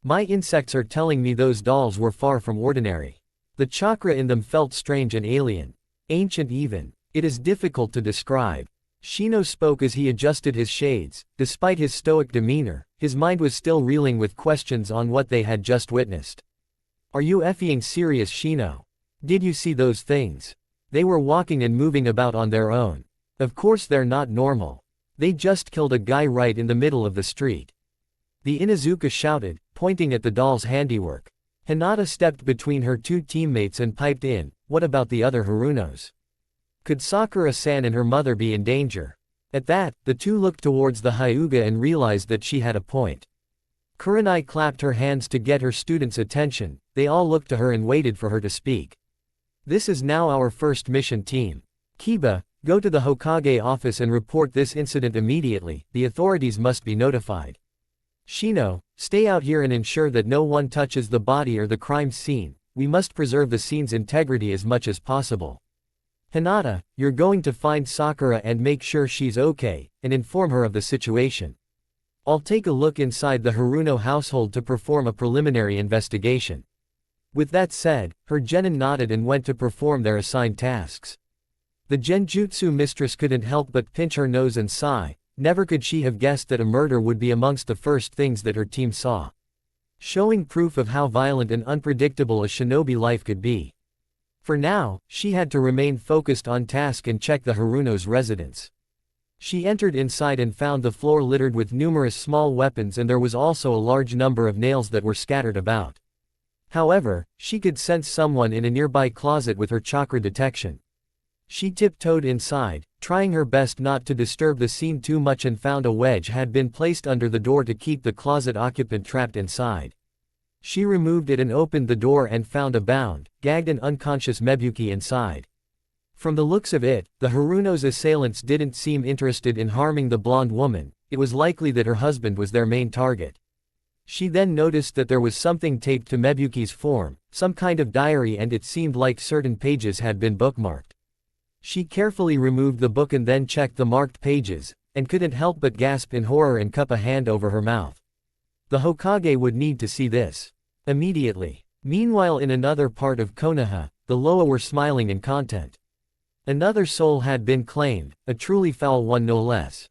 "My insects are telling me those dolls were far from ordinary. The chakra in them felt strange and alien. Ancient even. It is difficult to describe." Shino spoke as he adjusted his shades. Despite his stoic demeanor, his mind was still reeling with questions on what they had just witnessed. "Are you effing serious, Shino? Did you see those things? They were walking and moving about on their own. Of course they're not normal. They just killed a guy right in the middle of the street." The Inuzuka shouted, pointing at the doll's handiwork. Hinata stepped between her two teammates and piped in, "What about the other Harunos? Could Sakura-san and her mother be in danger?" At that, the two looked towards the Hyuga and realized that she had a point. Kurenai clapped her hands to get her students' attention. They all looked to her and waited for her to speak. This is now our first mission team. Kiba, go to the Hokage office and report this incident immediately, the authorities must be notified. Shino, stay out here and ensure that no one touches the body or the crime scene, we must preserve the scene's integrity as much as possible. Hinata, you're going to find Sakura and make sure she's okay, and inform her of the situation. I'll take a look inside the Haruno household to perform a preliminary investigation. With that said, her genin nodded and went to perform their assigned tasks. The genjutsu mistress couldn't help but pinch her nose and sigh, never could she have guessed that a murder would be amongst the first things that her team saw. Showing proof of how violent and unpredictable a shinobi life could be. For now, she had to remain focused on task and check the Haruno's residence. She entered inside and found the floor littered with numerous small weapons, and there was also a large number of nails that were scattered about. However, she could sense someone in a nearby closet with her chakra detection. She tiptoed inside, trying her best not to disturb the scene too much, and found a wedge had been placed under the door to keep the closet occupant trapped inside. She removed it and opened the door and found a bound, gagged and unconscious Mebuki inside. From the looks of it, the Haruno's assailants didn't seem interested in harming the blonde woman, it was likely that her husband was their main target. She then noticed that there was something taped to Mebuki's form, some kind of diary, and it seemed like certain pages had been bookmarked. She carefully removed the book and then checked the marked pages, and couldn't help but gasp in horror and cup a hand over her mouth. The Hokage would need to see this immediately. Meanwhile, in another part of Konoha, the Loa were smiling in content. Another soul had been claimed, a truly foul one no less.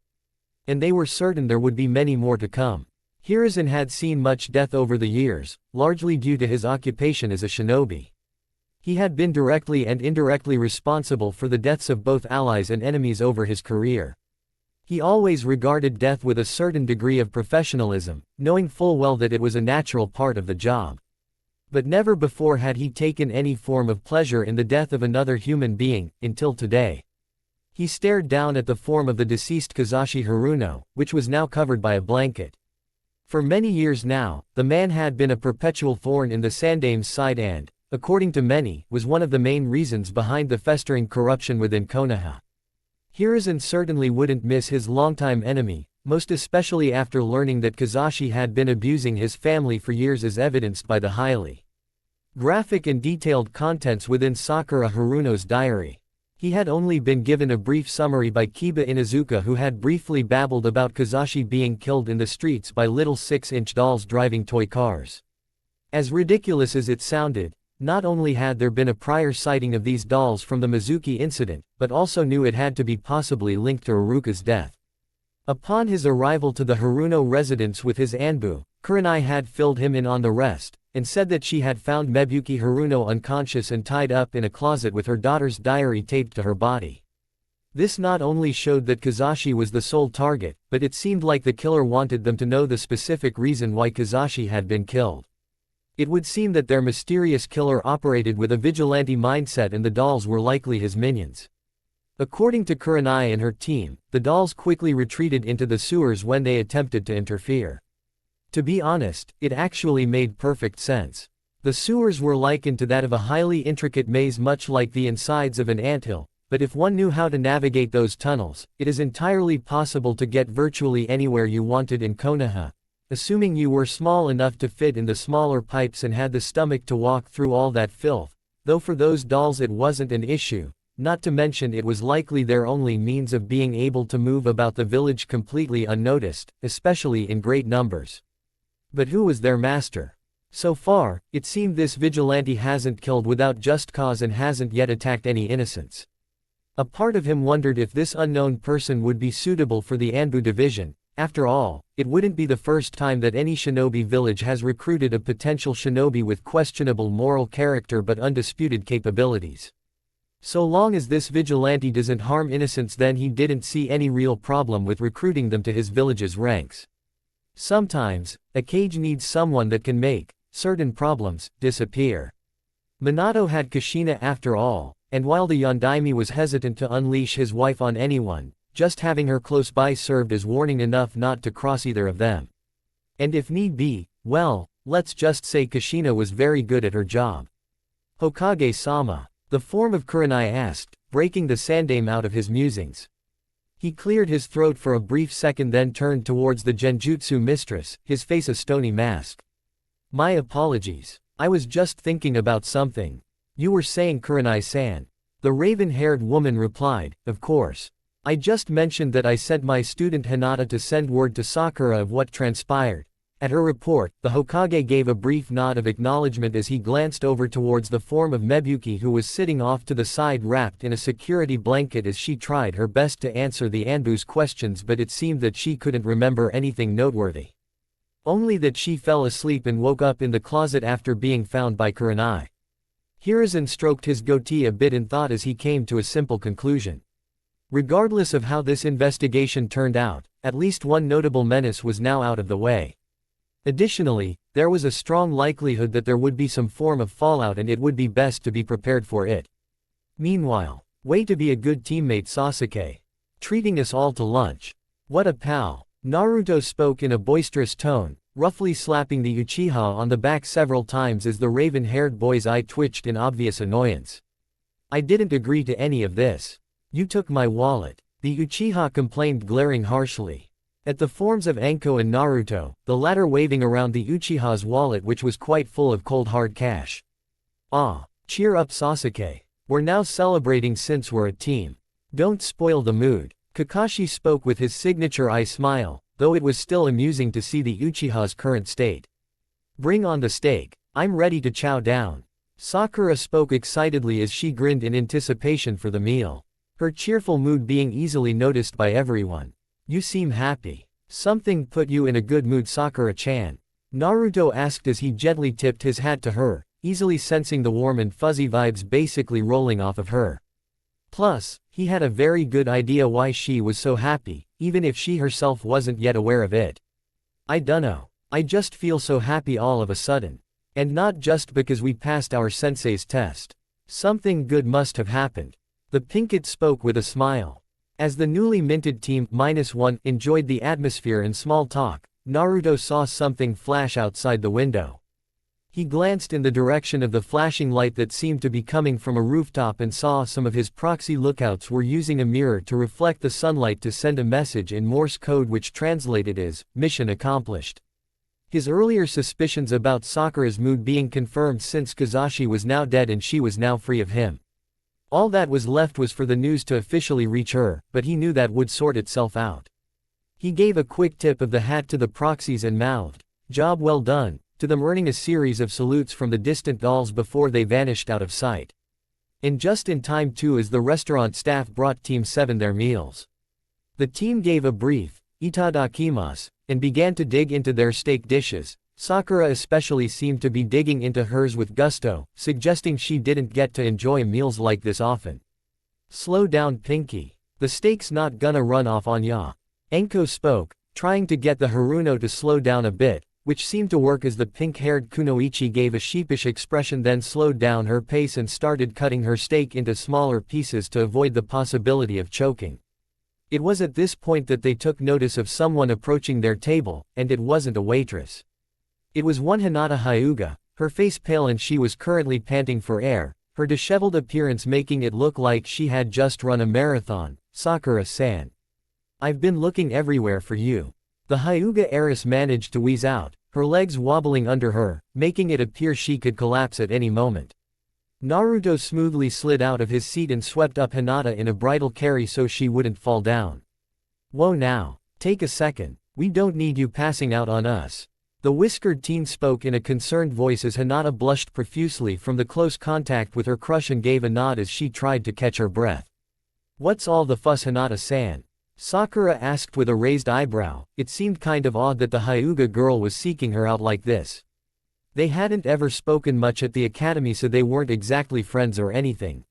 And they were certain there would be many more to come. Hiruzen had seen much death over the years, largely due to his occupation as a shinobi. He had been directly and indirectly responsible for the deaths of both allies and enemies over his career. He always regarded death with a certain degree of professionalism, knowing full well that it was a natural part of the job. But never before had he taken any form of pleasure in the death of another human being, until today. He stared down at the form of the deceased Kazashi Haruno, which was now covered by a blanket. For many years now, the man had been a perpetual thorn in the Sandame's side and, according to many, was one of the main reasons behind the festering corruption within Konoha. Hiruzen certainly wouldn't miss his longtime enemy, most especially after learning that Kazashi had been abusing his family for years, as evidenced by the highly graphic and detailed contents within Sakura Haruno's diary. He had only been given a brief summary by Kiba Inuzuka, who had briefly babbled about Kazashi being killed in the streets by little 6-inch dolls driving toy cars. As ridiculous as it sounded, not only had there been a prior sighting of these dolls from the Mizuki incident, but also knew it had to be possibly linked to Iruka's death. Upon his arrival to the Haruno residence with his Anbu, Kurenai had filled him in on the rest, and said that she had found Mebuki Haruno unconscious and tied up in a closet with her daughter's diary taped to her body. This not only showed that Kazashi was the sole target, but it seemed like the killer wanted them to know the specific reason why Kazashi had been killed. It would seem that their mysterious killer operated with a vigilante mindset, and the dolls were likely his minions. According to Kurenai and her team, the dolls quickly retreated into the sewers when they attempted to interfere. To be honest, it actually made perfect sense. The sewers were likened to that of a highly intricate maze, much like the insides of an anthill, but if one knew how to navigate those tunnels, it is entirely possible to get virtually anywhere you wanted in Konoha, assuming you were small enough to fit in the smaller pipes and had the stomach to walk through all that filth, though for those dolls it wasn't an issue, not to mention it was likely their only means of being able to move about the village completely unnoticed, especially in great numbers. But who was their master? So far, it seemed this vigilante hasn't killed without just cause and hasn't yet attacked any innocents. A part of him wondered if this unknown person would be suitable for the Anbu division. After all, it wouldn't be the first time that any shinobi village has recruited a potential shinobi with questionable moral character but undisputed capabilities. So long as this vigilante doesn't harm innocents, then he didn't see any real problem with recruiting them to his village's ranks. Sometimes, a cage needs someone that can make certain problems disappear. Minato had Kushina after all, and while the Yondaime was hesitant to unleash his wife on anyone, just having her close by served as warning enough not to cross either of them. And if need be, well, let's just say Kushina was very good at her job. Hokage-sama. The form of Kurenai asked, breaking the sandame out of his musings. He cleared his throat for a brief second then turned towards the genjutsu mistress, his face a stony mask. My apologies. I was just thinking about something. You were saying Kurenai-san. The raven-haired woman replied, of course. I just mentioned that I sent my student Hinata to send word to Sakura of what transpired. At her report, the Hokage gave a brief nod of acknowledgement as he glanced over towards the form of Mebuki who was sitting off to the side wrapped in a security blanket as she tried her best to answer the Anbu's questions, but it seemed that she couldn't remember anything noteworthy. Only that she fell asleep and woke up in the closet after being found by Kurenai. Hiruzen stroked his goatee a bit in thought as he came to a simple conclusion. Regardless of how this investigation turned out, at least one notable menace was now out of the way. Additionally, there was a strong likelihood that there would be some form of fallout and it would be best to be prepared for it. Meanwhile, way to be a good teammate Sasuke. Treating us all to lunch. What a pal. Naruto spoke in a boisterous tone, roughly slapping the Uchiha on the back several times as the raven-haired boy's eye twitched in obvious annoyance. I didn't agree to any of this. You took my wallet. The Uchiha complained, glaring harshly at the forms of Anko and Naruto, the latter waving around the Uchiha's wallet which was quite full of cold hard cash. Ah, cheer up Sasuke. We're now celebrating since we're a team. Don't spoil the mood. Kakashi spoke with his signature eye smile, though it was still amusing to see the Uchiha's current state. Bring on the steak. I'm ready to chow down. Sakura spoke excitedly as she grinned in anticipation for the meal. Her cheerful mood being easily noticed by everyone. You seem happy. Something put you in a good mood, Sakura-chan? Naruto asked as he gently tipped his hat to her, easily sensing the warm and fuzzy vibes basically rolling off of her. Plus, he had a very good idea why she was so happy, even if she herself wasn't yet aware of it. I dunno. I just feel so happy all of a sudden. And not just because we passed our sensei's test. Something good must have happened. The Pinkett spoke with a smile. As the newly minted team -1 enjoyed the atmosphere and small talk, Naruto saw something flash outside the window. He glanced in the direction of the flashing light that seemed to be coming from a rooftop and saw some of his proxy lookouts were using a mirror to reflect the sunlight to send a message in Morse code which translated as, "Mission accomplished." His earlier suspicions about Sakura's mood being confirmed since Kazashi was now dead and she was now free of him. All that was left was for the news to officially reach her, but he knew that would sort itself out. He gave a quick tip of the hat to the proxies and mouthed, "Job well done," to them, earning a series of salutes from the distant dolls before they vanished out of sight. And just in time too as the restaurant staff brought Team 7 their meals. The team gave a brief, "Itadakimasu," and began to dig into their steak dishes. Sakura especially seemed to be digging into hers with gusto, suggesting she didn't get to enjoy meals like this often. Slow down, Pinky. The steak's not gonna run off on ya. Anko spoke, trying to get the Haruno to slow down a bit, which seemed to work as the pink-haired Kunoichi gave a sheepish expression then slowed down her pace and started cutting her steak into smaller pieces to avoid the possibility of choking. It was at this point that they took notice of someone approaching their table, and it wasn't a waitress. It was one Hinata Hyuga, her face pale and she was currently panting for air, her disheveled appearance making it look like she had just run a marathon. "Sakura-san. I've been looking everywhere for you." The Hyuga heiress managed to wheeze out, her legs wobbling under her, making it appear she could collapse at any moment. Naruto smoothly slid out of his seat and swept up Hinata in a bridal carry so she wouldn't fall down. "Whoa now. Take a second. We don't need you passing out on us." The whiskered teen spoke in a concerned voice as Hinata blushed profusely from the close contact with her crush and gave a nod as she tried to catch her breath. "What's all the fuss, Hinata-san?" Sakura asked with a raised eyebrow. It seemed kind of odd that the Hyuga girl was seeking her out like this. They hadn't ever spoken much at the academy so they weren't exactly friends or anything.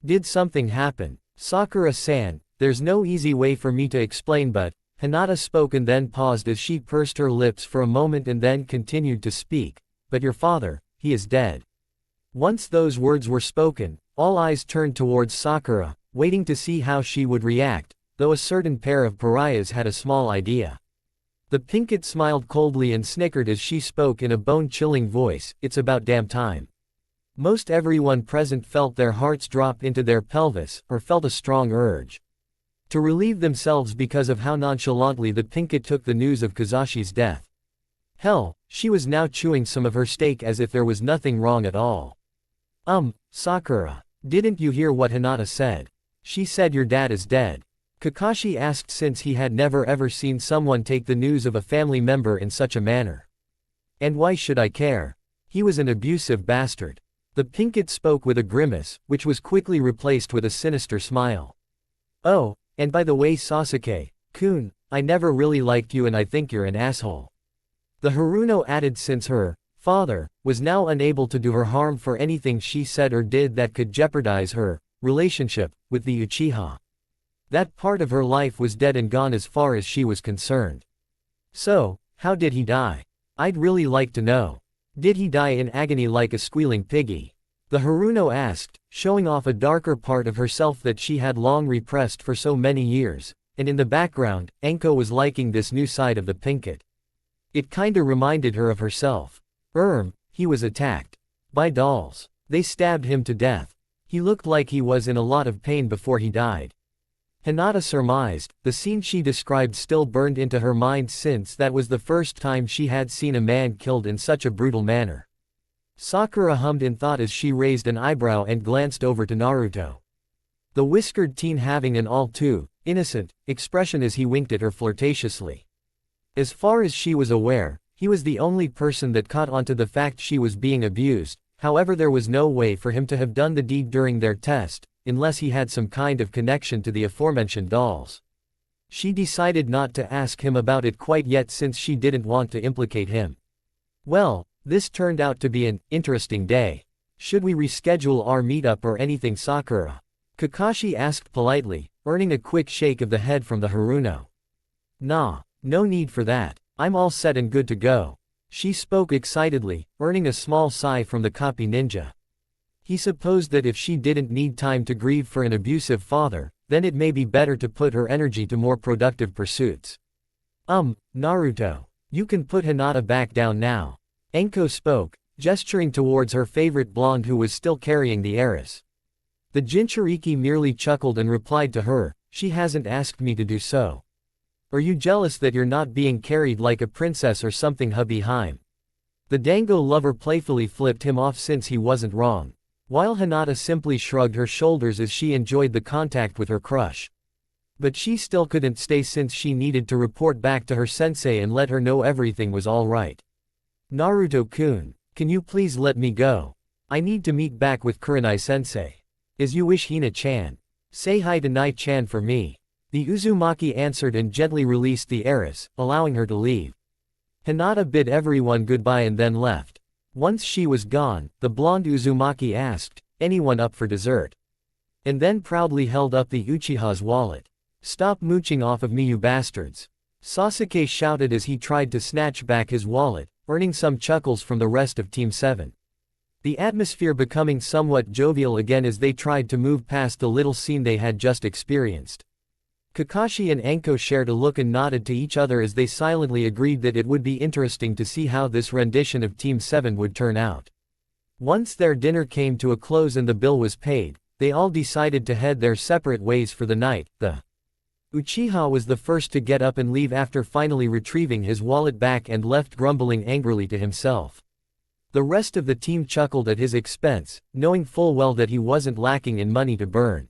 "Did something happen? Sakura-san, there's no easy way for me to explain but," Hinata spoke and then paused as she pursed her lips for a moment and then continued to speak, "But your father, he is dead." Once those words were spoken, all eyes turned towards Sakura, waiting to see how she would react, though a certain pair of pariahs had a small idea. The Pinkett smiled coldly and snickered as she spoke in a bone-chilling voice, "It's about damn time." Most everyone present felt their hearts drop into their pelvis, or felt a strong urge to relieve themselves because of how nonchalantly the Pinkett took the news of Kazashi's death. Hell, she was now chewing some of her steak as if there was nothing wrong at all. Sakura, didn't you hear what Hinata said? She said your dad is dead. Kakashi asked since he had never ever seen someone take the news of a family member in such a manner. And why should I care? He was an abusive bastard. The Pinkett spoke with a grimace, which was quickly replaced with a sinister smile. Oh, and by the way Sasuke-kun, I never really liked you and I think you're an asshole. The Haruno added since her father was now unable to do her harm for anything she said or did that could jeopardize her relationship with the Uchiha. That part of her life was dead and gone as far as she was concerned. So, how did he die? I'd really like to know. Did he die in agony like a squealing piggy? The Haruno asked, showing off a darker part of herself that she had long repressed for so many years, and in the background, Enko was liking this new side of the Pinkett. It kinda reminded her of herself. He was attacked by dolls. They stabbed him to death. He looked like he was in a lot of pain before he died. Hinata surmised, the scene she described still burned into her mind since that was the first time she had seen a man killed in such a brutal manner. Sakura hummed in thought as she raised an eyebrow and glanced over to Naruto. The whiskered teen having an all too innocent expression as he winked at her flirtatiously. As far as she was aware, he was the only person that caught onto the fact she was being abused. However, there was no way for him to have done the deed during their test, unless he had some kind of connection to the aforementioned dolls. She decided not to ask him about it quite yet since she didn't want to implicate him. Well, this turned out to be an interesting day. Should we reschedule our meetup or anything, Sakura? Kakashi asked politely, earning a quick shake of the head from the Haruno. Nah, no need for that. I'm all set and good to go. She spoke excitedly, earning a small sigh from the copy ninja. He supposed that if she didn't need time to grieve for an abusive father, then it may be better to put her energy to more productive pursuits. Naruto. You can put Hinata back down now. Enko spoke, gesturing towards her favorite blonde who was still carrying the heiress. The Jinchuriki merely chuckled and replied to her, she hasn't asked me to do so. Are you jealous that you're not being carried like a princess or something, hubby Haim? The Dango lover playfully flipped him off since he wasn't wrong, while Hinata simply shrugged her shoulders as she enjoyed the contact with her crush. But she still couldn't stay since she needed to report back to her sensei and let her know everything was alright. Naruto-kun, can you please let me go? I need to meet back with Kurenai-sensei. As you wish, Hina-chan. Say hi to Nai-chan for me. The Uzumaki answered and gently released the heiress, allowing her to leave. Hinata bid everyone goodbye and then left. Once she was gone, the blonde Uzumaki asked, anyone up for dessert? And then proudly held up the Uchiha's wallet. Stop mooching off of me, you bastards. Sasuke shouted as he tried to snatch back his wallet, earning some chuckles from the rest of Team 7. The atmosphere becoming somewhat jovial again as they tried to move past the little scene they had just experienced. Kakashi and Enko shared a look and nodded to each other as they silently agreed that it would be interesting to see how this rendition of Team 7 would turn out. Once their dinner came to a close and the bill was paid, they all decided to head their separate ways for the night. The Uchiha was the first to get up and leave after finally retrieving his wallet back and left grumbling angrily to himself. The rest of the team chuckled at his expense, knowing full well that he wasn't lacking in money to burn.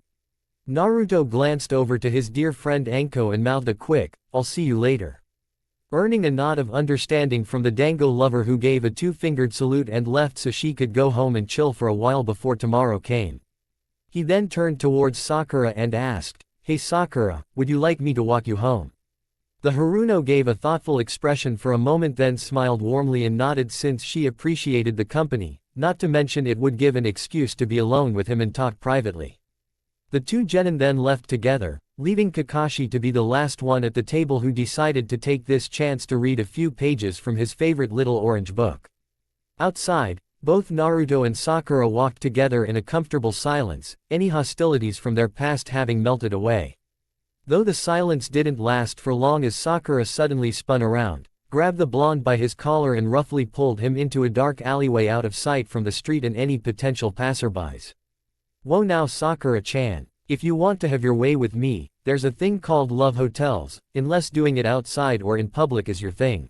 Naruto glanced over to his dear friend Enko and mouthed a quick, I'll see you later. Earning a nod of understanding from the Dango lover who gave a two-fingered salute and left so she could go home and chill for a while before tomorrow came. He then turned towards Sakura and asked, hey Sakura, would you like me to walk you home? The Haruno gave a thoughtful expression for a moment then smiled warmly and nodded since she appreciated the company, not to mention it would give an excuse to be alone with him and talk privately. The two genin then left together, leaving Kakashi to be the last one at the table who decided to take this chance to read a few pages from his favorite little orange book. Outside, both Naruto and Sakura walked together in a comfortable silence, any hostilities from their past having melted away. Though the silence didn't last for long as Sakura suddenly spun around, grabbed the blonde by his collar and roughly pulled him into a dark alleyway out of sight from the street and any potential passerbys. Whoa now Sakura-chan, if you want to have your way with me, there's a thing called love hotels, unless doing it outside or in public is your thing.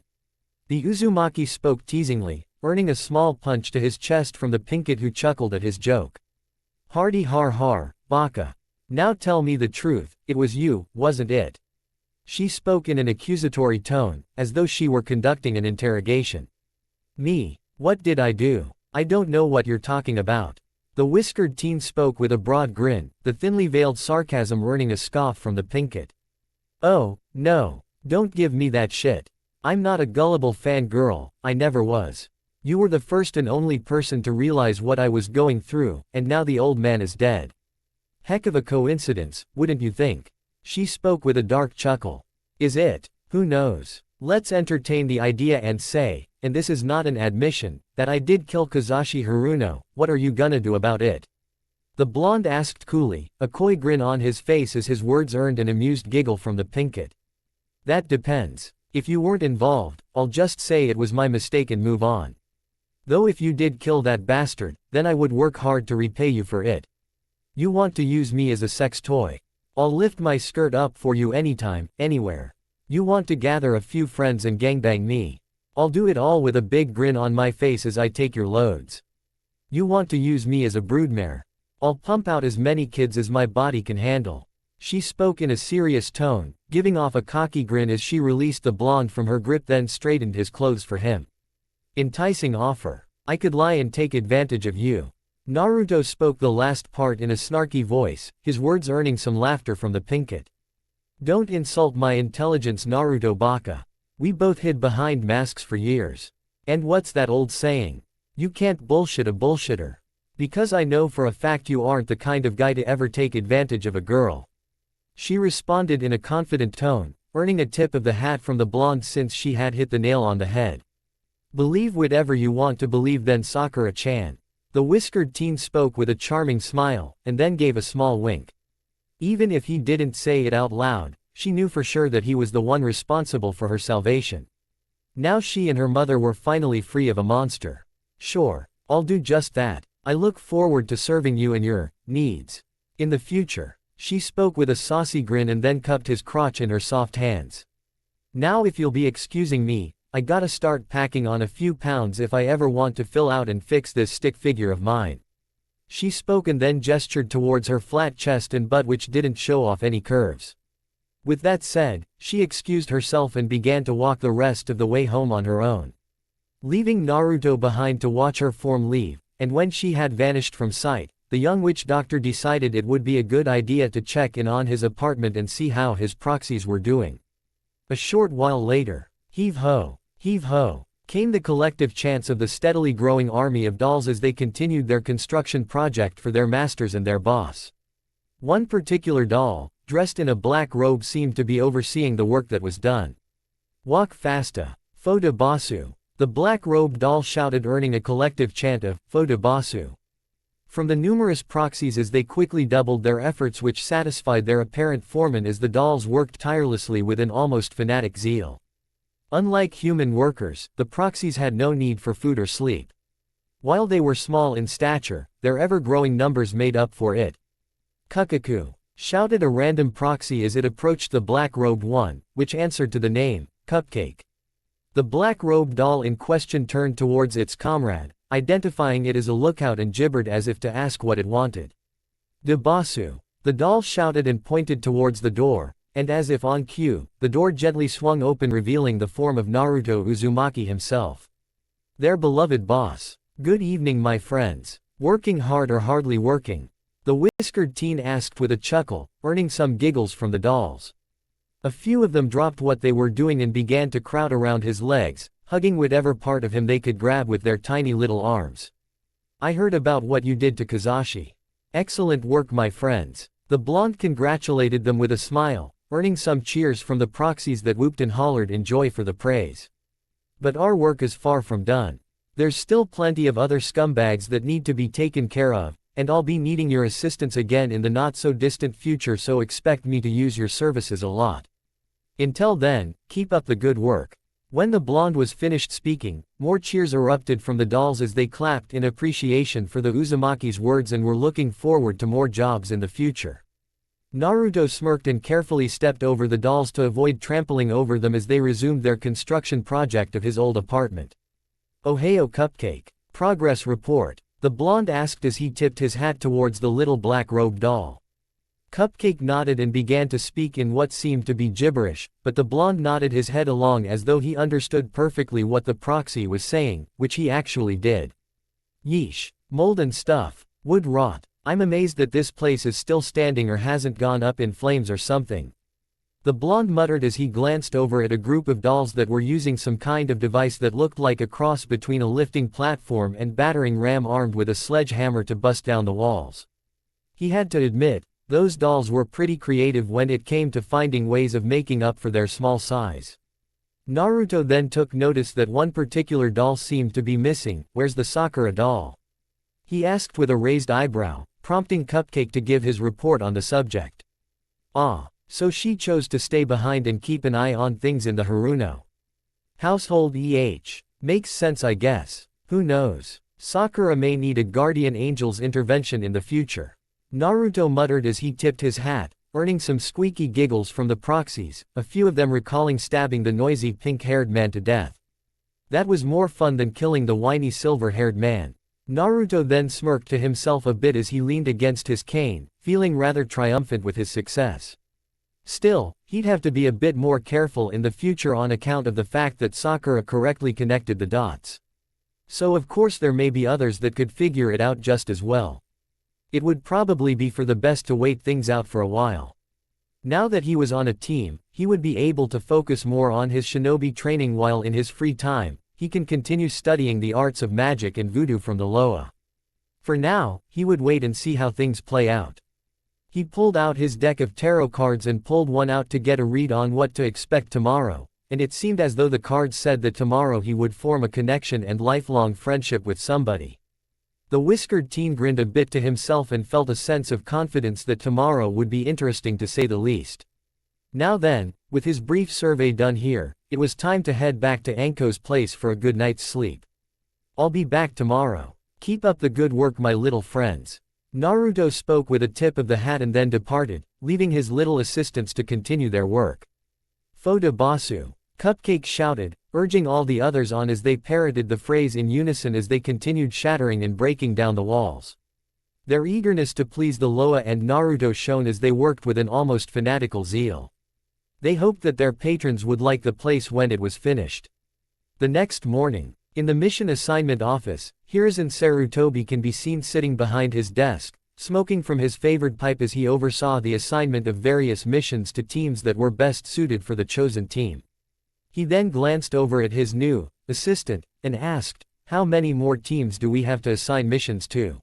The Uzumaki spoke teasingly, earning a small punch to his chest from the pinkett who chuckled at his joke. Hardy har har, baka. Now tell me the truth, it was you, wasn't it? She spoke in an accusatory tone, as though she were conducting an interrogation. Me? What did I do? I don't know what you're talking about. The whiskered teen spoke with a broad grin, the thinly veiled sarcasm earning a scoff from the pinkett. Oh, no. Don't give me that shit. I'm not a gullible fangirl, I never was. You were the first and only person to realize what I was going through, and now the old man is dead. Heck of a coincidence, wouldn't you think? She spoke with a dark chuckle. Is it? Who knows? Let's entertain the idea and say, and this is not an admission, that I did kill Kazashi Haruno, what are you gonna do about it? The blonde asked coolly, a coy grin on his face as his words earned an amused giggle from the pinkett. That depends. If you weren't involved, I'll just say it was my mistake and move on. Though if you did kill that bastard, then I would work hard to repay you for it. You want to use me as a sex toy? I'll lift my skirt up for you anytime, anywhere. You want to gather a few friends and gangbang me? I'll do it all with a big grin on my face as I take your loads. You want to use me as a broodmare? I'll pump out as many kids as my body can handle. She spoke in a serious tone, giving off a cocky grin as she released the blonde from her grip then straightened his clothes for him. Enticing offer. I could lie and take advantage of you. Naruto spoke the last part in a snarky voice, his words earning some laughter from the pinkett. Don't insult my intelligence Naruto baka. We both hid behind masks for years. And what's that old saying? You can't bullshit a bullshitter. Because I know for a fact you aren't the kind of guy to ever take advantage of a girl. She responded in a confident tone, earning a tip of the hat from the blonde since she had hit the nail on the head. Believe whatever you want to believe then Sakura-chan. The whiskered teen spoke with a charming smile, and then gave a small wink. Even if he didn't say it out loud, she knew for sure that he was the one responsible for her salvation. Now she and her mother were finally free of a monster. Sure, I'll do just that. I look forward to serving you and your needs. In the future. She spoke with a saucy grin and then cupped his crotch in her soft hands. Now if you'll be excusing me, I gotta start packing on a few pounds if I ever want to fill out and fix this stick figure of mine. She spoke and then gestured towards her flat chest and butt which didn't show off any curves. With that said, she excused herself and began to walk the rest of the way home on her own. Leaving Naruto behind to watch her form leave, and when she had vanished from sight, the young witch doctor decided it would be a good idea to check in on his apartment and see how his proxies were doing. A short while later, heave ho, came the collective chants of the steadily growing army of dolls as they continued their construction project for their masters and their boss. One particular doll, dressed in a black robe seemed to be overseeing the work that was done. Walk fasta, Foda Basu, the black-robed doll shouted earning a collective chant of, Foda Basu. From the numerous proxies as they quickly doubled their efforts which satisfied their apparent foreman as the dolls worked tirelessly with an almost fanatic zeal. Unlike human workers, the proxies had no need for food or sleep. While they were small in stature, their ever-growing numbers made up for it. Kukaku, shouted a random proxy as it approached the black-robed one, which answered to the name, Cupcake. The black-robed doll in question turned towards its comrade, identifying it as a lookout and gibbered as if to ask what it wanted. Debasu. The doll shouted and pointed towards the door, and as if on cue, the door gently swung open revealing the form of Naruto Uzumaki himself. Their beloved boss. Good evening my friends. Working hard or hardly working? The whiskered teen asked with a chuckle, earning some giggles from the dolls. A few of them dropped what they were doing and began to crowd around his legs, hugging whatever part of him they could grab with their tiny little arms. I heard about what you did to Kazashi. Excellent work my friends. The blonde congratulated them with a smile, earning some cheers from the proxies that whooped and hollered in joy for the praise. But our work is far from done. There's still plenty of other scumbags that need to be taken care of, and I'll be needing your assistance again in the not-so-distant future so expect me to use your services a lot. Until then, keep up the good work. When the blonde was finished speaking, more cheers erupted from the dolls as they clapped in appreciation for the Uzumaki's words and were looking forward to more jobs in the future. Naruto smirked and carefully stepped over the dolls to avoid trampling over them as they resumed their construction project of his old apartment. "Ohio Cupcake. Progress report," the blonde asked as he tipped his hat towards the little black-robed doll. Cupcake nodded and began to speak in what seemed to be gibberish, but the blonde nodded his head along as though he understood perfectly what the proxy was saying, which he actually did. "Yeesh. Mold and stuff. Wood rot. I'm amazed that this place is still standing or hasn't gone up in flames or something," the blonde muttered as he glanced over at a group of dolls that were using some kind of device that looked like a cross between a lifting platform and battering ram armed with a sledgehammer to bust down the walls. He had to admit, those dolls were pretty creative when it came to finding ways of making up for their small size. Naruto then took notice that one particular doll seemed to be missing. "Where's the Sakura doll?" he asked with a raised eyebrow, prompting Cupcake to give his report on the subject. "Ah, so she chose to stay behind and keep an eye on things in the Haruno household. Makes sense, I guess. Who knows? Sakura may need a guardian angel's intervention in the future," Naruto muttered as he tipped his hat, earning some squeaky giggles from the proxies, a few of them recalling stabbing the noisy pink-haired man to death. That was more fun than killing the whiny silver-haired man. Naruto then smirked to himself a bit as he leaned against his cane, feeling rather triumphant with his success. Still, he'd have to be a bit more careful in the future on account of the fact that Sakura correctly connected the dots. So of course there may be others that could figure it out just as well. It would probably be for the best to wait things out for a while. Now that he was on a team, he would be able to focus more on his shinobi training while in his free time, he can continue studying the arts of magic and voodoo from the Loa. For now, he would wait and see how things play out. He pulled out his deck of tarot cards and pulled one out to get a read on what to expect tomorrow, and it seemed as though the cards said that tomorrow he would form a connection and lifelong friendship with somebody. The whiskered teen grinned a bit to himself and felt a sense of confidence that tomorrow would be interesting to say the least. Now then, with his brief survey done here, it was time to head back to Anko's place for a good night's sleep. "I'll be back tomorrow. Keep up the good work, my little friends." Naruto spoke with a tip of the hat and then departed, leaving his little assistants to continue their work. "Foda Basu," Cupcake shouted, urging all the others on as they parroted the phrase in unison as they continued shattering and breaking down the walls. Their eagerness to please the Loa and Naruto shone as they worked with an almost fanatical zeal. They hoped that their patrons would like the place when it was finished. The next morning, in the mission assignment office, Hiruzen Sarutobi can be seen sitting behind his desk, smoking from his favored pipe as he oversaw the assignment of various missions to teams that were best suited for the chosen team. He then glanced over at his new assistant and asked, "How many more teams do we have to assign missions to?"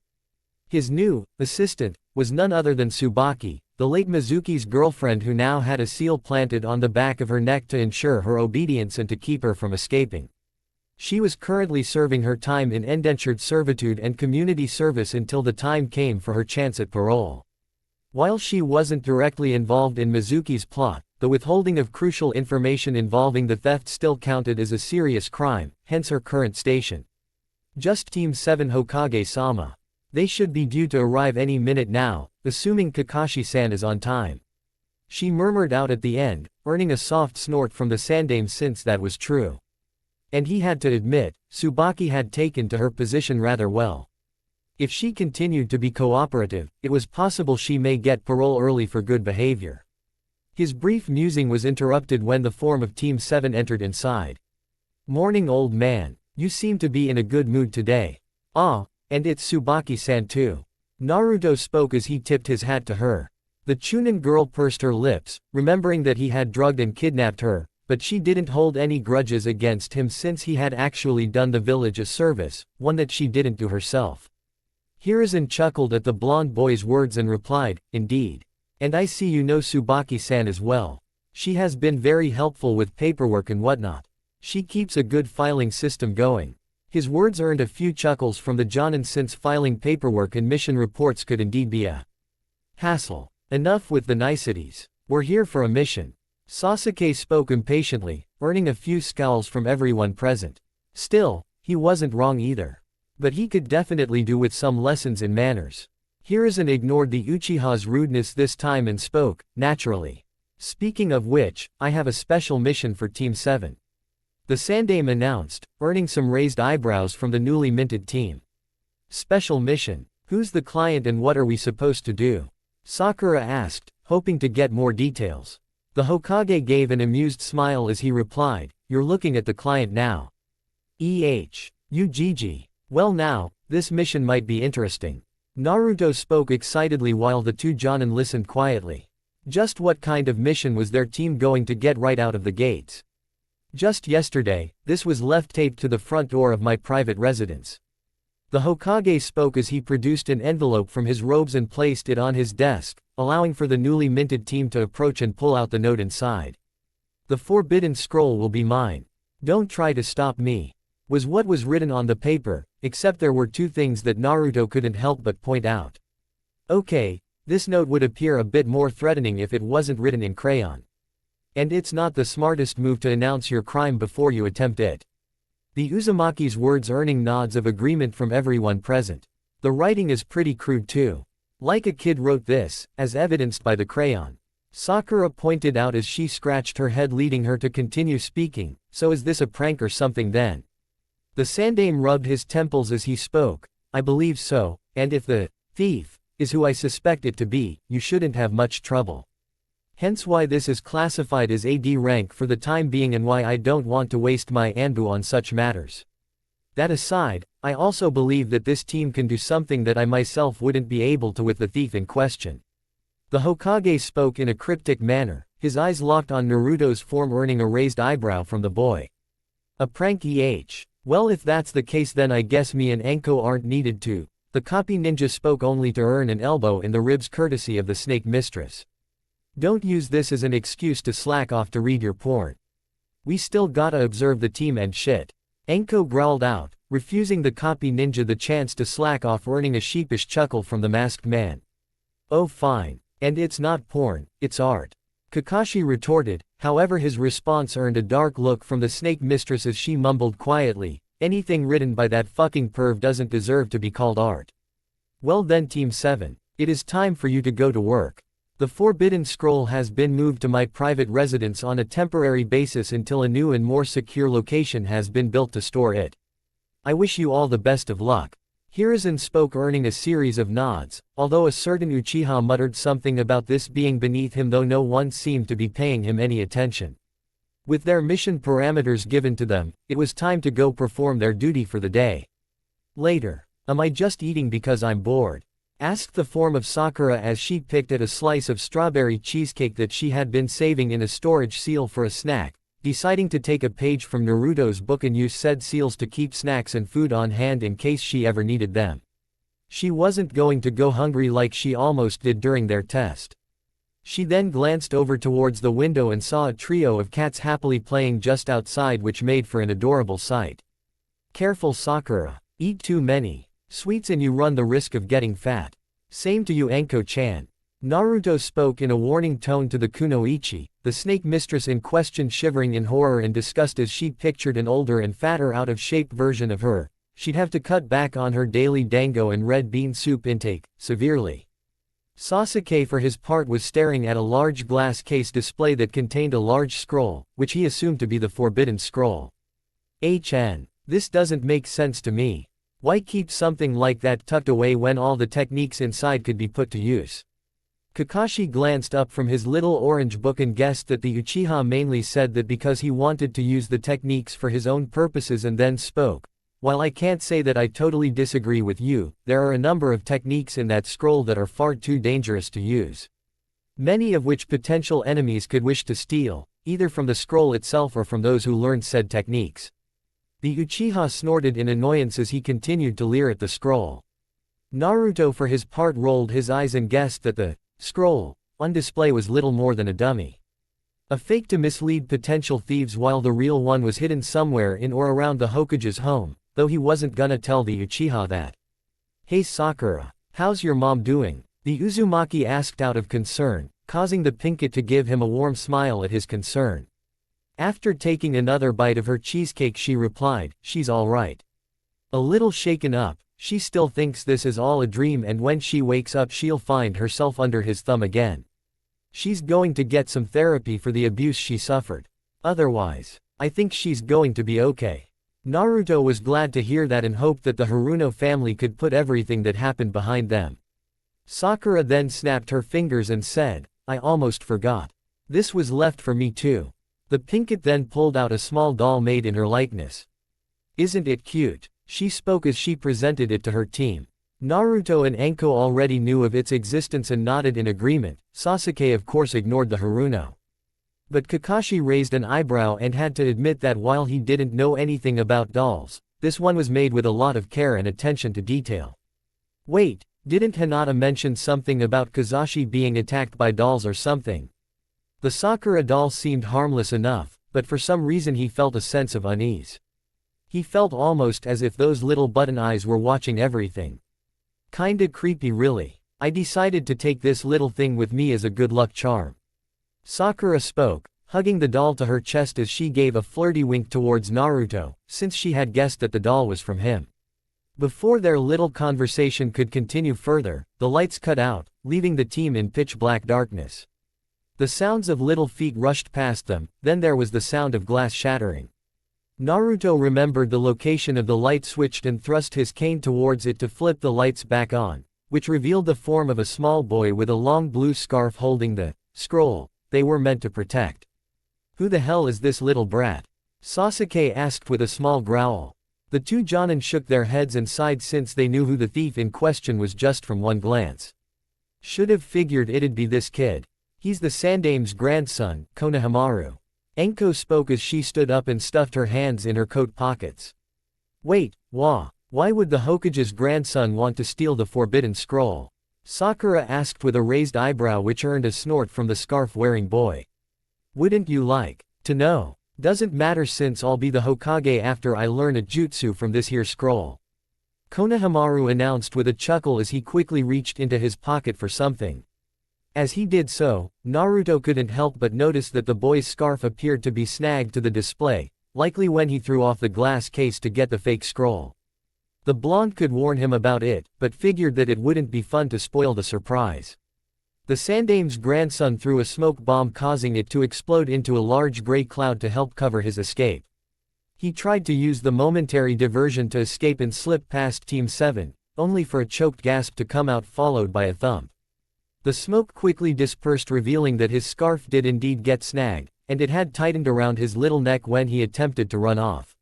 His new assistant was none other than Tsubaki, the late Mizuki's girlfriend who now had a seal planted on the back of her neck to ensure her obedience and to keep her from escaping. She was currently serving her time in indentured servitude and community service until the time came for her chance at parole. While she wasn't directly involved in Mizuki's plot, the withholding of crucial information involving the theft still counted as a serious crime, hence her current station. "Just Team 7 Hokage-sama. They should be due to arrive any minute now, assuming Kakashi-san is on time," she murmured out at the end, earning a soft snort from the sandame since that was true. And he had to admit, Tsubaki had taken to her position rather well. If she continued to be cooperative, it was possible she may get parole early for good behavior. His brief musing was interrupted when the form of Team 7 entered inside. "Morning, old man. You seem to be in a good mood today." "Ah, and it's Tsubaki-san too," Naruto spoke as he tipped his hat to her. The Chunin girl pursed her lips, remembering that he had drugged and kidnapped her, but she didn't hold any grudges against him since he had actually done the village a service, one that she didn't do herself. Hiruzen chuckled at the blonde boy's words and replied, "Indeed. And I see you know Tsubaki-san as well. She has been very helpful with paperwork and whatnot. She keeps a good filing system going." His words earned a few chuckles from the Jonin since filing paperwork and mission reports could indeed be a hassle. "Enough with the niceties. We're here for a mission." Sasuke spoke impatiently, earning a few scowls from everyone present. Still, he wasn't wrong either. But he could definitely do with some lessons in manners. Hiruzen ignored the Uchiha's rudeness this time and spoke, naturally. Speaking of which, I have a special mission for Team 7. The Sandaime announced, earning some raised eyebrows from the newly minted team. Special mission? Who's the client and what are we supposed to do? Sakura asked, hoping to get more details. The Hokage gave an amused smile as he replied, you're looking at the client now. Ugg. Well now, this mission might be interesting. Naruto spoke excitedly while the two Jonin listened quietly. Just what kind of mission was their team going to get right out of the gates? Just yesterday, this was left taped to the front door of my private residence. The Hokage spoke as he produced an envelope from his robes and placed it on his desk, allowing for the newly minted team to approach and pull out the note inside. The forbidden scroll will be mine. Don't try to stop me. Was what was written on the paper, except there were two things that Naruto couldn't help but point out. Okay, this note would appear a bit more threatening if it wasn't written in crayon. And it's not the smartest move to announce your crime before you attempt it. The Uzumaki's words earning nods of agreement from everyone present. The writing is pretty crude too. Like a kid wrote this, as evidenced by the crayon. Sakura pointed out as she scratched her head, leading her to continue speaking, so is this a prank or something then? The Sandaime rubbed his temples as he spoke, I believe so, and if the thief is who I suspect it to be, you shouldn't have much trouble. Hence why this is classified as AD rank for the time being and why I don't want to waste my anbu on such matters. That aside, I also believe that this team can do something that I myself wouldn't be able to with the thief in question. The Hokage spoke in a cryptic manner, his eyes locked on Naruto's form, earning a raised eyebrow from the boy. A prank Well, if that's the case then I guess me and Anko aren't needed to. The copy ninja spoke only to earn an elbow in the ribs courtesy of the snake mistress. Don't use this as an excuse to slack off to read your porn. We still gotta observe the team and shit. Anko growled out, refusing the copy ninja the chance to slack off, earning a sheepish chuckle from the masked man. Oh fine. And it's not porn, it's art. Kakashi retorted, however his response earned a dark look from the snake mistress as she mumbled quietly, anything written by that fucking perv doesn't deserve to be called art. Well then Team 7, it is time for you to go to work. The forbidden scroll has been moved to my private residence on a temporary basis until a new and more secure location has been built to store it. I wish you all the best of luck. Hiruzen spoke, earning a series of nods, although a certain Uchiha muttered something about this being beneath him, though no one seemed to be paying him any attention. With their mission parameters given to them, it was time to go perform their duty for the day. Later. Am I just eating because I'm bored? Asked the form of Sakura as she picked at a slice of strawberry cheesecake that she had been saving in a storage seal for a snack, deciding to take a page from Naruto's book and use said seals to keep snacks and food on hand in case she ever needed them. She wasn't going to go hungry like she almost did during their test. She then glanced over towards the window and saw a trio of cats happily playing just outside, which made for an adorable sight. Careful Sakura, eat too many sweets and you run the risk of getting fat. Same to you Anko-chan. Naruto spoke in a warning tone to the kunoichi, the snake mistress in question shivering in horror and disgust as she pictured an older and fatter out-of-shape version of her. She'd have to cut back on her daily dango and red bean soup intake, severely. Sasuke for his part was staring at a large glass case display that contained a large scroll, which he assumed to be the forbidden scroll. This doesn't make sense to me. Why keep something like that tucked away when all the techniques inside could be put to use? Kakashi glanced up from his little orange book and guessed that the Uchiha mainly said that because he wanted to use the techniques for his own purposes, and then spoke. While I can't say that I totally disagree with you, there are a number of techniques in that scroll that are far too dangerous to use. Many of which potential enemies could wish to steal, either from the scroll itself or from those who learned said techniques. The Uchiha snorted in annoyance as he continued to leer at the scroll. Naruto for his part rolled his eyes and guessed that the scroll on display was little more than a dummy. A fake to mislead potential thieves, while the real one was hidden somewhere in or around the Hokage's home, though he wasn't gonna tell the Uchiha that. Hey Sakura, how's your mom doing? The Uzumaki asked out of concern, causing the Pinkett to give him a warm smile at his concern. After taking another bite of her cheesecake she replied, "She's all right." A little shaken up, she still thinks this is all a dream and when she wakes up she'll find herself under his thumb again. She's going to get some therapy for the abuse she suffered. Otherwise, I think she's going to be okay. Naruto was glad to hear that and hoped that the Haruno family could put everything that happened behind them. Sakura then snapped her fingers and said, "I almost forgot. This was left for me too." The Pinkett then pulled out a small doll made in her likeness. "Isn't it cute?" she spoke as she presented it to her team. Naruto and Enko already knew of its existence and nodded in agreement. Sasuke of course ignored the Haruno. But Kakashi raised an eyebrow and had to admit that while he didn't know anything about dolls, this one was made with a lot of care and attention to detail. Wait, didn't Hinata mention something about Kazashi being attacked by dolls or something? The Sakura doll seemed harmless enough, but for some reason he felt a sense of unease. He felt almost as if those little button eyes were watching everything. Kinda creepy really. I decided to take this little thing with me as a good luck charm. Sakura spoke, hugging the doll to her chest as she gave a flirty wink towards Naruto, since she had guessed that the doll was from him. Before their little conversation could continue further, the lights cut out, leaving the team in pitch black darkness. The sounds of little feet rushed past them, then there was the sound of glass shattering. Naruto remembered the location of the light switch and thrust his cane towards it to flip the lights back on, which revealed the form of a small boy with a long blue scarf holding the scroll they were meant to protect. "Who the hell is this little brat?" Sasuke asked with a small growl. The two Jonin shook their heads and sighed since they knew who the thief in question was just from one glance. "Should have figured it'd be this kid. He's the Sandame's grandson, Konohamaru." Enko spoke as she stood up and stuffed her hands in her coat pockets. "Wait, why would the Hokage's grandson want to steal the forbidden scroll?" Sakura asked with a raised eyebrow which earned a snort from the scarf-wearing boy. "Wouldn't you like to know? Doesn't matter since I'll be the Hokage after I learn a jutsu from this here scroll," Konohamaru announced with a chuckle as he quickly reached into his pocket for something. As he did so, Naruto couldn't help but notice that the boy's scarf appeared to be snagged to the display, likely when he threw off the glass case to get the fake scroll. The blonde could warn him about it, but figured that it wouldn't be fun to spoil the surprise. The Sandame's grandson threw a smoke bomb causing it to explode into a large gray cloud to help cover his escape. He tried to use the momentary diversion to escape and slip past Team 7, only for a choked gasp to come out followed by a thump. The smoke quickly dispersed revealing that his scarf did indeed get snagged, and it had tightened around his little neck when he attempted to run off.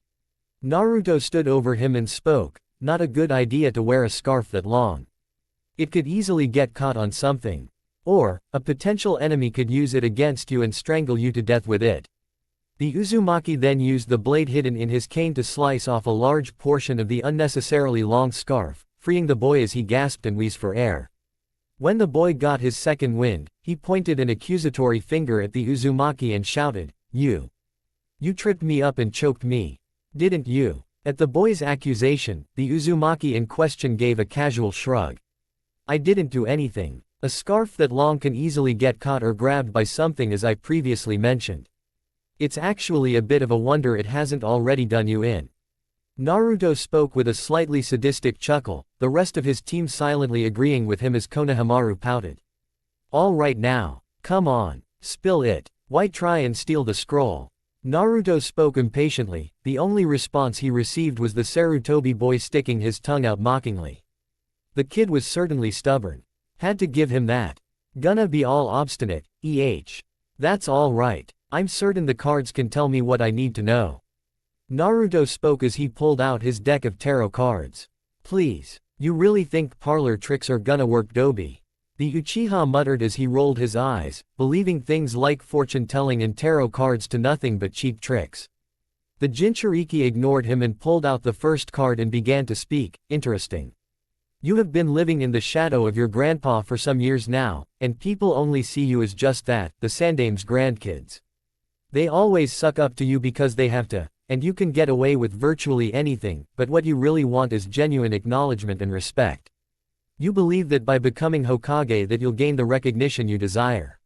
Naruto stood over him and spoke, "Not a good idea to wear a scarf that long. It could easily get caught on something. Or, a potential enemy could use it against you and strangle you to death with it." The Uzumaki then used the blade hidden in his cane to slice off a large portion of the unnecessarily long scarf, freeing the boy as he gasped and wheezed for air. When the boy got his second wind, he pointed an accusatory finger at the Uzumaki and shouted, You tripped me up and choked me. Didn't you?" At the boy's accusation, the Uzumaki in question gave a casual shrug. "I didn't do anything. A scarf that long can easily get caught or grabbed by something as I previously mentioned. It's actually a bit of a wonder it hasn't already done you in." Naruto spoke with a slightly sadistic chuckle, the rest of his team silently agreeing with him as Konohamaru pouted. "All right now. Come on. Spill it. Why try and steal the scroll?" Naruto spoke impatiently. The only response he received was the Sarutobi boy sticking his tongue out mockingly. The kid was certainly stubborn. Had to give him that. Gonna be all obstinate, That's all right. I'm certain the cards can tell me what I need to know. Naruto spoke as he pulled out his deck of tarot cards. "Please, you really think parlor tricks are gonna work, Dobi?" The Uchiha muttered as he rolled his eyes, believing things like fortune-telling and tarot cards to nothing but cheap tricks. The Jinchuriki ignored him and pulled out the first card and began to speak. "Interesting. You have been living in the shadow of your grandpa for some years now, and people only see you as just that, the Sandame's grandkids. They always suck up to you because they have to, and you can get away with virtually anything, but what you really want is genuine acknowledgement and respect. You believe that by becoming Hokage that you'll gain the recognition you desire.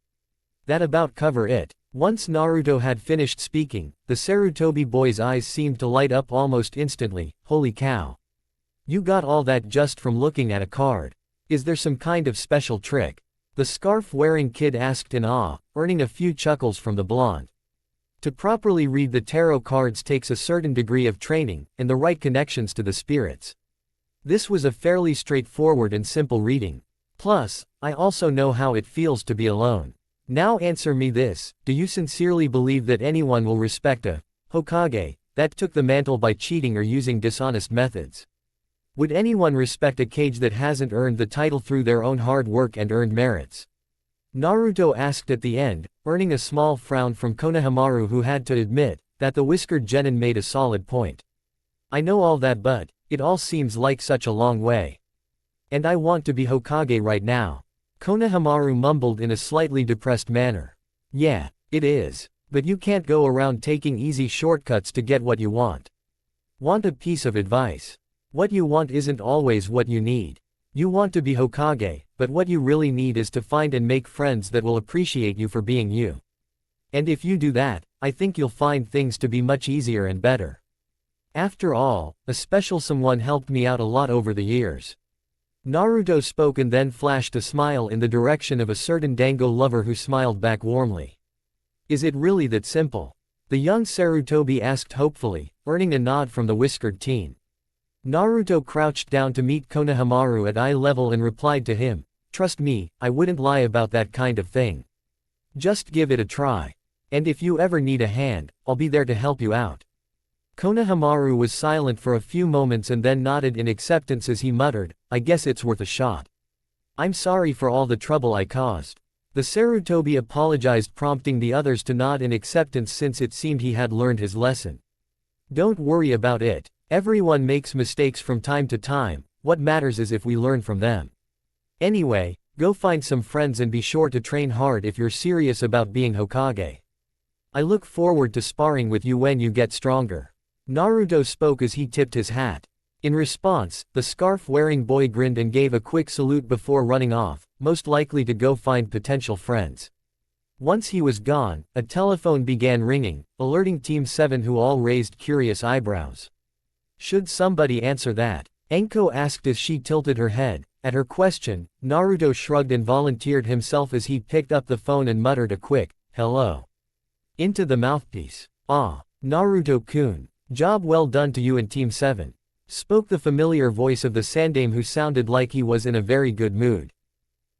That about cover it. Once Naruto had finished speaking, the Sarutobi boy's eyes seemed to light up almost instantly. Holy cow. You got all that just from looking at a card. Is there some kind of special trick? The scarf-wearing kid asked in awe, earning a few chuckles from the blonde. To properly read the tarot cards takes a certain degree of training, and the right connections to the spirits. This was a fairly straightforward and simple reading. Plus, I also know how it feels to be alone. Now answer me this, do you sincerely believe that anyone will respect a Hokage that took the mantle by cheating or using dishonest methods? Would anyone respect a Kage that hasn't earned the title through their own hard work and earned merits? Naruto asked at the end, earning a small frown from Konohamaru, who had to admit that the whiskered genin made a solid point. I know all that, but it all seems like such a long way. And I want to be Hokage right now. Konohamaru mumbled in a slightly depressed manner. Yeah, it is. But you can't go around taking easy shortcuts to get what you want. Want a piece of advice? What you want isn't always what you need. You want to be Hokage, but what you really need is to find and make friends that will appreciate you for being you. And if you do that, I think you'll find things to be much easier and better. After all, a special someone helped me out a lot over the years. Naruto spoke and then flashed a smile in the direction of a certain dango lover who smiled back warmly. Is it really that simple? The young Sarutobi asked hopefully, earning a nod from the whiskered teen. Naruto crouched down to meet Konohamaru at eye level and replied to him, trust me, I wouldn't lie about that kind of thing. Just give it a try. And if you ever need a hand, I'll be there to help you out. Konohamaru was silent for a few moments and then nodded in acceptance as he muttered, I guess it's worth a shot. I'm sorry for all the trouble I caused. The Sarutobi apologized, prompting the others to nod in acceptance since it seemed he had learned his lesson. Don't worry about it. Everyone makes mistakes from time to time, what matters is if we learn from them. Anyway, go find some friends and be sure to train hard if you're serious about being Hokage. I look forward to sparring with you when you get stronger. Naruto spoke as he tipped his hat. In response, the scarf-wearing boy grinned and gave a quick salute before running off, most likely to go find potential friends. Once he was gone, a telephone began ringing, alerting Team 7, who all raised curious eyebrows. Should somebody answer that? Enko asked as she tilted her head. At her question, Naruto shrugged and volunteered himself as he picked up the phone and muttered a quick, hello. Into the mouthpiece. Ah, Naruto-kun. Job well done to you and Team 7. Spoke the familiar voice of the Sandaime, who sounded like he was in a very good mood.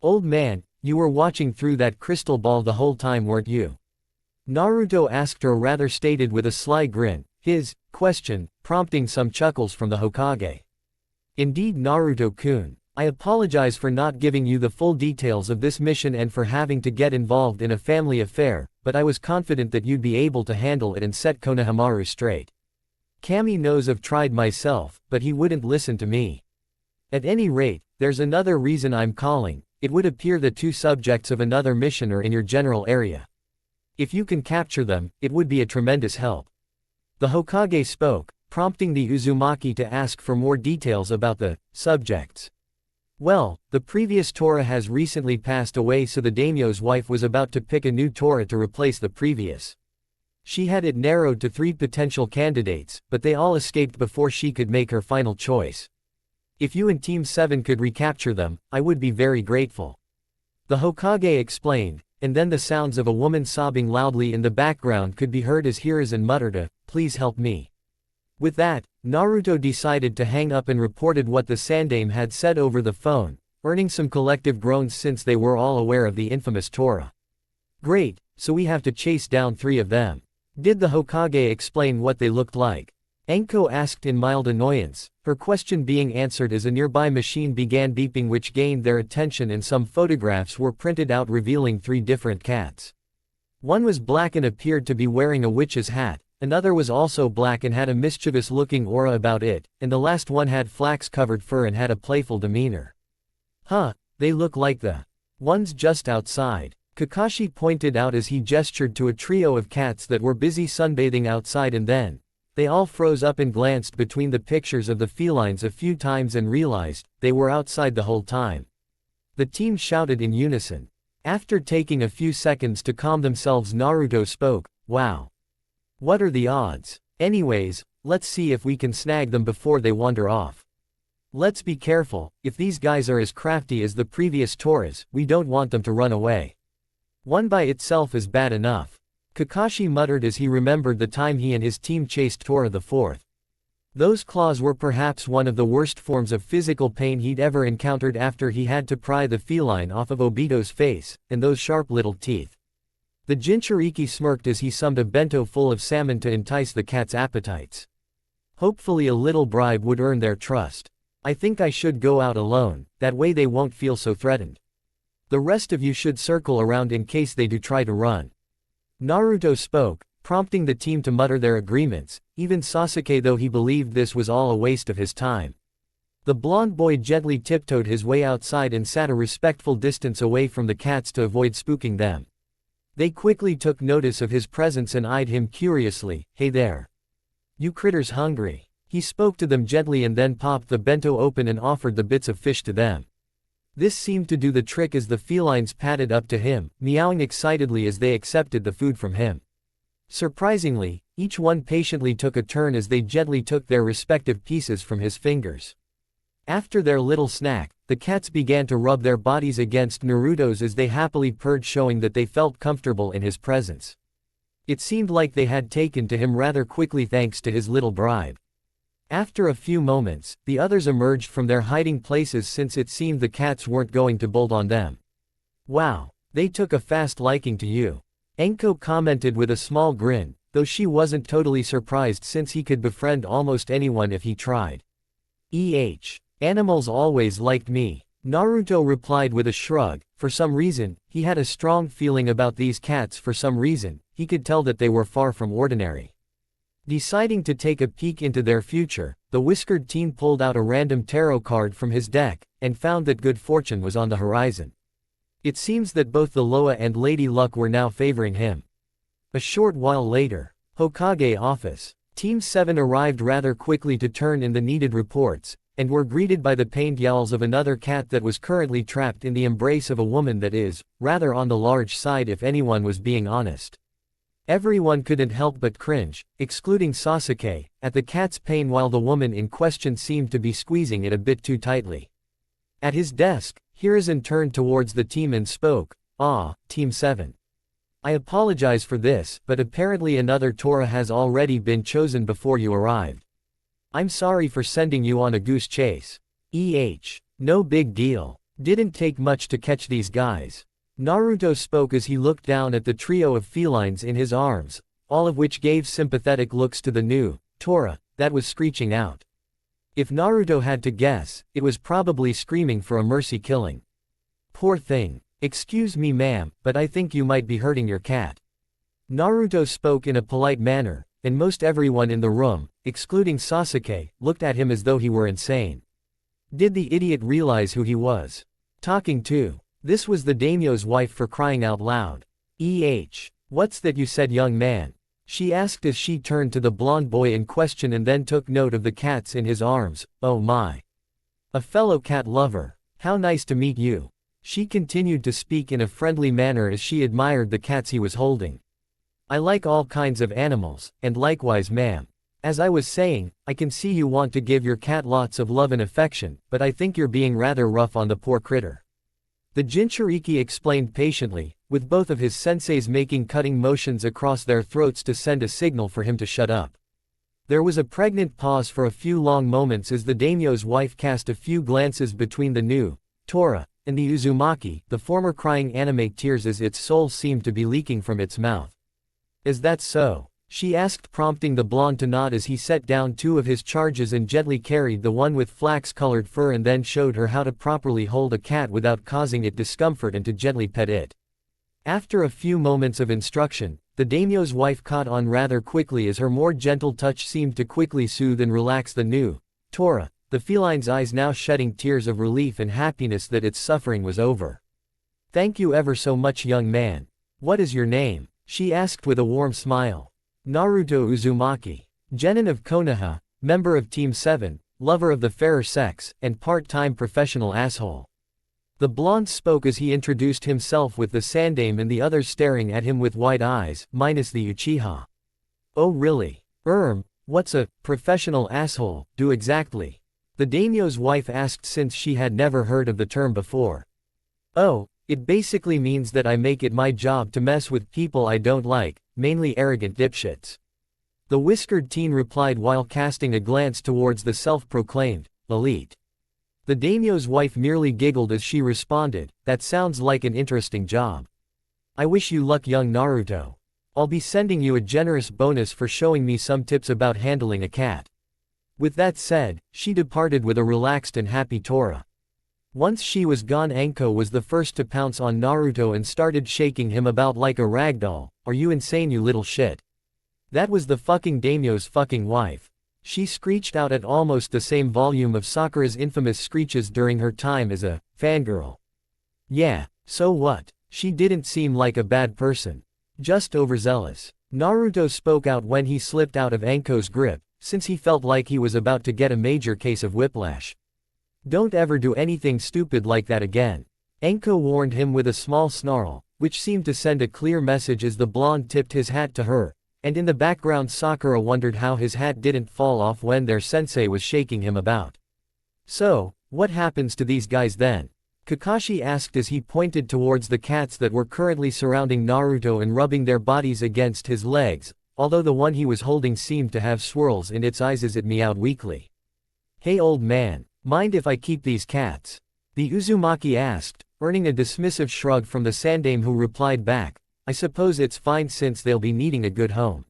Old man, you were watching through that crystal ball the whole time, weren't you? Naruto asked her, rather stated with a sly grin, his question prompting some chuckles from the Hokage. Indeed, Naruto-kun. I apologize for not giving you the full details of this mission and for having to get involved in a family affair, but I was confident that you'd be able to handle it and set Konohamaru straight. Kami knows I've tried myself, but he wouldn't listen to me. At any rate, there's another reason I'm calling. It would appear the two subjects of another mission are in your general area. If you can capture them, it would be a tremendous help. The Hokage spoke, prompting the Uzumaki to ask for more details about the subjects. Well, the previous Tora has recently passed away, so the daimyo's wife was about to pick a new Tora to replace the previous. She had it narrowed to 3 potential candidates, but they all escaped before she could make her final choice. If you and Team 7 could recapture them, I would be very grateful. The Hokage explained, and then the sounds of a woman sobbing loudly in the background could be heard as Hiruzen muttered a, please help me. With that, Naruto decided to hang up and reported what the Sandaime had said over the phone, earning some collective groans since they were all aware of the infamous Tora. Great, so we have to chase down 3 of them. Did the Hokage explain what they looked like? Enko asked in mild annoyance, her question being answered as a nearby machine began beeping, which gained their attention, and some photographs were printed out revealing 3 different cats. One was black and appeared to be wearing a witch's hat. Another was also black and had a mischievous-looking aura about it, and the last one had flax-covered fur and had a playful demeanor. Huh, they look like the ones just outside, Kakashi pointed out as he gestured to a trio of cats that were busy sunbathing outside, and then they all froze up and glanced between the pictures of the felines a few times and realized they were outside the whole time. The team shouted in unison. After taking a few seconds to calm themselves, Naruto spoke, "Wow. What are the odds? Anyways, let's see if we can snag them before they wander off. Let's be careful, if these guys are as crafty as the previous Toras, we don't want them to run away. One by itself is bad enough." Kakashi muttered as he remembered the time he and his team chased Tora the Fourth. Those claws were perhaps one of the worst forms of physical pain he'd ever encountered after he had to pry the feline off of Obito's face, and those sharp little teeth. The Jinchuriki smirked as he summed a bento full of salmon to entice the cat's appetites. Hopefully a little bribe would earn their trust. "I think I should go out alone, that way they won't feel so threatened. The rest of you should circle around in case they do try to run." Naruto spoke, prompting the team to mutter their agreements, even Sasuke, though he believed this was all a waste of his time. The blonde boy gently tiptoed his way outside and sat a respectful distance away from the cats to avoid spooking them. They quickly took notice of his presence and eyed him curiously. "Hey there. You critters hungry?" He spoke to them gently and then popped the bento open and offered the bits of fish to them. This seemed to do the trick as the felines padded up to him, meowing excitedly as they accepted the food from him. Surprisingly, each one patiently took a turn as they gently took their respective pieces from his fingers. After their little snack, the cats began to rub their bodies against Naruto's as they happily purred, showing that they felt comfortable in his presence. It seemed like they had taken to him rather quickly thanks to his little bribe. After a few moments, the others emerged from their hiding places since it seemed the cats weren't going to bolt on them. "Wow, they took a fast liking to you," Enko commented with a small grin, though she wasn't totally surprised since he could befriend almost anyone if he tried. Animals always liked me," Naruto replied with a shrug. For some reason, he had a strong feeling about these cats. For some reason, he could tell that they were far from ordinary. Deciding to take a peek into their future, the whiskered teen pulled out a random tarot card from his deck, and found that good fortune was on the horizon. It seems that both the Loa and Lady Luck were now favoring him. A short while later, Hokage office. Team 7 arrived rather quickly to turn in the needed reports, and were greeted by the pained yowls of another cat that was currently trapped in the embrace of a woman that is, rather on the large side if anyone was being honest. Everyone couldn't help but cringe, excluding Sasuke, at the cat's pain while the woman in question seemed to be squeezing it a bit too tightly. At his desk, Hiruzen turned towards the team and spoke, Team 7. I apologize for this, but apparently another Tora has already been chosen before you arrived. I'm sorry for sending you on a goose chase. No big deal. Didn't take much to catch these guys. Naruto spoke as he looked down at the trio of felines in his arms, all of which gave sympathetic looks to the new Tora that was screeching out. If Naruto had to guess, it was probably screaming for a mercy killing. Poor thing. Excuse me ma'am, but I think you might be hurting your cat. Naruto spoke in a polite manner, and most everyone in the room, excluding Sasuke, looked at him as though he were insane. Did the idiot realize who he was talking to? This was the daimyo's wife, for crying out loud. What's that you said, young man? She asked as she turned to the blonde boy in question and then took note of the cats in his arms. Oh my. A fellow cat lover. How nice to meet you. She continued to speak in a friendly manner as she admired the cats he was holding. I like all kinds of animals, and likewise ma'am. As I was saying, I can see you want to give your cat lots of love and affection, but I think you're being rather rough on the poor critter. The Jinchuriki explained patiently, with both of his senseis making cutting motions across their throats to send a signal for him to shut up. There was a pregnant pause for a few long moments as the daimyo's wife cast a few glances between the new Tora and the Uzumaki, the former crying anime tears as its soul seemed to be leaking from its mouth. Is that so? She asked, prompting the blonde to nod as he set down two of his charges and gently carried the one with flax-colored fur and then showed her how to properly hold a cat without causing it discomfort and to gently pet it. After a few moments of instruction, the daimyo's wife caught on rather quickly as her more gentle touch seemed to quickly soothe and relax the new Tora, the feline's eyes now shedding tears of relief and happiness that its suffering was over. Thank you ever so much, young man. What is your name? She asked with a warm smile. Naruto Uzumaki. Genin of Konoha, member of Team 7, lover of the fairer sex, and part-time professional asshole. The blonde spoke as he introduced himself with the Sandaime and the others staring at him with wide eyes, minus the Uchiha. Oh really? What's a professional asshole do exactly? The daimyo's wife asked since she had never heard of the term before. Oh, it basically means that I make it my job to mess with people I don't like, mainly arrogant dipshits. The whiskered teen replied while casting a glance towards the self-proclaimed elite. The daimyo's wife merely giggled as she responded, that sounds like an interesting job. I wish you luck, young Naruto. I'll be sending you a generous bonus for showing me some tips about handling a cat. With that said, she departed with a relaxed and happy Tora. Once she was gone, Anko was the first to pounce on Naruto and started shaking him about like a ragdoll. Are you insane, you little shit? That was the fucking daimyo's fucking wife. She screeched out at almost the same volume of Sakura's infamous screeches during her time as a fangirl. Yeah, so what? She didn't seem like a bad person. Just overzealous. Naruto spoke out when he slipped out of Anko's grip, since he felt like he was about to get a major case of whiplash. Don't ever do anything stupid like that again. Anko warned him with a small snarl, which seemed to send a clear message as the blonde tipped his hat to her, and in the background Sakura wondered how his hat didn't fall off when their sensei was shaking him about. So, what happens to these guys then? Kakashi asked as he pointed towards the cats that were currently surrounding Naruto and rubbing their bodies against his legs, although the one he was holding seemed to have swirls in its eyes as it meowed weakly. Hey old man, mind if I keep these cats? The Uzumaki asked, earning a dismissive shrug from the Sandaime, who replied back, I suppose it's fine since they'll be needing a good home.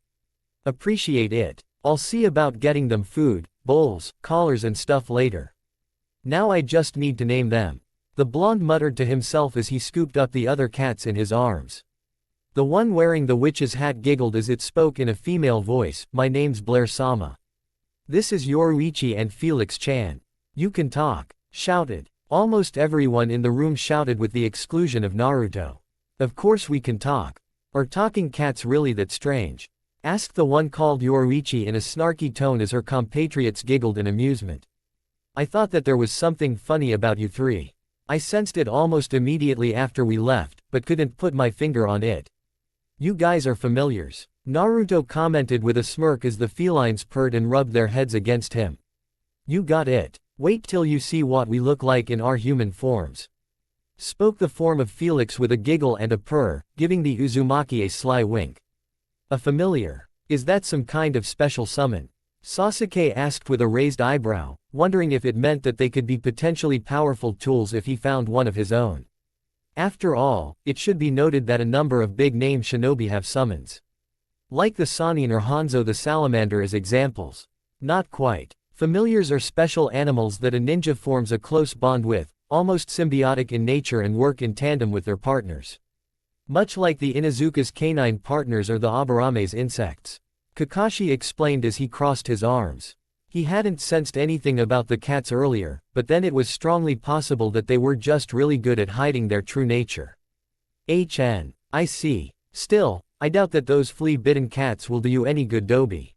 Appreciate it. I'll see about getting them food, bowls, collars and stuff later. Now I just need to name them. The blonde muttered to himself as he scooped up the other cats in his arms. The one wearing the witch's hat giggled as it spoke in a female voice, my name's Blair-sama. This is Yoruichi and Felix-chan. You can talk, shouted. Almost everyone in the room shouted with the exclusion of Naruto. Of course we can talk. Are talking cats really that strange? Asked the one called Yoruichi in a snarky tone as her compatriots giggled in amusement. I thought that there was something funny about you three. I sensed it almost immediately after we left, but couldn't put my finger on it. You guys are familiars. Naruto commented with a smirk as the felines purred and rubbed their heads against him. You got it. Wait till you see what we look like in our human forms. Spoke the form of Felix with a giggle and a purr, giving the Uzumaki a sly wink. A familiar? Is that some kind of special summon? Sasuke asked with a raised eyebrow, wondering if it meant that they could be potentially powerful tools if he found one of his own. After all, it should be noted that a number of big-name shinobi have summons. Like the Sannin or Hanzo the Salamander as examples. Not quite. Familiars are special animals that a ninja forms a close bond with, almost symbiotic in nature and work in tandem with their partners. Much like the Inuzuka's canine partners or the Abarame's insects. Kakashi explained as he crossed his arms. He hadn't sensed anything about the cats earlier, but then it was strongly possible that they were just really good at hiding their true nature. I see. Still, I doubt that those flea-bitten cats will do you any good, Dobi.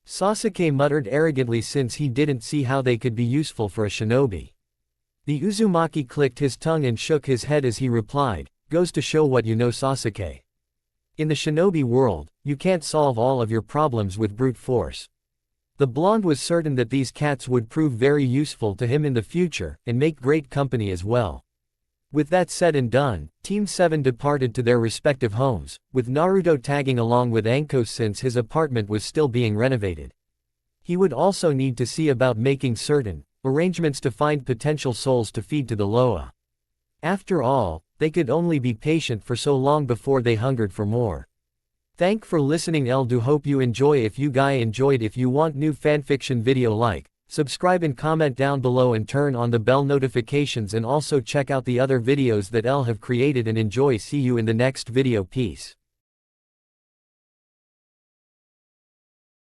Sasuke muttered arrogantly since he didn't see how they could be useful for a shinobi. The Uzumaki clicked his tongue and shook his head as he replied, goes to show what you know, Sasuke. In the shinobi world, you can't solve all of your problems with brute force. The blonde was certain that these cats would prove very useful to him in the future, and make great company as well. With that said and done, Team 7 departed to their respective homes, with Naruto tagging along with Anko since his apartment was still being renovated. He would also need to see about making certain arrangements to find potential souls to feed to the Loa. After all, they could only be patient for so long before they hungered for more. Thank for listening. Do hope you enjoy. If you guy enjoyed, if you want new fanfiction video, like, subscribe and comment down below and turn on the bell notifications, and also check out the other videos that have created and enjoy. See you in the next video. Peace.